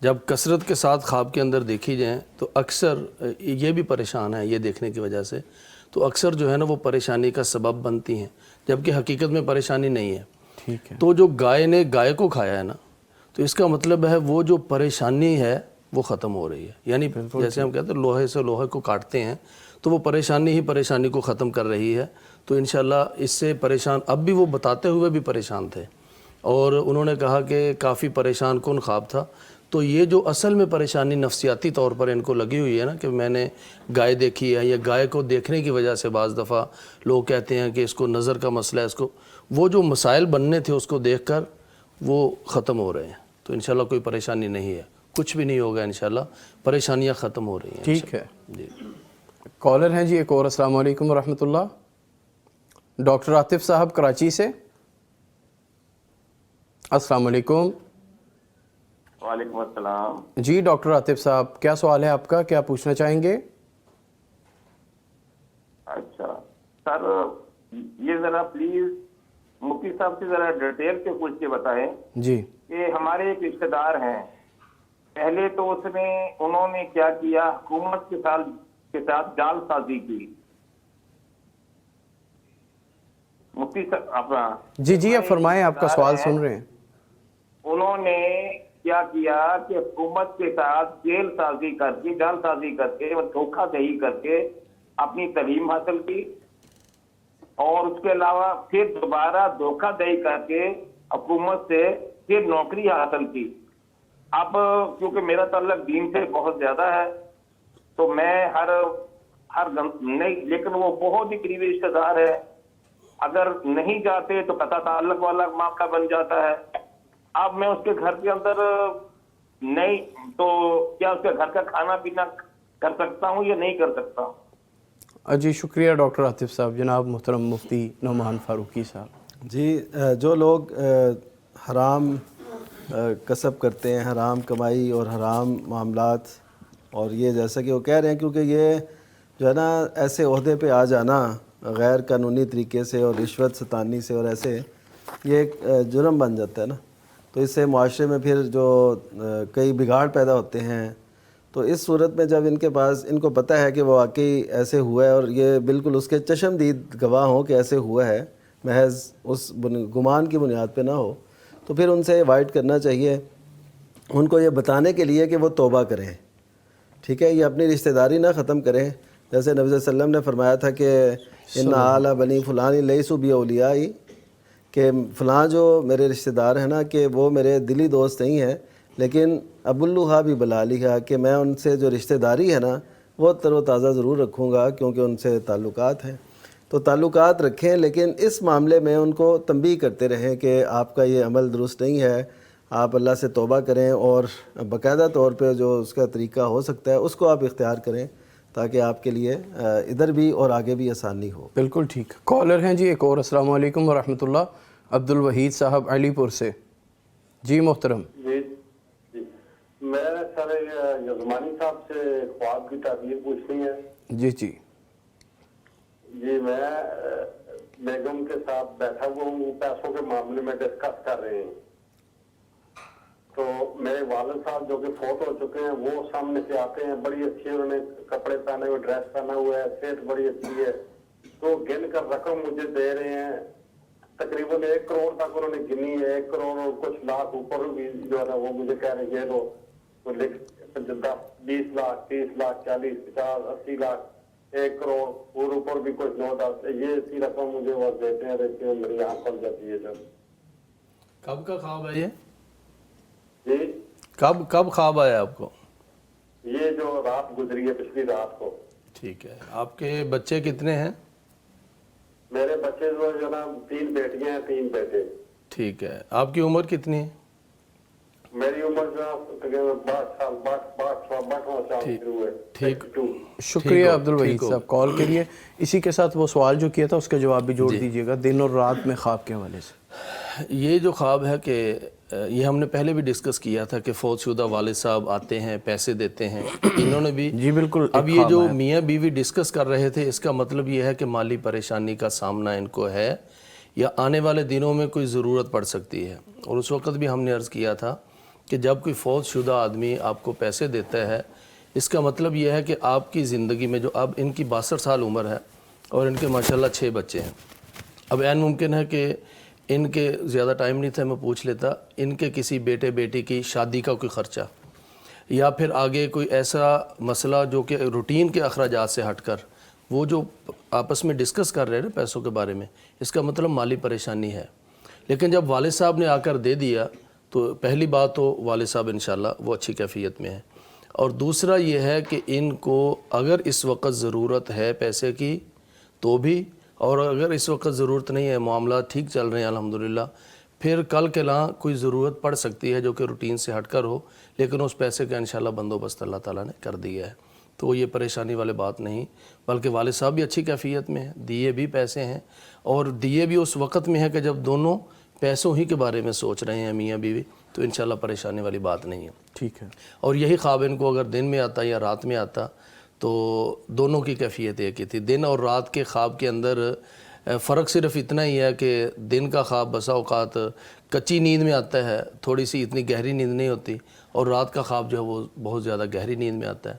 جب کثرت کے ساتھ خواب کے اندر دیکھی جائیں تو اکثر یہ بھی پریشان ہیں یہ دیکھنے کی وجہ سے، تو اکثر جو ہے نا وہ پریشانی کا سبب بنتی ہیں، جبکہ حقیقت میں پریشانی نہیں ہے۔ ٹھیک ہے، تو جو گائے نے گائے کو کھایا ہے نا، تو اس کا مطلب ہے وہ جو پریشانی ہے وہ ختم ہو رہی ہے، یعنی جیسے ہم کہتے ہیں لوہے سے لوہے کو کاٹتے ہیں، تو وہ پریشانی ہی پریشانی کو ختم کر رہی ہے۔ تو انشاءاللہ اس سے پریشان، اب بھی وہ بتاتے ہوئے بھی پریشان تھے اور انہوں نے کہا کہ کافی پریشان کن خواب تھا۔ تو یہ جو اصل میں پریشانی نفسیاتی طور پر ان کو لگی ہوئی ہے نا کہ میں نے گائے دیکھی ہے، یا گائے کو دیکھنے کی وجہ سے بعض دفعہ لوگ کہتے ہیں کہ اس کو نظر کا مسئلہ ہے، اس کو وہ جو مسائل بننے تھے اس کو دیکھ کر وہ ختم ہو رہے ہیں. تو انشاءاللہ کوئی پریشانی نہیں ہے, کچھ بھی نہیں ہوگا انشاءاللہ, پریشانیاں ختم ہو رہی ہیں. ٹھیک ہے جی. کالر ہیں جی ایک اور. السلام علیکم ورحمۃ اللہ. ڈاکٹر عاطف صاحب کراچی سے. السلام علیکم. وعلیکم السلام. جی ڈاکٹر عاطف صاحب, کیا سوال ہے آپ کا, کیا پوچھنا چاہیں گے؟ اچھا سر, یہ ذرا پلیز مفتی صاحب سے ذرا ڈیٹیل سے پوچھ کے بتائیں جی کہ ہمارے ایک رشتے دار ہیں, پہلے تو انہوں نے کیا کیا, حکومت کے ساتھ جال سازی کی. مفتی صاحب جی آپ فرمائیں, آپ کا سوال سن رہے ہیں. انہوں نے کیا کیا کہ حکومت کے ساتھ جیل سازی کر کے, جال سازی کر کے, دھوکہ دہی کر کے اپنی تعلیم حاصل کی, اور اس کے علاوہ پھر دوبارہ دھوکہ دہی کر کے حکومت سے پھر نوکری حاصل کی. اب کیونکہ میرا تعلق دین سے بہت زیادہ ہے تو میں ہر نہیں, لیکن وہ بہت ہی قریبی رشتے دار ہے, اگر نہیں جاتے تو قطع تعلق والا معاملہ بن جاتا ہے. اب میں اس کے گھر کے اندر نہیں, تو کیا اس کے گھر کا کھانا پینا کر سکتا ہوں یا نہیں کر سکتا ہوں؟ جی شکریہ ڈاکٹر عاطف صاحب. جناب محترم مفتی نعمان فاروقی صاحب. جی جو لوگ حرام کسب کرتے ہیں, حرام کمائی اور حرام معاملات, اور یہ جیسا کہ وہ کہہ رہے ہیں, کیونکہ یہ جو ہے نا ایسے عہدے پہ آ جانا غیر قانونی طریقے سے اور رشوت ستانی سے, اور ایسے یہ ایک جرم بن جاتا ہے نا, تو اس سے معاشرے میں پھر جو کئی بگاڑ پیدا ہوتے ہیں. تو اس صورت میں جب ان کو پتہ ہے کہ وہ واقعی ایسے ہوا ہے, اور یہ بالکل اس کے چشم دید گواہ ہوں کہ ایسے ہوا ہے, محض اس گمان کی بنیاد پہ نہ ہو, تو پھر ان سے ایوائڈ کرنا چاہیے. ان کو یہ بتانے کے لیے کہ وہ توبہ کریں, ٹھیک ہے, یہ اپنی رشتہ داری نہ ختم کریں. جیسے نبی صلی اللہ علیہ وسلم نے فرمایا تھا کہ ان آل بنی فلان لیسوا باولیاء, کہ فلاں جو میرے رشتہ دار ہیں نا کہ وہ میرے دلی دوست نہیں ہیں, لیکن ابلوہا بھی بلالیہا, کہ میں ان سے جو رشتہ داری ہے نا وہ تر و تازہ ضرور رکھوں گا, کیونکہ ان سے تعلقات ہیں. تو تعلقات رکھیں, لیکن اس معاملے میں ان کو تنبیہ کرتے رہیں کہ آپ کا یہ عمل درست نہیں ہے, آپ اللہ سے توبہ کریں, اور باقاعدہ طور پہ جو اس کا طریقہ ہو سکتا ہے اس کو آپ اختیار کریں, تاکہ آپ کے لیے ادھر بھی اور آگے بھی آسانی ہو. بالکل ٹھیک. کالر ہیں جی ایک اور. السلام علیکم ورحمۃ اللہ. عبد الوحید صاحب علی پور سے. جی محترم. جی میں سر یزمانی صاحب سے خواب کی تعبیر پوچھنی ہے. جی جی میں بیگم کے ساتھ بیٹھا ہوا ہوں, پیسوں کے معاملے میں ڈسکس کر رہے ہیں. تو میرے والد صاحب جو کہ فوت ہو چکے ہیں وہ سامنے سے آتے ہیں, بڑی اچھی انہوں نے کپڑے پہنے ہوئے, ڈریس پہنا ہوا ہے, صحت بڑی اچھی ہے, تو گن کر رقم مجھے دے رہے ہیں. تقریباً 1 کروڑ تک انہوں نے گنی ہے, 1 کروڑ اور کچھ لاکھ اوپر بھی جو ہے نا وہ مجھے کہہ رہے ہیں یہ لو, 20 لاکھ 30 لاکھ 40 50 80 لاکھ 1 کروڑ اور اوپر بھی کچھ 9-10, یہ اسی رقم مجھے وہ دیتے ہیں, رہتے ہیں, میری آنکھ کھل جاتی ہے. جب کب کا خواب ہے یہ؟ جی کب خواب آیا آپ کو؟ یہ جو رات گزری ہے پچھلی رات کو. ٹھیک ہے. آپ کے بچے کتنے ہیں؟ میرے بچے جو نا 3 بیٹیاں ہیں 3 بیٹے. ٹھیک ہے. آپ کی عمر کتنی ہے؟ میری عمر جو 62 سال شروع ہے. ٹھیک. شکریہ عبد الوحید صاحب کال کے لیے. اسی کے ساتھ وہ سوال جو کیا تھا اس کا جواب بھی جوڑ دیجیے گا, دن اور رات میں خواب کے حوالے سے. یہ جو خواب ہے کہ یہ ہم نے پہلے بھی ڈسکس کیا تھا کہ فوت شدہ والد صاحب آتے ہیں, پیسے دیتے ہیں, انہوں نے بھی. جی بالکل. اب یہ جو میاں بیوی ڈسکس کر رہے تھے, اس کا مطلب یہ ہے کہ مالی پریشانی کا سامنا ان کو ہے, یا آنے والے دنوں میں کوئی ضرورت پڑ سکتی ہے. اور اس وقت بھی ہم نے عرض کیا تھا کہ جب کوئی فوت شدہ آدمی آپ کو پیسے دیتا ہے, اس کا مطلب یہ ہے کہ آپ کی زندگی میں جو اب ان کی 62 سال عمر ہے اور ان کے ماشاءاللہ 6 بچے ہیں. اب عین ممکن ہے کہ ان کے زیادہ ٹائم نہیں تھا, میں پوچھ لیتا, ان کے کسی بیٹے بیٹی کی شادی کا کوئی خرچہ, یا پھر آگے کوئی ایسا مسئلہ جو کہ روٹین کے اخراجات سے ہٹ کر وہ جو آپس میں ڈسکس کر رہے ہیں پیسوں کے بارے میں, اس کا مطلب مالی پریشانی ہے. لیکن جب والد صاحب نے آ کر دے دیا تو پہلی بات تو والد صاحب انشاءاللہ وہ اچھی کیفیت میں ہیں, اور دوسرا یہ ہے کہ ان کو اگر اس وقت ضرورت ہے پیسے کی تو بھی, اور اگر اس وقت ضرورت نہیں ہے, معاملات ٹھیک چل رہے ہیں الحمدللہ, پھر کل کے لاں کوئی ضرورت پڑ سکتی ہے جو کہ روٹین سے ہٹ کر ہو, لیکن اس پیسے کا انشاءاللہ بندوبست اللہ تعالیٰ نے کر دیا ہے. تو یہ پریشانی والی بات نہیں, بلکہ والد صاحب بھی اچھی کیفیت میں ہیں, دیے بھی پیسے ہیں, اور دیے بھی اس وقت میں ہے کہ جب دونوں پیسوں ہی کے بارے میں سوچ رہے ہیں میاں بیوی, تو انشاءاللہ پریشانی والی بات نہیں ہے. ٹھیک ہے. اور یہی خواب ان کو اگر دن میں آتا یا رات میں آتا تو دونوں کی کیفیت ایک ہی تھی. دن اور رات کے خواب کے اندر فرق صرف اتنا ہی ہے کہ دن کا خواب بسا اوقات کچی نیند میں آتا ہے, تھوڑی سی اتنی گہری نیند نہیں ہوتی, اور رات کا خواب جو ہے وہ بہت زیادہ گہری نیند میں آتا ہے.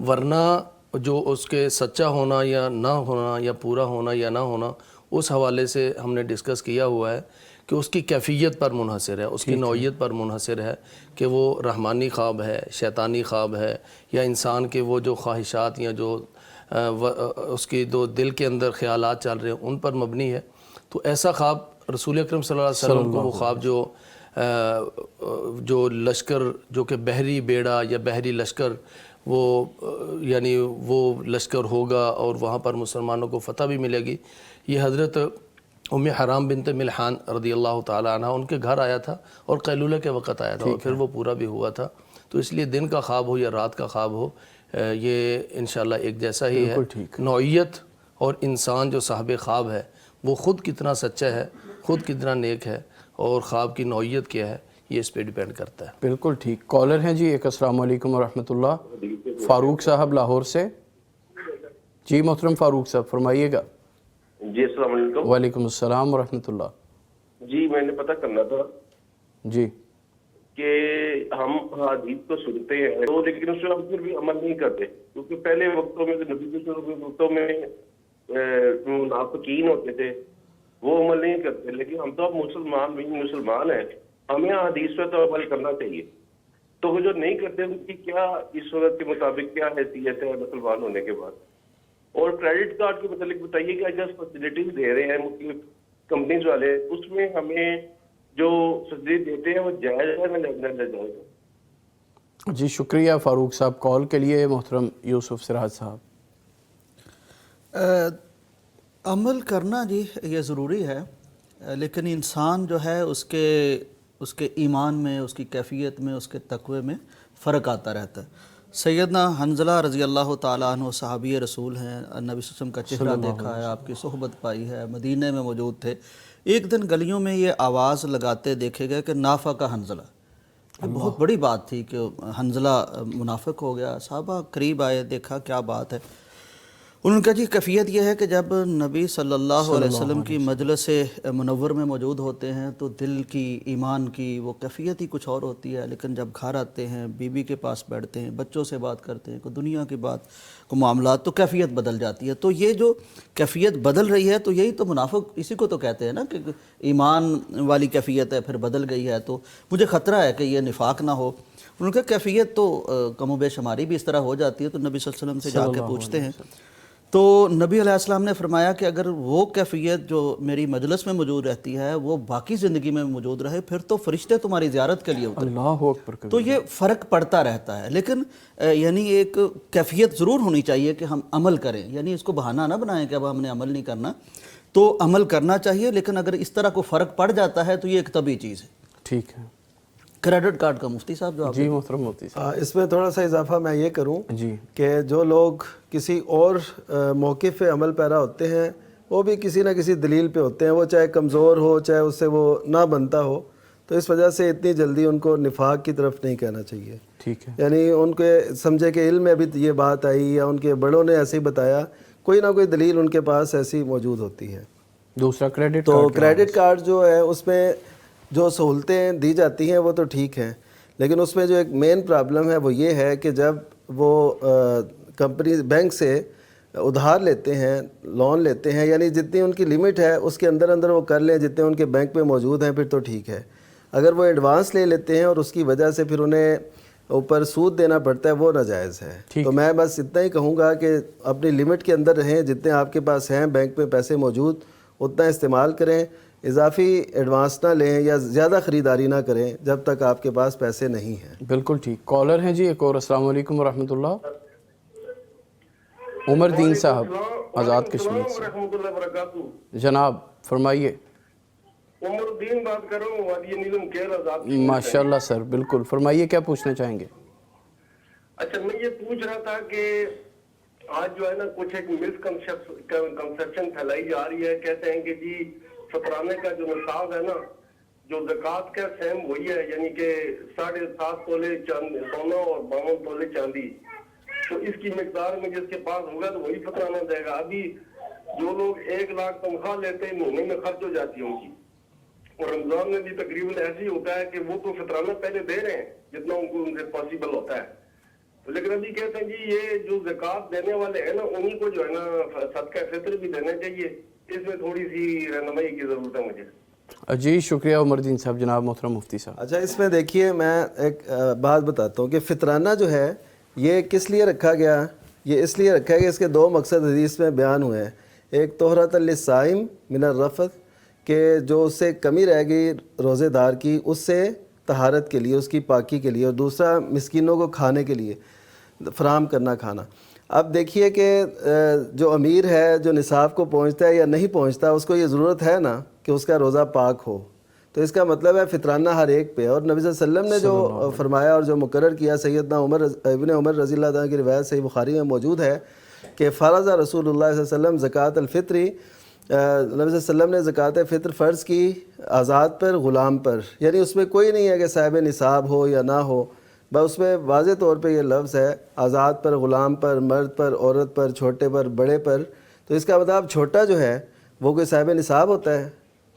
ورنہ جو اس کے سچا ہونا یا نہ ہونا یا پورا ہونا یا نہ ہونا, اس حوالے سے ہم نے ڈسکس کیا ہوا ہے کہ اس کی کیفیت پر منحصر ہے, اس کی نوعیت پر منحصر ہے کہ وہ رحمانی خواب ہے, شیطانی خواب ہے, یا انسان کے وہ جو خواہشات یا جو اس کی جو دل کے اندر خیالات چل رہے ہیں ان پر مبنی ہے. تو ایسا خواب رسول اکرم صلی اللہ علیہ وسلم کو وہ خواب جو لشکر جو کہ بحری بیڑا یا بحری لشکر وہ یعنی وہ لشکر ہوگا اور وہاں پر مسلمانوں کو فتح بھی ملے گی, یہ حضرت ام حرام بنت ملحان رضی اللہ تعالیٰ عنہ ان کے گھر آیا تھا اور قیلولہ کے وقت آیا تھا, اور پھر وہ پورا بھی ہوا تھا. تو اس لیے دن کا خواب ہو یا رات کا خواب ہو, یہ انشاءاللہ ایک جیسا ہی ہے. نوعیت اور انسان جو صاحب خواب ہے وہ خود کتنا سچا ہے, خود کتنا نیک ہے, اور خواب کی نوعیت کیا ہے, یہ اس پہ ڈیپینڈ کرتا ہے. بالکل ٹھیک. کالر ہیں جی ایک. السلام علیکم ورحمۃ اللہ. فاروق صاحب لاہور سے. جی محترم فاروق صاحب فرمائیے گا. جی السلام علیکم. وعلیکم السلام ورحمۃ اللہ. جی میں نے پتہ کرنا تھا جی کہ ہم حدیث کو سنتے ہیں تو لیکن اس پہ ہم پھر بھی عمل نہیں کرتے, کیونکہ پہلے وقتوں میں نبی کے وقتوں میں منافقین ہوتے تھے وہ عمل نہیں کرتے, لیکن ہم تو اب مسلمان ہیں, ہمیں حدیث پہ تو عمل کرنا چاہیے. تو وہ جو نہیں کرتے ان کی کیا اس وقت کے مطابق کیا حیثیت ہے مسلمان ہونے کے بعد؟ اور کریڈٹ کارڈ کے متعلق بتائیے کہ جو فیسلٹیز دے رہے ہیں مختلف کمپنیز والے, اس میں ہمیں جو فیسلٹی دیتے ہیں وہ جائز ہے نہ ناجائز ہے؟ جی شکریہ فاروق صاحب کال کے لیے. محترم یوسف سراج صاحب. عمل کرنا جی یہ ضروری ہے, لیکن انسان جو ہے اس کے ایمان میں, اس کی کیفیت میں, اس کے تقوی میں فرق آتا رہتا ہے. سیدنا حنظلہ رضی اللہ تعالیٰ عنہ صحابی رسول ہیں, نبی صلی اللہ علیہ وسلم کا چہرہ دیکھا ہے, آپ کی صحبت پائی ہے, مدینہ میں موجود تھے. ایک دن گلیوں میں یہ آواز لگاتے دیکھے گئے کہ نافق حنظلہ. بہت بڑی بات تھی کہ حنظلہ منافق ہو گیا. صحابہ قریب آئے, دیکھا کیا بات ہے. انہوں نے کہا جی کیفیت یہ ہے کہ جب نبی صلی اللہ علیہ وسلم کی مجلس منور میں موجود ہوتے ہیں تو دل کی, ایمان کی وہ کیفیت ہی کچھ اور ہوتی ہے, لیکن جب گھر آتے ہیں, بیوی کے پاس بیٹھتے ہیں, بچوں سے بات کرتے ہیں, کوئی دنیا کی بات, کوئی معاملات, تو کیفیت بدل جاتی ہے. تو یہ جو کیفیت بدل رہی ہے تو یہی تو منافق اسی کو تو کہتے ہیں نا کہ ایمان والی کیفیت ہے پھر بدل گئی ہے, تو مجھے خطرہ ہے کہ یہ نفاق نہ ہو. انہوں نے کہا کیفیت تو کم و بیش ہماری بھی اس طرح ہو جاتی ہے. تو نبی صلی اللہ علیہ وسلم سے جا کے پوچھتے ہیں, تو نبی علیہ السلام نے فرمایا کہ اگر وہ کیفیت جو میری مجلس میں موجود رہتی ہے وہ باقی زندگی میں موجود رہے پھر تو فرشتے تمہاری زیارت کے لیے اترے. اللہ اکبر. تو یہ فرق پڑتا رہتا ہے, لیکن یعنی ایک کیفیت ضرور ہونی چاہیے کہ ہم عمل کریں, یعنی اس کو بہانہ نہ بنائیں کہ اب ہم نے عمل نہیں کرنا. تو عمل کرنا چاہیے, لیکن اگر اس طرح کو فرق پڑ جاتا ہے تو یہ ایک طبعی چیز ہے. ٹھیک ہے. کریڈٹ کارڈ کا مفتی صاحب جو آپ جی محترم مفتی صاحب, اس میں تھوڑا سا اضافہ میں یہ کروں جی کہ جو لوگ کسی اور موقف پہ عمل پیرا ہوتے ہیں وہ بھی کسی نہ کسی دلیل پہ ہوتے ہیں, وہ چاہے کمزور ہو چاہے اس سے وہ نہ بنتا ہو, تو اس وجہ سے اتنی جلدی ان کو نفاق کی طرف نہیں کہنا چاہیے. ٹھیک ہے. یعنی ان کے سمجھے کہ علم میں ابھی یہ بات آئی یا ان کے بڑوں نے ایسے ہی بتایا, کوئی نہ کوئی دلیل ان کے پاس ایسی موجود ہوتی ہے. دوسرا کریڈٹ تو کریڈٹ کارڈ جو ہے اس میں جو سہولتیں دی جاتی ہیں وہ تو ٹھیک ہیں, لیکن اس میں جو ایک مین پرابلم ہے وہ یہ ہے کہ جب وہ کمپنی بینک سے ادھار لیتے ہیں, لون لیتے ہیں, یعنی جتنی ان کی لمٹ ہے اس کے اندر اندر وہ کر لیں جتنے ان کے بینک میں موجود ہیں, پھر تو ٹھیک ہے. اگر وہ ایڈوانس لے لیتے ہیں اور اس کی وجہ سے پھر انہیں اوپر سود دینا پڑتا ہے, وہ ناجائز ہے. تو میں بس اتنا ہی کہوں گا کہ اپنی لمٹ کے اندر رہیں, جتنے آپ کے پاس ہیں بینک میں پیسے موجود اتنا استعمال کریں, اضافی ایڈوانس نہ لیں یا زیادہ خریداری نہ کریں جب تک آپ کے پاس پیسے نہیں ہیں. بالکل ٹھیک. کالر ہیں جی ایک اور. السلام علیکم ورحمۃ اللہ. عمر دین صاحب آزاد کشمیر سے، ورحمۃ اللہ وبرکاتہ۔ جناب فرمائیے۔ عمر الدین بات کر رہا ہوں، وادی نیلم کیل آزاد کشمیر سے۔ ماشاءاللہ سر، بالکل فرمائیے، کیا پوچھنا چاہیں گے؟ اچھا میں یہ پوچھ رہا تھا کہ آج جو ہے نا کچھ ایک مسکنسپشن پھیلائی جا رہی ہے، کہتے ہیں کہ جی فطرانے کا جو نصاب ہے نا، جو زکوٰۃ کا سیم وہی ہے، یعنی کہ 7.5 تولے سونا اور 52 تولے چاندی، تو اس کی مقدار میں جس کے پاس ہوگا تو وہی فطرانہ دے گا۔ ابھی جو لوگ 1 لاکھ تنخواہ لیتے ہیں مہینے میں خرچ ہو جاتی ہے ان کی، اور رمضان میں بھی تقریباً ایسے ہی ہوتا ہے کہ وہ تو فطرانہ پہلے دے رہے ہیں جتنا ان سے پاسبل ہوتا ہے، لیکن ابھی کہتے ہیں جی یہ جو زکوٰۃ دینے والے ہیں نا انہیں کو جو ہے نا صدقہ فطر بھی دینا چاہیے، اس میں تھوڑی سی رہنمائی کی ضرورت ہے مجھے۔ جی شکریہ عمر دین صاحب۔ جناب محترم مفتی صاحب۔ اچھا اس میں دیکھیے میں ایک بات بتاتا ہوں کہ فطرانہ جو ہے یہ کس لیے رکھا گیا؟ یہ اس لیے رکھا ہے کہ اس کے 2 مقصد حدیث میں بیان ہوئے ہیں۔ ایک طہرۃ للصائم من الرفث، کہ جو اس سے کمی رہ گئی روزے دار کی اس سے طہارت کے لیے، اس کی پاکی کے لیے، اور دوسرا مسکینوں کو کھانے کے لیے فراہم کرنا کھانا۔ اب دیکھیے کہ جو امیر ہے، جو نصاب کو پہنچتا ہے یا نہیں پہنچتا، اس کو یہ ضرورت ہے نا کہ اس کا روزہ پاک ہو، تو اس کا مطلب ہے فطرانہ ہر ایک پہ۔ اور نبی صلی اللہ علیہ وسلم نے جو فرمایا اور جو مقرر کیا، سیدنا ابن عمر رضی اللہ عنہ کی روایت صحیح بخاری میں موجود ہے کہ فرض رسول اللہ صلی اللہ علیہ وسلم زکوٰۃ الفطری، نبی صلی اللہ علیہ وسلم نے زکوٰۃ فطر فرض کی آزاد پر، غلام پر، یعنی اس میں کوئی نہیں ہے کہ صاحب نصاب ہو یا نہ ہو، بس اس میں واضح طور پہ یہ لفظ ہے آزاد پر، غلام پر، مرد پر، عورت پر، چھوٹے پر، بڑے پر۔ تو اس کا مطلب چھوٹا جو ہے وہ کوئی صاحب نصاب ہوتا ہے،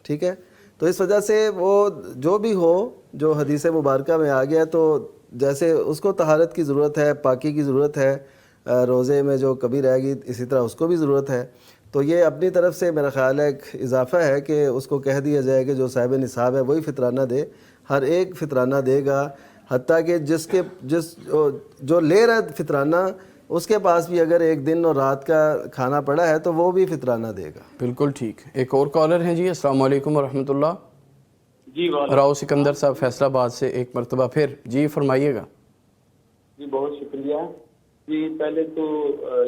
ٹھیک ہے؟ تو اس وجہ سے وہ جو بھی ہو جو حدیث مبارکہ میں آ گیا، تو جیسے اس کو طہارت کی ضرورت ہے، پاکی کی ضرورت ہے، روزے میں جو کمی رہے گی اسی طرح اس کو بھی ضرورت ہے، تو یہ اپنی طرف سے میرا خیال ہے ایک اضافہ ہے کہ اس کو کہہ دیا جائے کہ جو صاحب نصاب ہے وہی فطرانہ دے، ہر ایک فطرانہ دے گا، حتیٰ کہ جو لے رہا ہے فطرانہ اس کے پاس بھی اگر 1 دن اور رات کا کھانا پڑا ہے تو وہ بھی فطرانہ دے گا۔ بالکل ٹھیک۔ ایک اور کالر ہیں جی، السلام علیکم ورحمۃ اللہ۔ جی راؤ سکندر صاحب فیصل آباد سے ایک مرتبہ پھر جی فرمائیے گا۔ جی بہت شکریہ جی۔ پہلے تو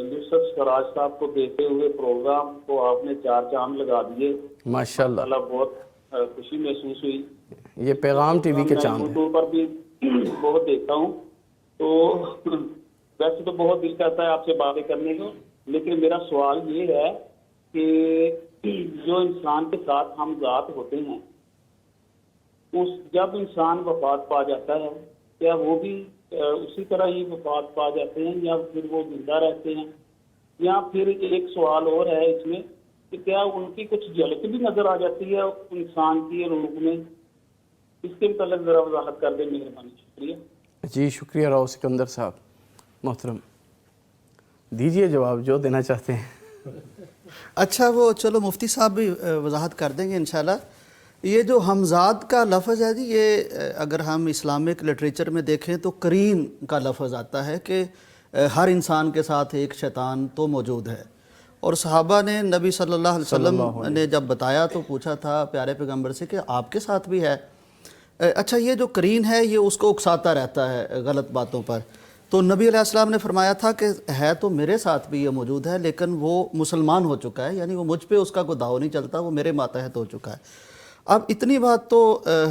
یوسف سراج صاحب کو دیکھتے ہوئے پروگرام کو آپ نے 4 چاند لگا دیے، ماشاءاللہ، بہت خوشی محسوس ہوئی۔ یہ پیغام ٹی وی کے چاند ہیں۔ یوٹیوب پر بھی بہت دیکھتا ہوں، تو ویسے تو بہت دل کرتا ہے آپ سے باتیں کرنے کو، لیکن میرا سوال یہ ہے کہ جو انسان کے ساتھ ہم ذات ہوتے ہیں، جب انسان وفات پا جاتا ہے کیا وہ بھی اسی طرح ہی وفات پا جاتے ہیں یا پھر وہ زندہ رہتے ہیں؟ یا پھر ایک سوال اور ہے اس میں کہ کیا ان کی کچھ جھلک بھی نظر آ جاتی ہے انسان کی روح میں؟ اس کے متعلق ذرا وضاحت کر دیں مہربانی، شکریہ جی۔ شکریہ راؤ سکندر صاحب۔ محترم دیجئے جواب جو دینا چاہتے ہیں۔ اچھا وہ چلو مفتی صاحب بھی وضاحت کر دیں گے انشاءاللہ۔ یہ جو ہمزاد کا لفظ ہے جی، یہ اگر ہم اسلامک لٹریچر میں دیکھیں تو قرین کا لفظ آتا ہے کہ ہر انسان کے ساتھ ایک شیطان تو موجود ہے، اور صحابہ نے نبی صلی اللہ علیہ وسلم نے جب بتایا تو پوچھا تھا پیارے پیغمبر سے کہ آپ کے ساتھ بھی ہے۔ اچھا یہ جو قرین ہے یہ اس کو اکساتا رہتا ہے غلط باتوں پر، تو نبی علیہ السلام نے فرمایا تھا کہ ہے تو میرے ساتھ بھی یہ موجود ہے، لیکن وہ مسلمان ہو چکا ہے، یعنی وہ مجھ پہ اس کا کوئی داؤ نہیں چلتا، وہ میرے ماتحت ہو چکا ہے۔ اب اتنی بات تو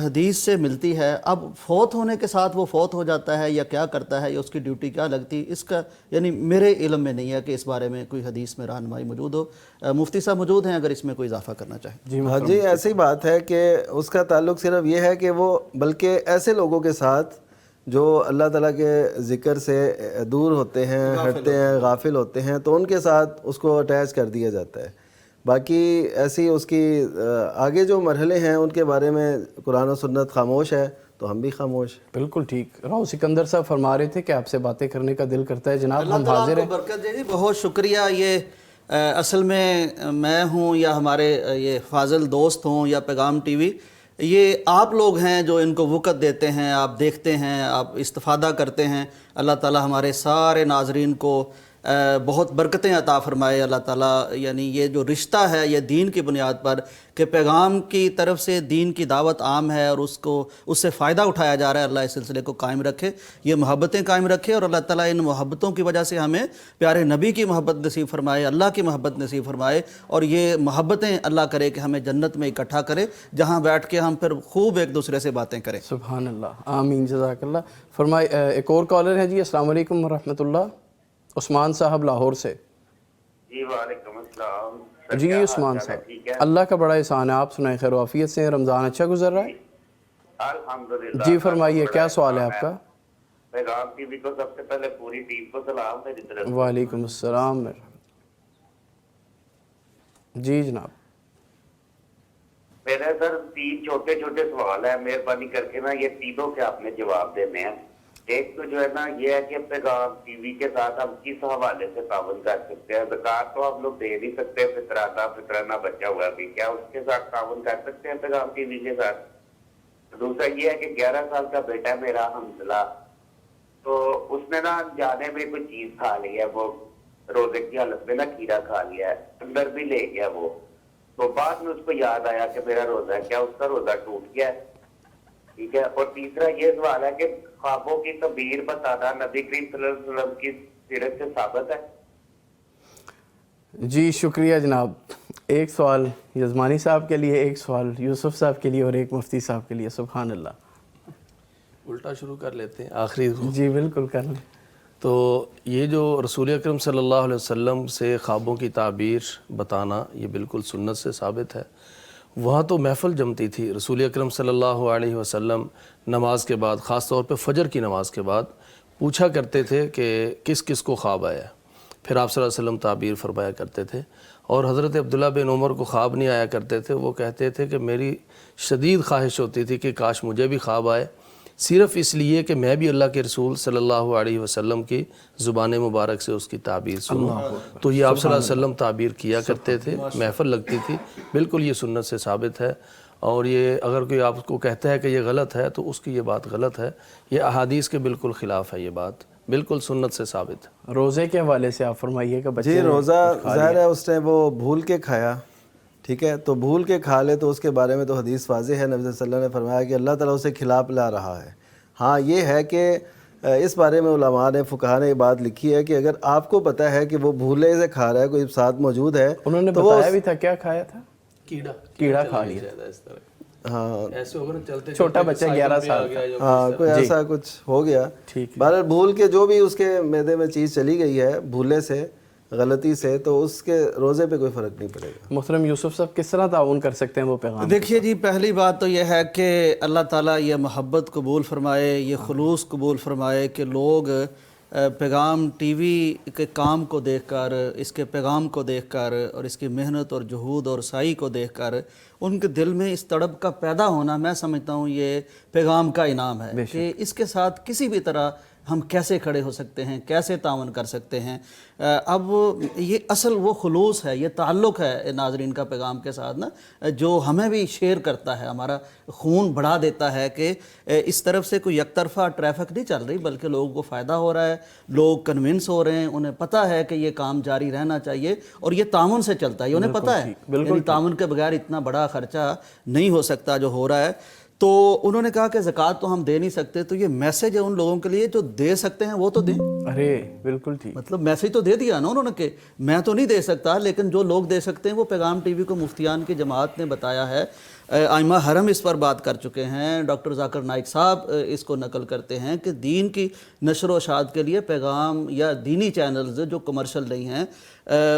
حدیث سے ملتی ہے، اب فوت ہونے کے ساتھ وہ فوت ہو جاتا ہے یا کیا کرتا ہے یا اس کی ڈیوٹی کیا لگتی، اس کا یعنی میرے علم میں نہیں ہے کہ اس بارے میں کوئی حدیث میں رہنمائی موجود ہو۔ مفتی صاحب موجود ہیں اگر اس میں کوئی اضافہ کرنا چاہیں۔ ہاں جی، ایسی بات ہے کہ اس کا تعلق صرف یہ ہے کہ وہ بلکہ ایسے لوگوں کے ساتھ جو اللہ تعالیٰ کے ذکر سے دور ہوتے ہیں، ہٹتے ہیں، غافل ہوتے ہیں، تو ان کے ساتھ اس کو اٹیچ کر دیا جاتا ہے۔ باقی ایسی اس کی آگے جو مرحلے ہیں ان کے بارے میں قرآن و سنت خاموش ہے تو ہم بھی خاموش۔ بالکل ٹھیک۔ راؤ سکندر صاحب فرما رہے تھے کہ آپ سے باتیں کرنے کا دل کرتا ہے جناب، ہم حاضر ہیں۔ برکت دے جی، بہت شکریہ۔ یہ اصل میں ہوں یا ہمارے یہ فاضل دوست ہوں یا پیغام ٹی وی، یہ آپ لوگ ہیں جو ان کو وقت دیتے ہیں، آپ دیکھتے ہیں، آپ استفادہ کرتے ہیں۔ اللہ تعالی ہمارے سارے ناظرین کو بہت برکتیں عطا فرمائے اللہ تعالیٰ. یعنی یہ جو رشتہ ہے یہ دین کی بنیاد پر کہ پیغام کی طرف سے دین کی دعوت عام ہے اور اس سے فائدہ اٹھایا جا رہا ہے. اللہ اس سلسلے کو قائم رکھے, یہ محبتیں قائم رکھے, اور اللہ تعالیٰ ان محبتوں کی وجہ سے ہمیں پیارے نبی کی محبت نصیب فرمائے, اللہ کی محبت نصیب فرمائے, اور یہ محبتیں اللہ کرے کہ ہمیں جنت میں اکٹھا کرے جہاں بیٹھ کے ہم پھر خوب ایک دوسرے سے باتیں کریں. سبحان اللہ, آمین, جزاک اللہ. فرمائے ایک اور کالر ہے جی. السلام علیکم ورحمۃ اللہ. عثمان صاحب لاہور سے. جی وعلیکم السلام. جی عثمان صاحب, اللہ کا بڑا احسان ہے, آپ سنائیں خیر و عافیت سے, رمضان اچھا گزر رہا ہے؟ الحمدللہ. جی فرمائیے, کیا سوال ہے آپ کا؟ پیغام ٹی وی کو سب سے پہلے پوری ٹیم کو سلام میری طرف. وعلیکم السلام. جی جناب. میرے سر 3 چھوٹے چھوٹے سوال ہیں, مہربانی کر کے نا یہ تینوں کے آپ نے جواب دینے ہیں. ایک تو جو ہے نا یہ ہے کہ پیغام ٹی وی کے ساتھ ہم کس حوالے سے تعاون کر سکتے ہیں؟ زکوٰۃ تو ہم لوگ دے نہیں سکتے, فطرانہ بچا ہوا بھی, کیا اس کے ساتھ تعاون کر سکتے ہیں پیغام ٹی وی کے ساتھ؟ دوسرا یہ ہے کہ 11 سال کا بیٹا ہے میرا حمزلہ, تو اس نے نا جانے میں کوئی چیز کھا لی ہے, وہ روزے کی حالت میں نا کیڑا کھا لیا ہے, اندر بھی لے گیا وہ, تو بعد میں اس کو یاد آیا کہ میرا روزہ ہے, کیا اس کا روزہ ٹوٹ گیا ہے؟ ٹھیک ہے. اور تیسرا یہ سوال ہے کہ خوابوں کی تعبیر بتانا نبی کریم صلی اللہ علیہ وسلم کی سیرت سے ثابت ہے؟ جی شکریہ جناب. ایک سوال یزمانی صاحب کے لیے, ایک سوال یوسف صاحب کے لیے, اور ایک مفتی صاحب کے لیے. سبحان اللہ. الٹا شروع کر لیتے ہیں آخری. جی بالکل کر لیں. تو یہ جو رسول اکرم صلی اللہ علیہ وسلم سے خوابوں کی تعبیر بتانا یہ بالکل سنت سے ثابت ہے. وہاں تو محفل جمتی تھی. رسول اکرم صلی اللہ علیہ وسلم نماز کے بعد, خاص طور پہ فجر کی نماز کے بعد, پوچھا کرتے تھے کہ کس کس کو خواب آیا ہے. پھر آپ صلی اللہ علیہ وسلم تعبیر فرمایا کرتے تھے. اور حضرت عبداللہ بن عمر کو خواب نہیں آیا کرتے تھے. وہ کہتے تھے کہ میری شدید خواہش ہوتی تھی کہ کاش مجھے بھی خواب آئے, صرف اس لیے کہ میں بھی اللہ کے رسول صلی اللہ علیہ وسلم کی زبان مبارک سے اس کی تعبیر سنوں. تو یہ آپ صلی اللہ علیہ وسلم تعبیر کیا کرتے تھے, محفل لگتی تھی. بالکل یہ سنت سے ثابت ہے. اور یہ اگر کوئی آپ کو کہتا ہے کہ یہ غلط ہے تو اس کی یہ بات غلط ہے. یہ احادیث کے بالکل خلاف ہے, یہ بات بالکل سنت سے ثابت ہے. روزے کے حوالے سے آپ فرمائیے کہ بچے جی روزہ ظاہر ہے اس نے وہ بھول کے کھایا, ٹھیک ہے, تو بھول کے کھا لے تو اس کے بارے میں تو حدیث واضح ہے. نبی صلی اللہ علیہ وسلم نے فرمایا کہ اللہ تعالیٰ اسے کھلا پلا رہا ہے. ہاں یہ ہے کہ اس بارے میں علماء نے, فقہاء نے یہ بات لکھی ہے کہ اگر آپ کو پتہ ہے کہ وہ بھولے سے کھا رہا ہے, کوئی ساتھ موجود ہے, انہوں نے بتایا بھی تھا کیا کھایا تھا, کیڑا کھا لیا. ہاں ایسے ہوگا نا چلتے چھوٹا بچہ 11 سال کا, ہاں کوئی ایسا کچھ ہو گیا. بہرحال بھول کے جو بھی اس کے معدے میں چیز چلی گئی ہے بھولے سے, غلطی سے, تو اس کے روزے پہ کوئی فرق نہیں پڑے گا. محترم یوسف صاحب کس طرح تعاون کر سکتے ہیں وہ پیغام؟ دیکھیے جی, پہلی بات تو یہ ہے کہ اللہ تعالیٰ یہ محبت قبول فرمائے, یہ خلوص قبول فرمائے کہ لوگ پیغام ٹی وی کے کام کو دیکھ کر, اس کے پیغام کو دیکھ کر, اور اس کی محنت اور جہود اور سعی کو دیکھ کر ان کے دل میں اس تڑپ کا پیدا ہونا, میں سمجھتا ہوں یہ پیغام کا انعام ہے کہ اس کے ساتھ کسی بھی طرح ہم کیسے کھڑے ہو سکتے ہیں, کیسے تعاون کر سکتے ہیں. اب یہ اصل وہ خلوص ہے, یہ تعلق ہے ناظرین کا پیغام کے ساتھ نا, جو ہمیں بھی شیئر کرتا ہے, ہمارا خون بڑھا دیتا ہے کہ اس طرف سے کوئی یک طرفہ ٹریفک نہیں چل رہی, بلکہ لوگوں کو فائدہ ہو رہا ہے, لوگ کنونس ہو رہے ہیں, انہیں پتہ ہے کہ یہ کام جاری رہنا چاہیے, اور یہ تعاون سے چلتا ہے, یہ انہیں پتہ ہے. یعنی تعاون کے بغیر اتنا بڑا خرچہ نہیں ہو سکتا جو ہو رہا ہے. تو انہوں نے کہا کہ زکوٰۃ تو ہم دے نہیں سکتے, تو یہ میسیج ہے ان لوگوں کے لیے جو دے سکتے ہیں وہ تو دیں. ارے بالکل ٹھیک, مطلب میسیج تو دے دیا نا انہوں نے کہ میں تو نہیں دے سکتا, لیکن جو لوگ دے سکتے ہیں وہ پیغام ٹی وی کو مفتیان کی جماعت نے بتایا ہے. ائمہ حرم اس پر بات کر چکے ہیں, ڈاکٹر ذاکر نائک صاحب اس کو نقل کرتے ہیں کہ دین کی نشر و اشاعت کے لیے پیغام یا دینی چینلز جو کمرشل نہیں ہیں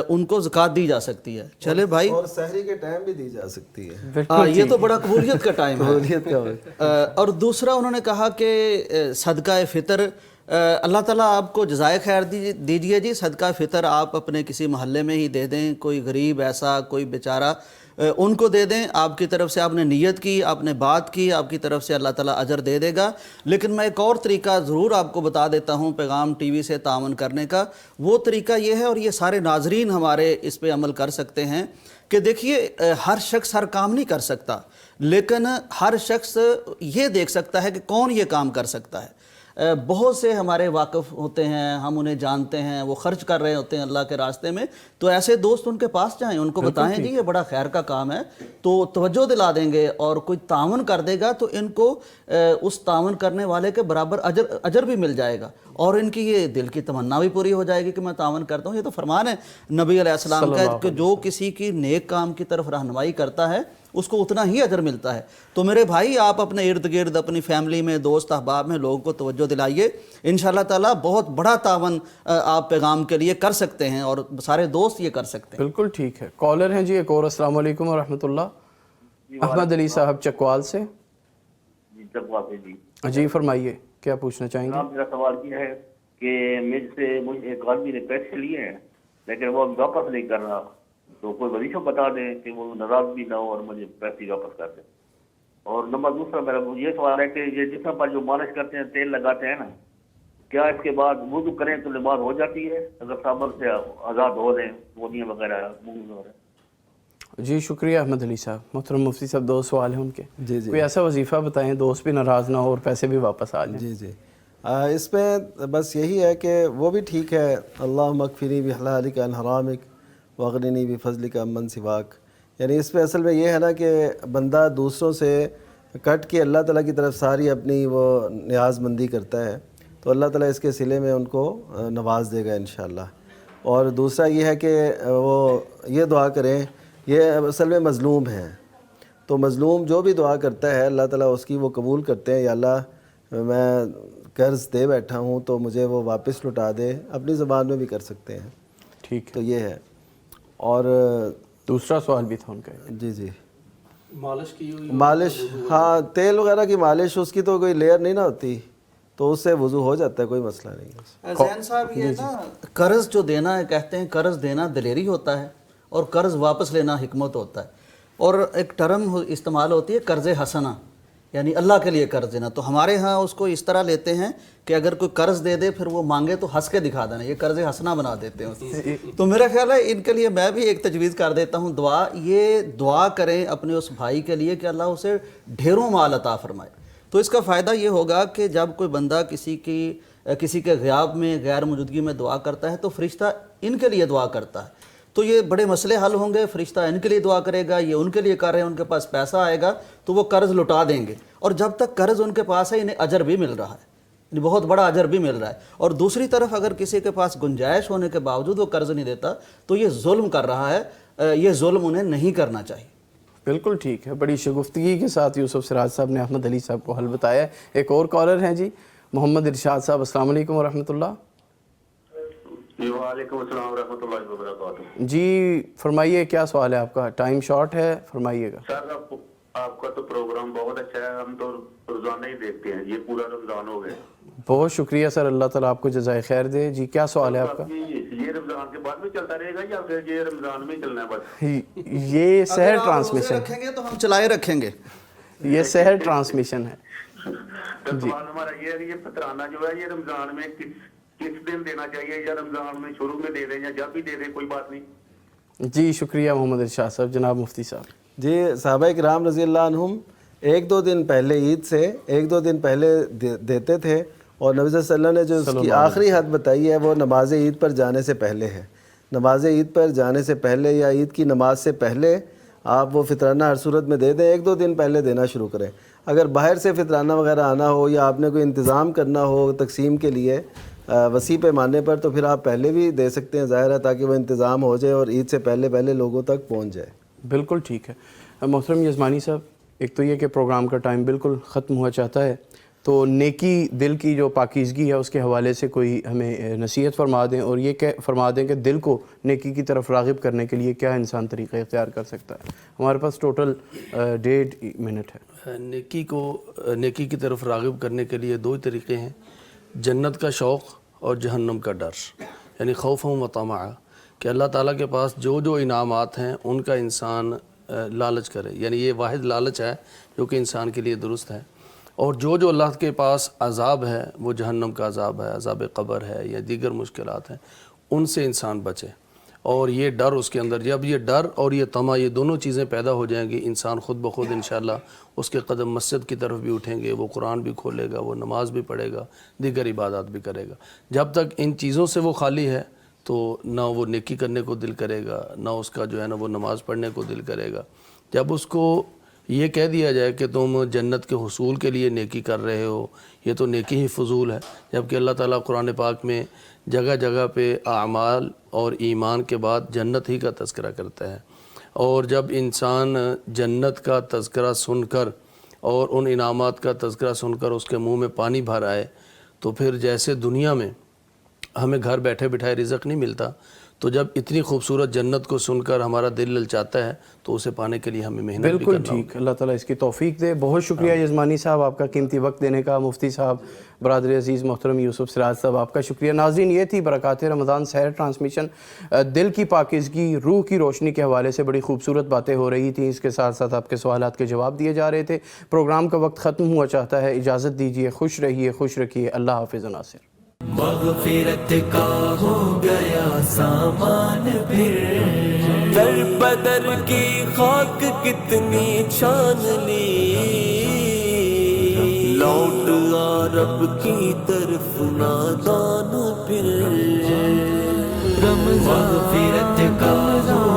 ان کو زکوٰۃ دی جا سکتی ہے. چلے بھائی, اور سحری کے ٹائم بھی دی جا سکتی ہے. یہ تو بڑا قبولیت کا ٹائم ہے. اور دوسرا انہوں نے کہا کہ صدقہ فطر, اللہ تعالیٰ آپ کو جزائے خیر دیجیے جی. صدقہ فطر آپ اپنے کسی محلے میں ہی دے دیں, کوئی غریب ایسا کوئی بیچارہ, ان کو دے دیں. آپ کی طرف سے آپ نے نیت کی, آپ نے بات کی, آپ کی طرف سے اللہ تعالیٰ اجر دے دے گا. لیکن میں ایک اور طریقہ ضرور آپ کو بتا دیتا ہوں پیغام ٹی وی سے تعاون کرنے کا. وہ طریقہ یہ ہے, اور یہ سارے ناظرین ہمارے اس پہ عمل کر سکتے ہیں, کہ دیکھیے ہر شخص ہر کام نہیں کر سکتا, لیکن ہر شخص یہ دیکھ سکتا ہے کہ کون یہ کام کر سکتا ہے. بہت سے ہمارے واقف ہوتے ہیں، ہم انہیں جانتے ہیں، وہ خرچ کر رہے ہوتے ہیں اللہ کے راستے میں، تو ایسے دوست ان کے پاس جائیں، ان کو بتائیں جی یہ بڑا خیر کا کام ہے، تو توجہ دلا دیں گے، اور کوئی تعاون کر دے گا تو ان کو اس تعاون کرنے والے کے برابر اجر بھی مل جائے گا، اور ان کی یہ دل کی تمنا بھی پوری ہو جائے گی کہ میں تعاون کرتا ہوں۔ یہ تو فرمان ہے نبی علیہ السلام کا کہ جو کسی کی نیک کام کی طرف رہنمائی کرتا ہے اس کو اتنا ہی اجر ملتا ہے۔ تو میرے بھائی آپ اپنے ارد گرد اپنی فیملی میں، دوست احباب میں لوگوں کو توجہ دلائیے، انشاءاللہ تعالیٰ بہت بڑا تعاون آپ پیغام کے لیے کر سکتے ہیں، اور سارے دوست یہ کر سکتے ہیں۔ بالکل ٹھیک ہے۔ کالر ہیں جی ایک اور۔ السلام علیکم ورحمۃ اللہ۔ احمد علی صاحب چکوال سے۔ جی فرمائیے، کیا پوچھنا چاہیں گے؟ میرا سوال یہ ہے کہ مجھے ایک آدمی نے پیسے لیے ہیں لیکن وہ واپس نہیں کر رہا، تو کوئی وظیفہ بتا دیں کہ وہ ناراض بھی نہ ہو اور مجھے پیسے واپس کر دیں۔ اور نمبر دوسرا میرا یہ سوال ہے کہ یہ جسم پر جو مالش کرتے ہیں، تیل لگاتے ہیں نا، کیا اس کے بعد وضو کریں تو نماز ہو جاتی ہے اگر صابر سے آزاد ہو دیں بونیاں وغیرہ منہ وغیرہ؟ جی شکریہ احمد علی صاحب۔ محترم مفتی صاحب دو سوال ہیں ان کے۔ جی کوئی ایسا وظیفہ بتائیں دوست بھی ناراض نہ ہو اور پیسے بھی واپس آ جائیں۔ جی اس میں بس یہی ہے کہ وہ بھی ٹھیک ہے، اللہم اکفنی بحلالک عن حرامک واغننی بفضلک عمن سواک، یعنی اس پہ اصل میں یہ ہے نا کہ بندہ دوسروں سے کٹ کے اللہ تعالیٰ کی طرف ساری اپنی وہ نیاز مندی کرتا ہے، تو اللہ تعالیٰ اس کے صلے میں ان کو نواز دے گا انشاءاللہ۔ اور دوسرا یہ ہے کہ وہ یہ دعا کریں، یہ اصل میں مظلوم ہیں، تو مظلوم جو بھی دعا کرتا ہے اللہ تعالیٰ اس کی وہ قبول کرتے ہیں، یا اللہ میں قرض دے بیٹھا ہوں تو مجھے وہ واپس لوٹا دے، اپنی زبان میں بھی کر سکتے ہیں۔ ٹھیک تو یہ ہے۔ اور دوسرا سوال بھی تھا ان کا۔ جی مالش کی ہوئی، مالش، ہاں تیل وغیرہ کی مالش، اس کی تو کوئی لیئر نہیں نہ ہوتی، تو اس سے وضو ہو جاتا ہے، کوئی مسئلہ نہیں۔ زین صاحب یہ نا قرض جو دینا ہے، کہتے ہیں قرض دینا دلیری ہوتا ہے اور قرض واپس لینا حکمت ہوتا ہے، اور ایک ٹرم استعمال ہوتی ہے قرض حسنہ، یعنی اللہ کے لیے قرض دینا۔ تو ہمارے ہاں اس کو اس طرح لیتے ہیں کہ اگر کوئی قرض دے دے پھر وہ مانگے تو ہنس کے دکھا دینا، یہ قرض حسنہ بنا دیتے ہیں۔ تو میرا خیال ہے ان کے لیے میں بھی ایک تجویز کر دیتا ہوں، یہ دعا کریں اپنے اس بھائی کے لیے کہ اللہ اسے ڈھیروں مال عطا فرمائے۔ تو اس کا فائدہ یہ ہوگا کہ جب کوئی بندہ کسی کے غیاب میں، غیر موجودگی میں دعا کرتا ہے تو فرشتہ ان کے لیے دعا کرتا ہے، تو یہ بڑے مسئلے حل ہوں گے، فرشتہ ان کے لیے دعا کرے گا، یہ ان کے لیے کر رہے ہیں، ان کے پاس پیسہ آئے گا تو وہ قرض لوٹا دیں گے، اور جب تک قرض ان کے پاس ہے انہیں اجر بھی مل رہا ہے، یعنی بہت بڑا اجر بھی مل رہا ہے۔ اور دوسری طرف اگر کسی کے پاس گنجائش ہونے کے باوجود وہ قرض نہیں دیتا تو یہ ظلم کر رہا ہے، یہ ظلم انہیں نہیں کرنا چاہیے۔ بالکل ٹھیک ہے۔ بڑی شگفتگی کے ساتھ یوسف سراج صاحب نے احمد علی صاحب کو حل بتایا ہے۔ ایک اور کالر ہیں جی محمد ارشاد صاحب۔ السلام علیکم ورحمۃ اللہ۔ وعلیکم السلام ورحمۃ اللہ وبرکاتہ۔ جی فرمائیے، کیا سوال ہے آپ کا؟ ٹائم شارٹ ہے، فرمائیے گا۔ سر آپ کا تو پروگرام بہت اچھا ہے، ہم تو روزانہ ہی دیکھتے ہیں، یہ پورا رمضان ہو گیا۔ بہت شکریہ سر، اللہ تعالیٰ آپ کو جزائے خیر دے۔ جی کیا سوال ہے آپ کا؟ یہ رمضان کے بعد میں چلتا رہے گا یا پھر یہ رمضان میں چلنا ہے بس؟ یہ سحر ٹرانسمیشن رکھیں گے تو ہم چلائے رکھیں گے، یہ سحر ٹرانسمیشن ہے۔ سوال ہمارا یہ ہے کہ یہ فطرانہ جو ہے یہ رمضان میں کس دن دینا چاہیے، یا رمضان میں شروع میں دے دیں یا جب بھی دے دیں، کوئی بات نہیں؟ جی شکریہ محمد ارشاد صاحب۔ جناب مفتی صاحب۔ جی صحابہ کرام رضی اللہ عنہم ایک دو دن پہلے عید سے ایک دو دن پہلے دیتے تھے، اور نبی صلی اللہ علیہ وسلم نے جو اس کی آخری حد بتائی ہے وہ نماز عید پر جانے سے پہلے ہے۔ نماز عید پر جانے سے پہلے یا عید کی نماز سے پہلے آپ وہ فطرانہ ہر صورت میں دے دیں، ایک دو دن پہلے دینا شروع کریں۔ اگر باہر سے فطرانہ وغیرہ آنا ہو یا آپ نے کوئی انتظام کرنا ہو تقسیم کے لیے وسیع پیمانے پر، تو پھر آپ پہلے بھی دے سکتے ہیں، ظاہر ہے، تاکہ وہ انتظام ہو جائے اور عید سے پہلے لوگوں تک پہنچ جائے۔ بالکل ٹھیک ہے۔ محترم یزمانی صاحب، ایک تو یہ کہ پروگرام کا ٹائم بالکل ختم ہوا چاہتا ہے، تو نیکی، دل کی جو پاکیزگی ہے اس کے حوالے سے کوئی ہمیں نصیحت فرما دیں، اور یہ فرما دیں کہ دل کو نیکی کی طرف راغب کرنے کے لیے کیا انسان طریقہ اختیار کر سکتا ہے؟ ہمارے پاس ٹوٹل 1.5 منٹ ہے۔ نیکی کی طرف راغب کرنے کے لیے دو ہی طریقے ہیں، جنت کا شوق اور جہنم کا ڈر، یعنی خوف و طمع، کہ اللہ تعالیٰ کے پاس جو انعامات ہیں ان کا انسان لالچ کرے، یعنی یہ واحد لالچ ہے جو کہ انسان کے لیے درست ہے۔ اور جو اللہ کے پاس عذاب ہے، وہ جہنم کا عذاب ہے، عذاب قبر ہے یا دیگر مشکلات ہیں، ان سے انسان بچے۔ اور یہ ڈر اس کے اندر، جب یہ ڈر اور یہ طمع یہ دونوں چیزیں پیدا ہو جائیں گی، انسان خود بخود انشاءاللہ اس کے قدم مسجد کی طرف بھی اٹھیں گے، وہ قرآن بھی کھولے گا، وہ نماز بھی پڑھے گا، دیگر عبادات بھی کرے گا۔ جب تک ان چیزوں سے وہ خالی ہے تو نہ وہ نیکی کرنے کو دل کرے گا، نہ اس کا جو ہے نا وہ نماز پڑھنے کو دل کرے گا۔ جب اس کو یہ کہہ دیا جائے کہ تم جنت کے حصول کے لیے نیکی کر رہے ہو، یہ تو نیکی ہی فضول ہے، جبکہ اللہ تعالیٰ قرآن پاک میں جگہ جگہ پہ اعمال اور ایمان کے بعد جنت ہی کا تذکرہ کرتا ہے۔ اور جب انسان جنت کا تذکرہ سن کر اور ان انعامات کا تذکرہ سن کر اس کے منہ میں پانی بھر آئے، تو پھر جیسے دنیا میں ہمیں گھر بیٹھے بٹھائے رزق نہیں ملتا، تو جب اتنی خوبصورت جنت کو سن کر ہمارا دل للچاتا ہے تو اسے پانے کے لیے ہمیں محنت بھی بالکل کرنا ٹھیک، اللہ تعالیٰ اس کی توفیق دے۔ بہت شکریہ یزمانی صاحب آپ کا قیمتی وقت دینے کا، مفتی صاحب، برادر عزیز محترم یوسف سراج صاحب آپ کا شکریہ۔ ناظرین، یہ تھی برکات رمضان سحر ٹرانسمیشن، دل کی پاکیزگی، روح کی روشنی کے حوالے سے بڑی خوبصورت باتیں ہو رہی تھیں، اس کے ساتھ ساتھ آپ کے سوالات کے جواب دیے جا رہے تھے۔ پروگرام کا وقت ختم ہوا چاہتا ہے، اجازت دیجیے، خوش رہیے، خوش رکھیے، اللہ حافظ ناصر۔ مغفرت کا ہو گیا سامان پھر، در بدر کی خاک کتنی چھان لی، لوٹ آ رب کی طرف نادان پھر، مغفرت کا ہو